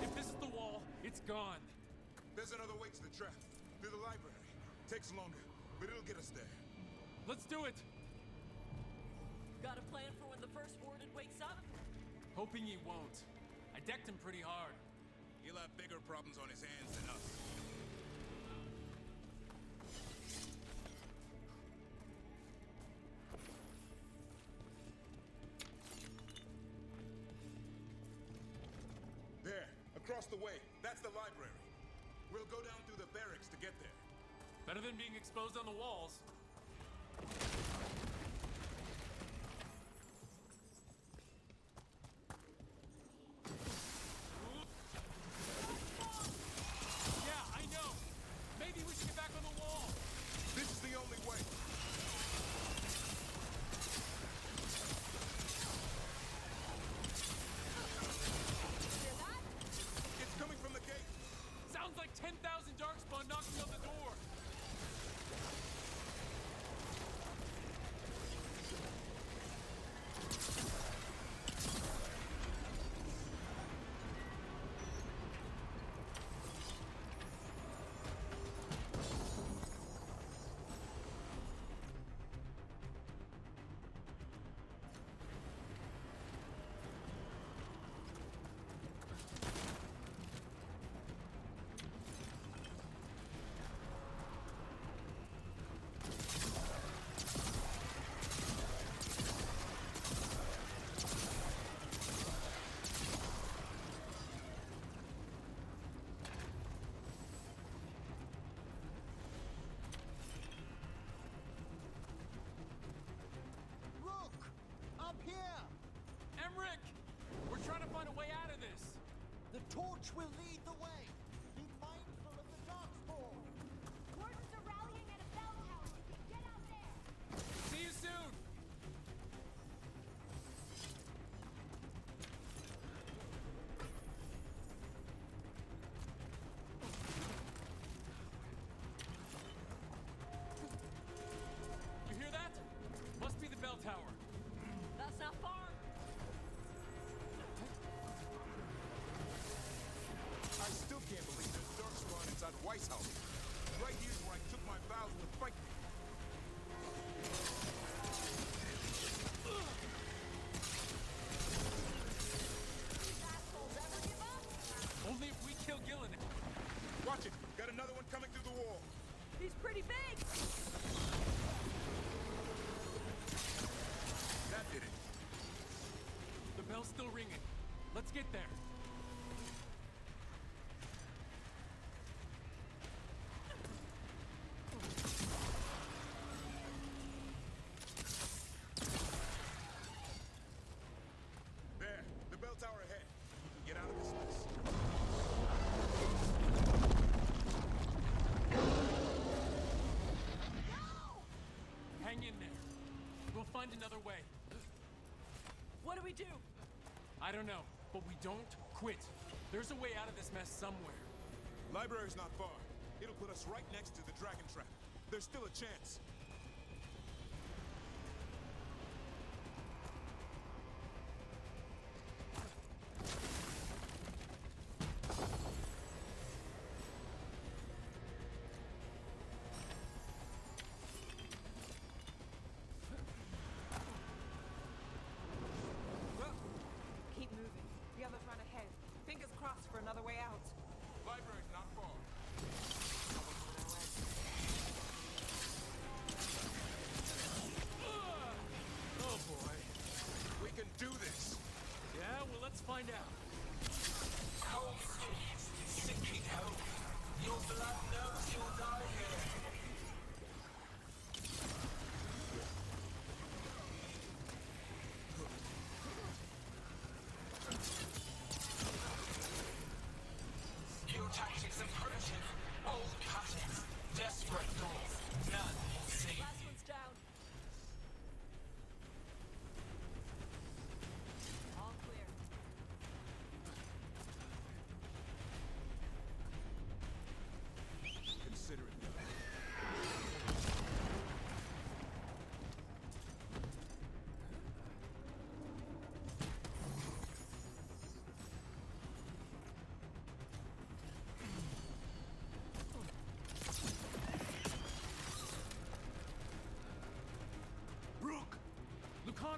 If this is the wall, it's gone. There's another way to the trap. Through the library. Takes longer, but it'll get us there. Let's do it! Got a plan for when the first warden wakes up? Hoping he won't. I decked him pretty hard. He'll have bigger problems on his hands than us. There, across the way. That's the library. We'll go down through the barracks to get there. Better than being exposed on the walls. Yeah, I know. Maybe we should get back on the wall. This is the only way. Hear that? It's coming from the gate. Sounds like 10,000 Darkspawn knocking on the door. Rook! Up here! Emmerich! We're trying to find a way out of this. The torch will lead the way. Be mindful of the Darkspawn. Wardens are rallying at a bell tower. Get out there! See you soon! You hear that? Must be the bell tower. That's not far. I still can't believe there's Darkspawn inside Weiss House. Right here's where I took my vows to fight me. These assholes ever give up? Only if we kill Gillen. Watch it. Got another one coming through the wall. He's pretty big. That did it. The bell's still ringing. Let's get there. There. The bell tower ahead. We can get out of this mess. Hang in there. We'll find another way. What do we do? I don't know, but we don't quit. There's a way out of this mess somewhere. Library's not far. It'll put us right next to the dragon trap. There's still a chance. Keep moving. The others run ahead. Fingers crossed for another way out. Library's not far.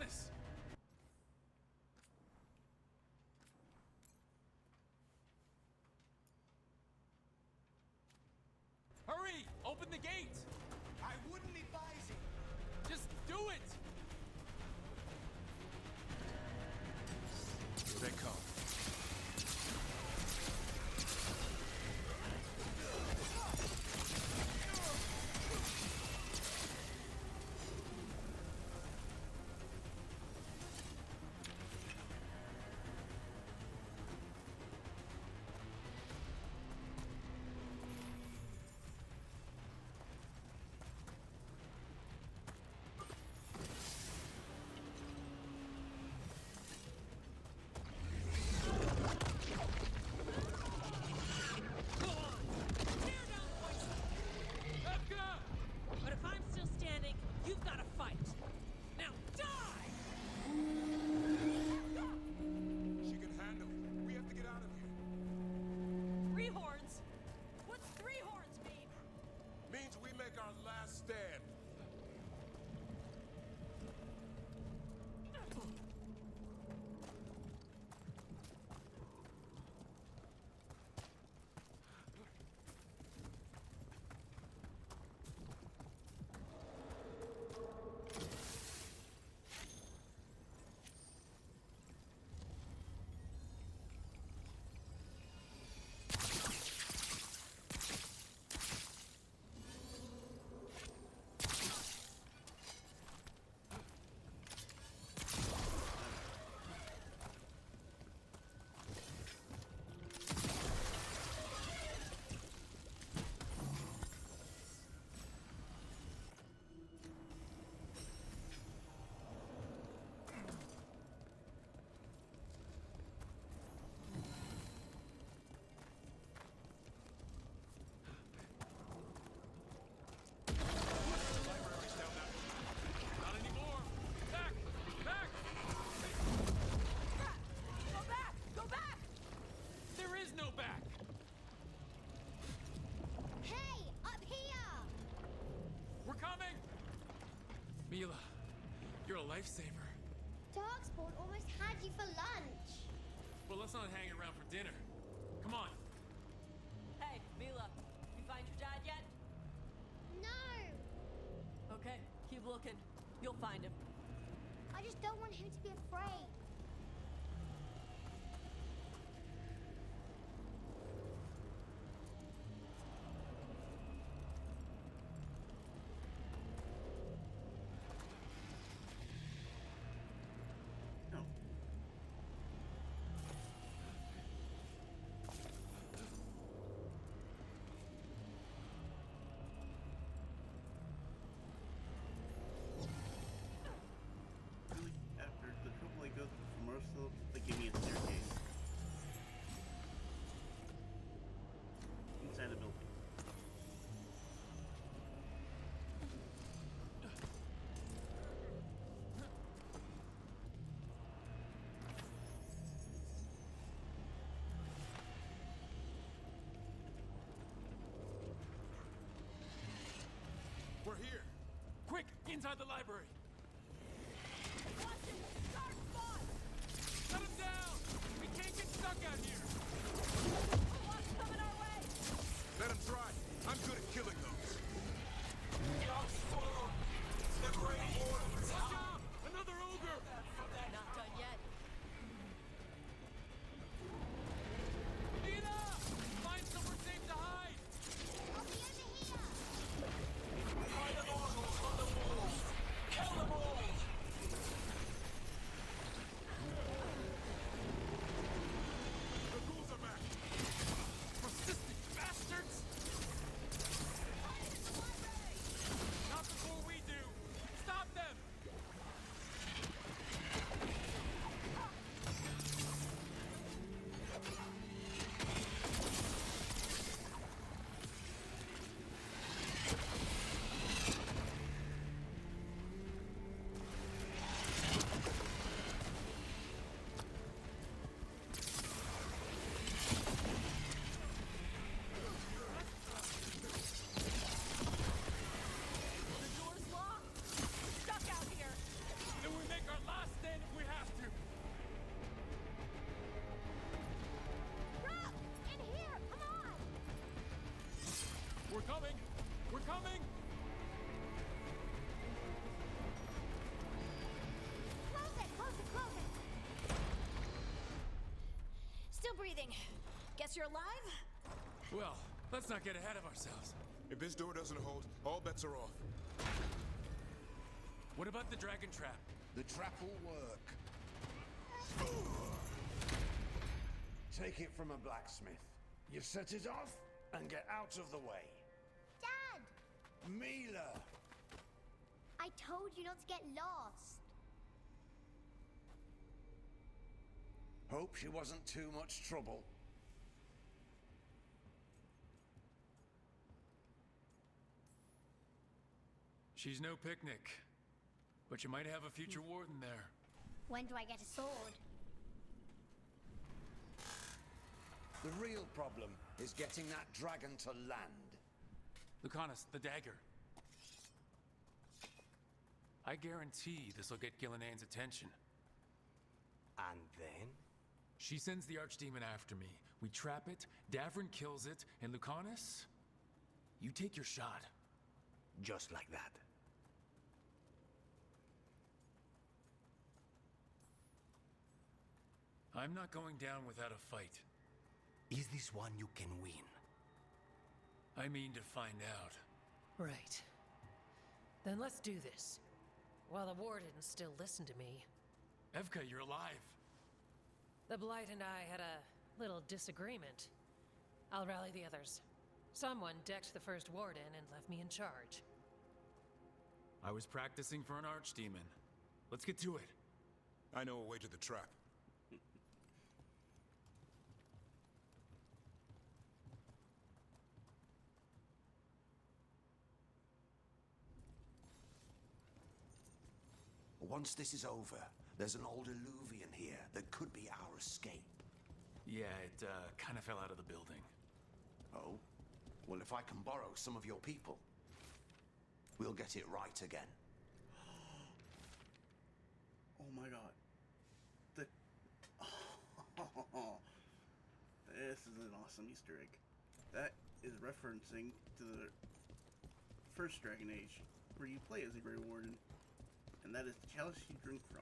this. Hurry! Open the gate! I wouldn't advise it. Just do it! Here they come. But if I'm still standing, you've got to fight. Now die! She can handle it. We have to get out of here. Three horns? What's three horns mean? Means we make our last stand. Not anymore! Back! Back! Go back! Go back! There is no back! Hey, up here! We're coming! Mila, you're a lifesaver. Darkspawn almost had you for lunch. Well, let's not hang around for dinner. Come on. Hey, Mila, you find your dad yet? No! Okay, keep looking. You'll find him. I just don't want him to be afraid. No. Really, after the trouble I go through for most of them, they give me a staircase. Inside the building. We're here. Quick! Inside the library! Watch it! Dark spawn! Shut him down! We can't get stuck out here! What's coming our way? Let him try. I'm good at killing those. The Great Wardens! Watch out! Another ogre! Not done yet. Nina! Find somewhere safe to hide! I'll be over here! Find the mortals on the walls! Kill them all! The ghouls are back. Persistent bastards! breathing. Guess you're alive? Well, let's not get ahead of ourselves. If this door doesn't hold, all bets are off. What about the dragon trap? The trap will work. Take it from a blacksmith. You set it off and get out of the way. Dad! Mila! I told you not to get lost. Hope she wasn't too much trouble. She's no picnic. But you might have a future warden there. When do I get a sword? The real problem is getting that dragon to land. Lucanus, the dagger. I guarantee this'll get Gillinean's attention. And then? She sends the archdemon after me. We trap it, Davrin kills it, and Lucanus? You take your shot. Just like that. I'm not going down without a fight. Is this one you can win? I mean to find out. Right. Then let's do this. While the Wardens still listen to me. Evka, you're alive. The Blight and I had a little disagreement. I'll rally the others. Someone decked the first Warden and left me in charge. I was practicing for an archdemon. Let's get to it. I know a way to the trap. Once this is over, there's an old Illuvian here that could be our escape. Yeah, it kind of fell out of the building. Oh? Well, if I can borrow some of your people, we'll get it right again. Oh my god. This is an awesome Easter egg. That is referencing to the first Dragon Age, where you play as a Grey Warden. And that is the chalice you drink from.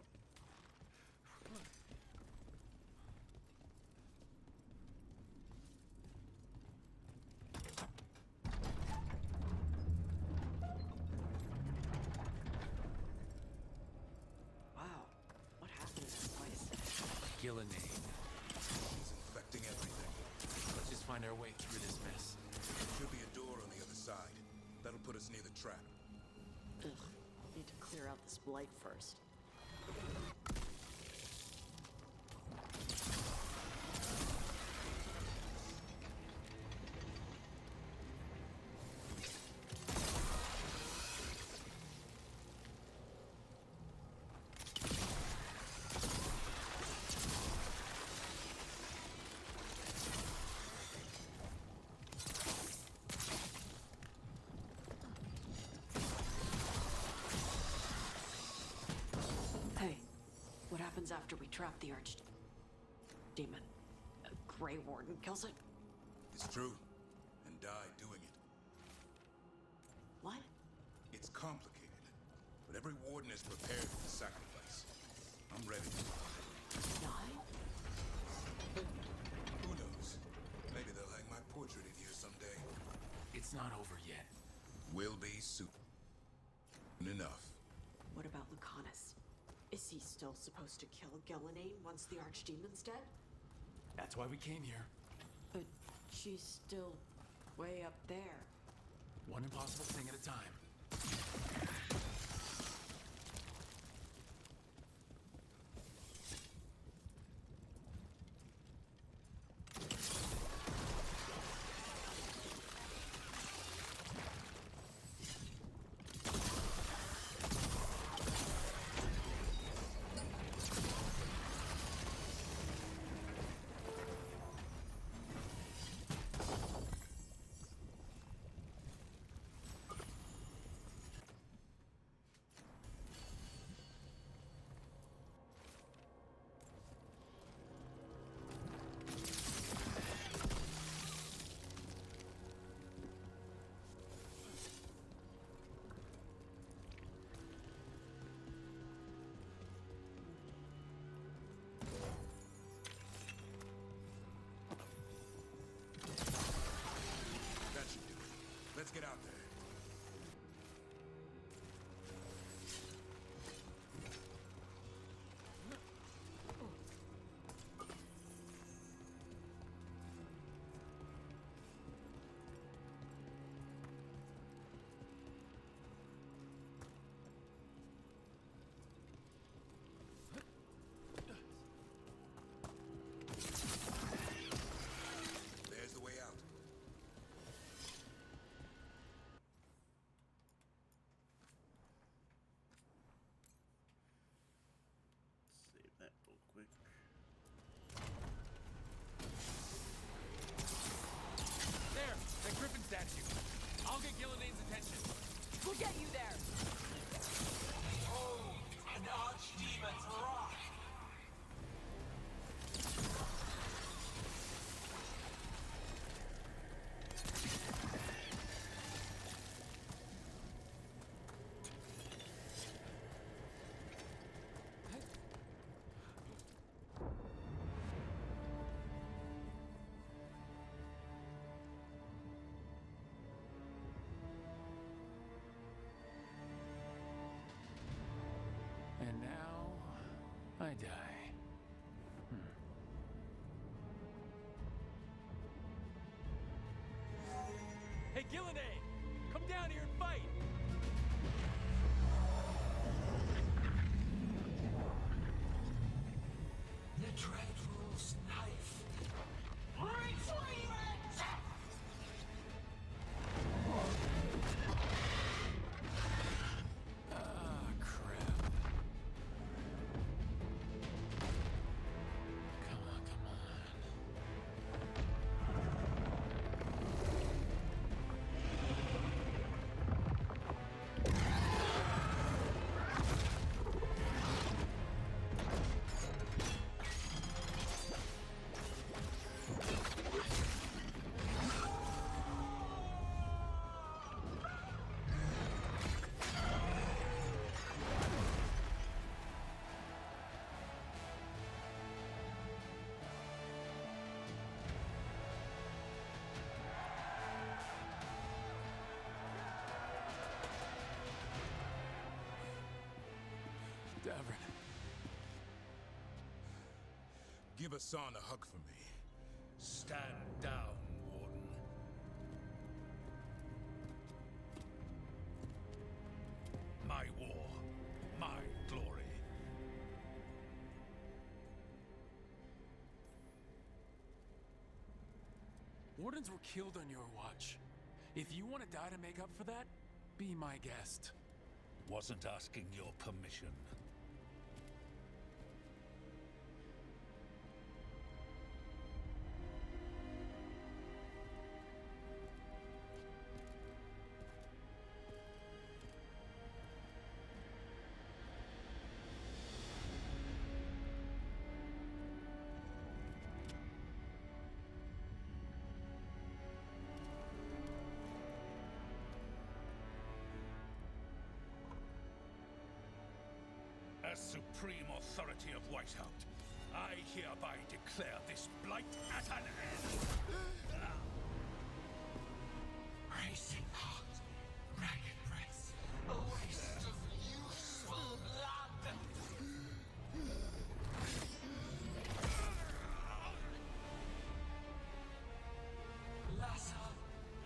Wow, what happened in this place? Gillinane. He's infecting everything. Let's just find our way through this mess. Should be a door on the other side. That'll put us near the trap. Ugh. Need to clear out this blight first. What happens after we trap the archdemon? A Grey Warden kills it? It's true. And die doing it. What? It's complicated. But every warden is prepared for the sacrifice. I'm ready. Die? Who knows? Maybe they'll hang my portrait in here someday. It's not over yet. Will be soon. Enough. What about Lucanus? Is he still supposed to kill Gillinean once the archdemon's dead? That's why we came here. But she's still way up there. One impossible thing at a time. I die. Hey, Gillenay! Come down here and fight! The Dread Wolf's knife. Retrieve it! Ah, crap. Come on, come on. Davrin. Give Hassan a hug for me. Stand down, Warden. My war, my glory. Wardens were killed on your watch. If you want to die to make up for that, be my guest. Wasn't asking your permission. As supreme authority of Whiteout, I hereby declare this blight at an end. Racing heart, dragon race, a waste of useful blood. Lassa,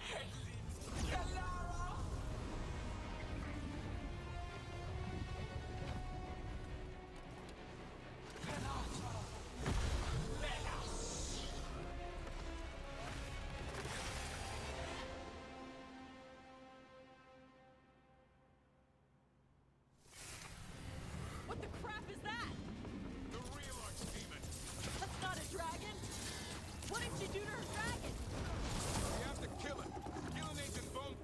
Hedlin, Galara. Penata, Melas. What the crap is that? The real archdemon. That's not a dragon! What did you do to her dragon? We have to kill it. Gillenay's in bone.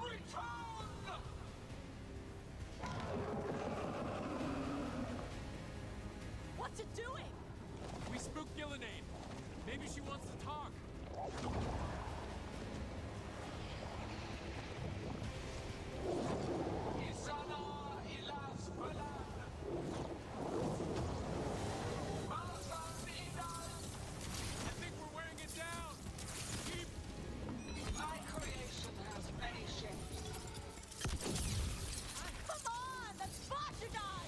Return! What's it doing? We spooked Gillenay. Maybe she wants to talk. Isana ilas velan. Malzan idal. I think we're wearing it down. Keep... My creation has many shapes. Come on! That's Bashadon!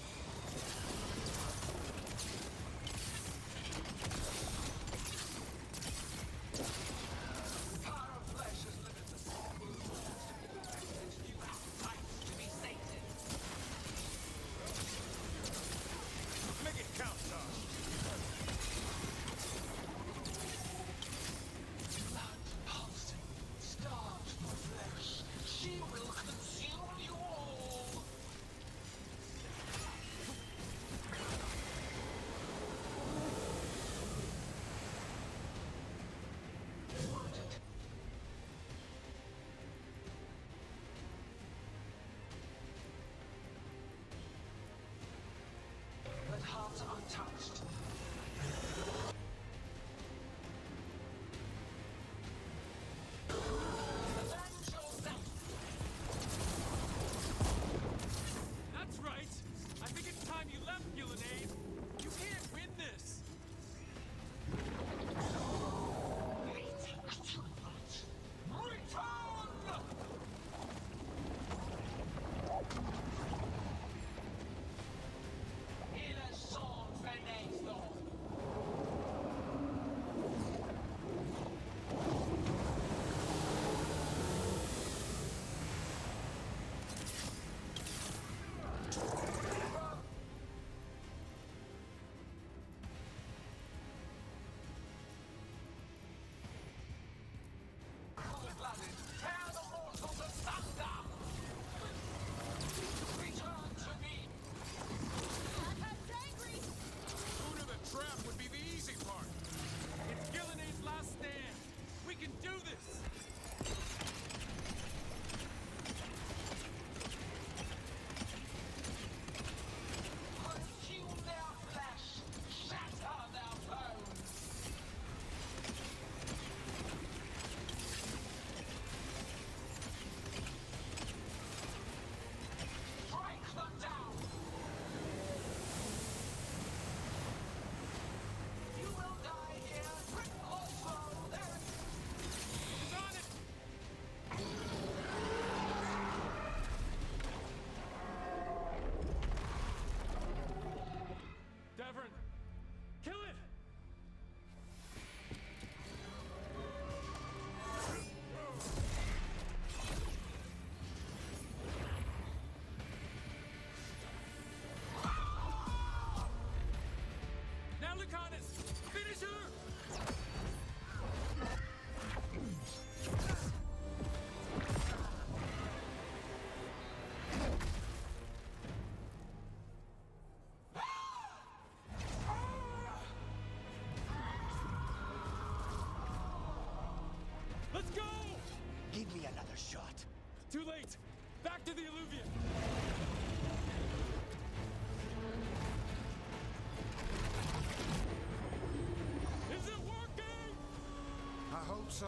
so.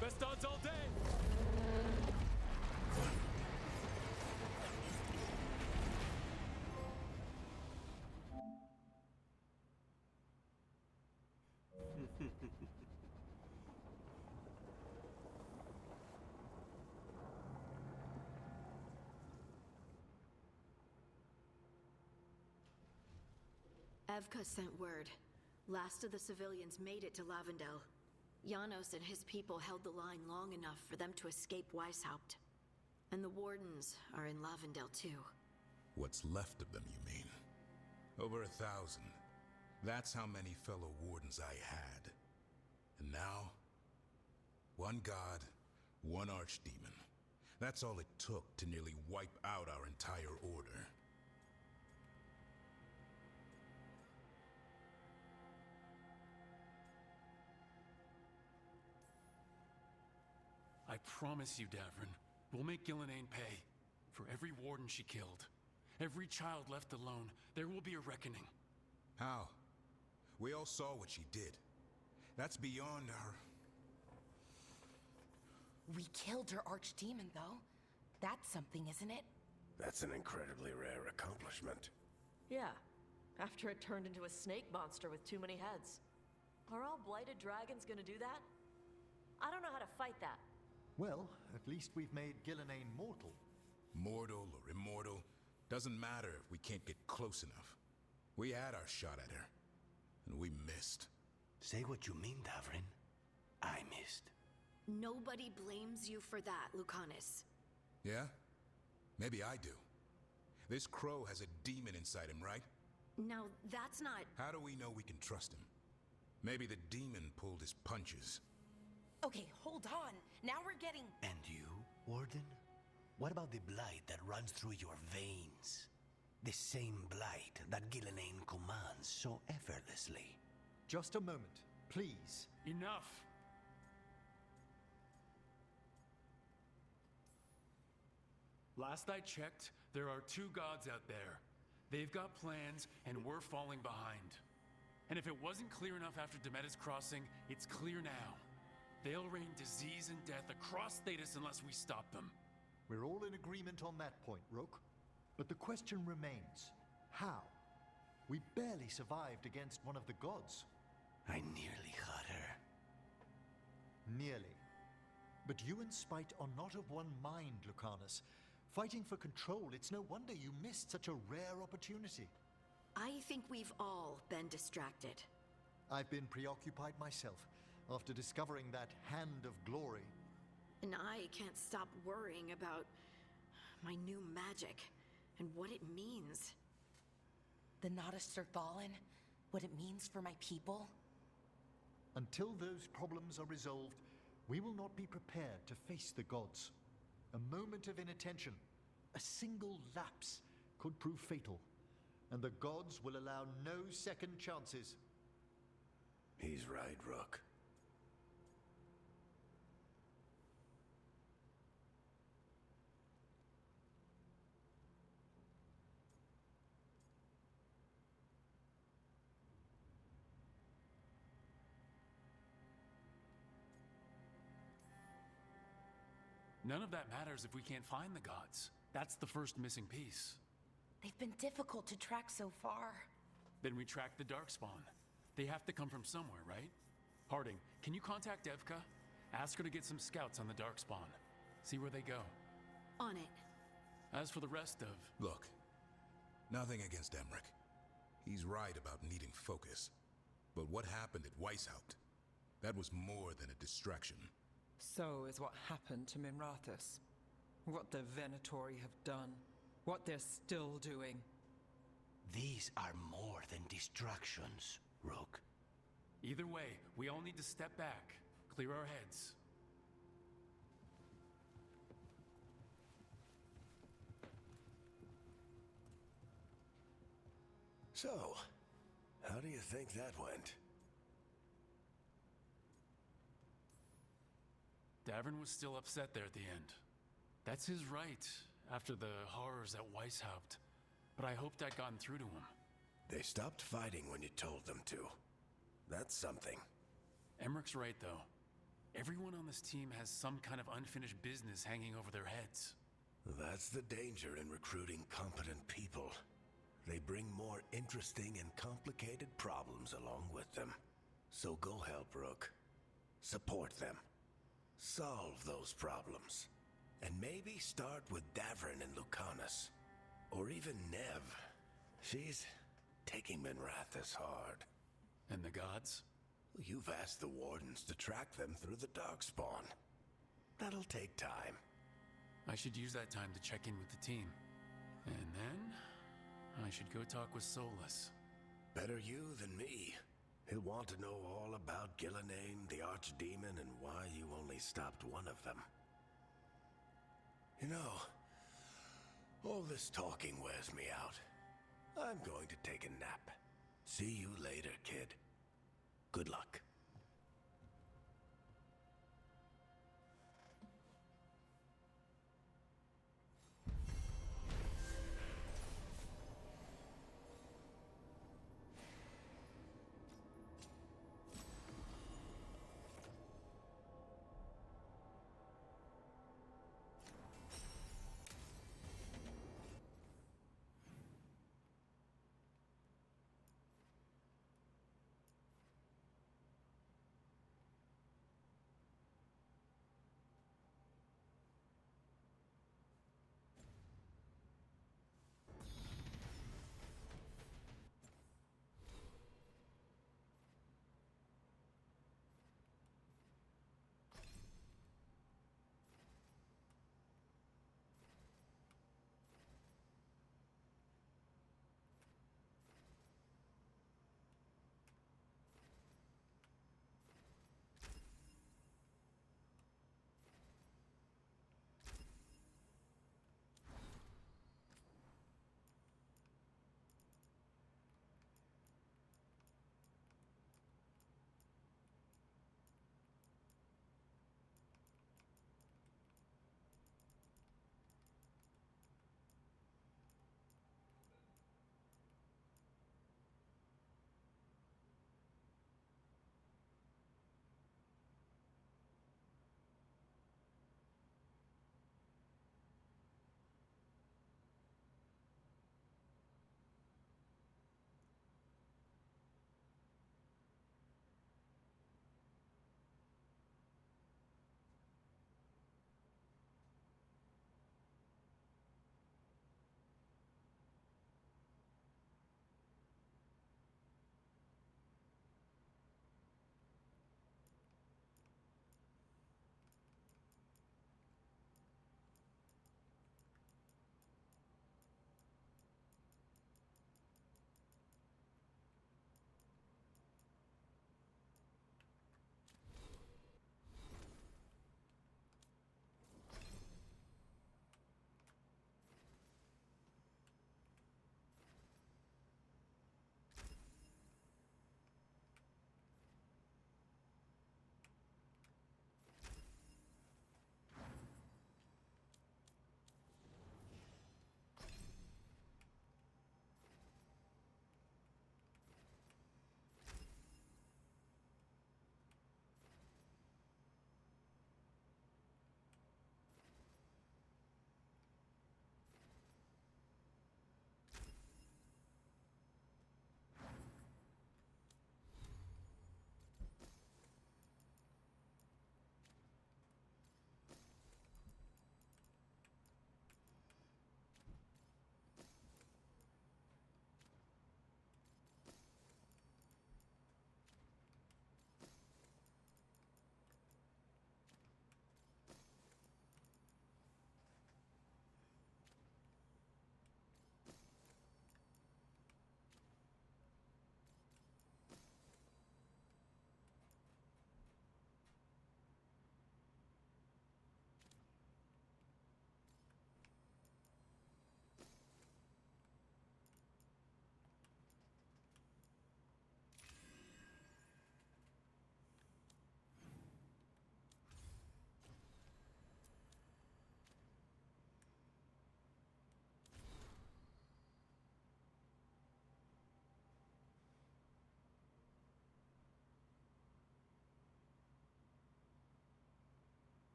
Best odds all day! Evka sent word. Last of the civilians made it to Lavendel. Janos and his people held the line long enough for them to escape Weishaupt. And the Wardens are in Lavendel too. What's left of them, you mean? Over 1,000. That's how many fellow Wardens I had. And now, one god, one archdemon. That's all it took to nearly wipe out our entire order. I promise you, Davrin, we'll make Gillenane pay. For every warden she killed, every child left alone, there will be a reckoning. How? We all saw what she did. That's beyond our... We killed her archdemon, though. That's something, isn't it? That's an incredibly rare accomplishment. Yeah, after it turned into a snake monster with too many heads. Are all blighted dragons gonna do that? I don't know how to fight that. Well, at least we've made Gillenane mortal. Mortal or immortal, doesn't matter if we can't get close enough. We had our shot at her, and we missed. Say what you mean, Davrin. I missed. Nobody blames you for that, Lucanus. Yeah? Maybe I do. This crow has a demon inside him, right? Now, that's not... How do we know we can trust him? Maybe the demon pulled his punches. Okay, hold on. Now we're getting... And you, Warden? What about the blight that runs through your veins? The same blight that Gillenane commands so effortlessly. Just a moment, please. Enough! Last I checked, there are 2 gods out there. They've got plans, and we're falling behind. And if it wasn't clear enough after Demeter's crossing, it's clear now. They'll rain disease and death across Thetis unless we stop them. We're all in agreement on that point, Rook. But the question remains, how? We barely survived against one of the gods. I nearly had her. Nearly. But you and Spite are not of one mind, Lucanus. Fighting for control, it's no wonder you missed such a rare opportunity. I think we've all been distracted. I've been preoccupied myself after discovering that hand of glory. And I can't stop worrying about my new magic and what it means. The Noddists are fallen? What it means for my people? Until those problems are resolved, we will not be prepared to face the gods. A moment of inattention, a single lapse, could prove fatal, and the gods will allow no second chances. He's right, Rook. None of that matters if we can't find the gods. That's the first missing piece. They've been difficult to track so far. Then we track the Darkspawn. They have to come from somewhere, right? Harding, can you contact Evka? Ask her to get some scouts on the Darkspawn. See where they go. On it. As for the rest of... Look, nothing against Emmerich. He's right about needing focus. But what happened at Weishaupt? That was more than a distraction. So is what happened to Minrathous. What the Venatori have done. What they're still doing. These are more than distractions, Rook. Either way, we all need to step back, clear our heads. So, how do you think that went? Davrin was still upset there at the end. That's his right, after the horrors at Weishaupt. But I hoped I'd gotten through to him. They stopped fighting when you told them to. That's something. Emmerich's right, though. Everyone on this team has some kind of unfinished business hanging over their heads. That's the danger in recruiting competent people. They bring more interesting and complicated problems along with them. So go help Rook. Support them. Solve those problems. And maybe start with Davrin and Lucanus. Or even Nev. She's taking Minrathous hard. And the gods? You've asked the Wardens to track them through the Darkspawn. That'll take time. I should use that time to check in with the team. And then, I should go talk with Solus. Better you than me. He'll want to know all about Gillenane, the Archdemon, and why you only stopped one of them. You know, all this talking wears me out. I'm going to take a nap. See you later, kid. Good luck.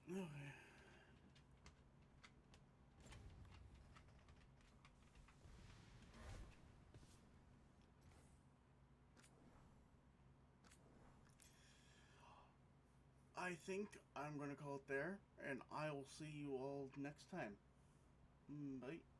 Okay. I think I'm going to call it there, and I will see you all next time. Bye.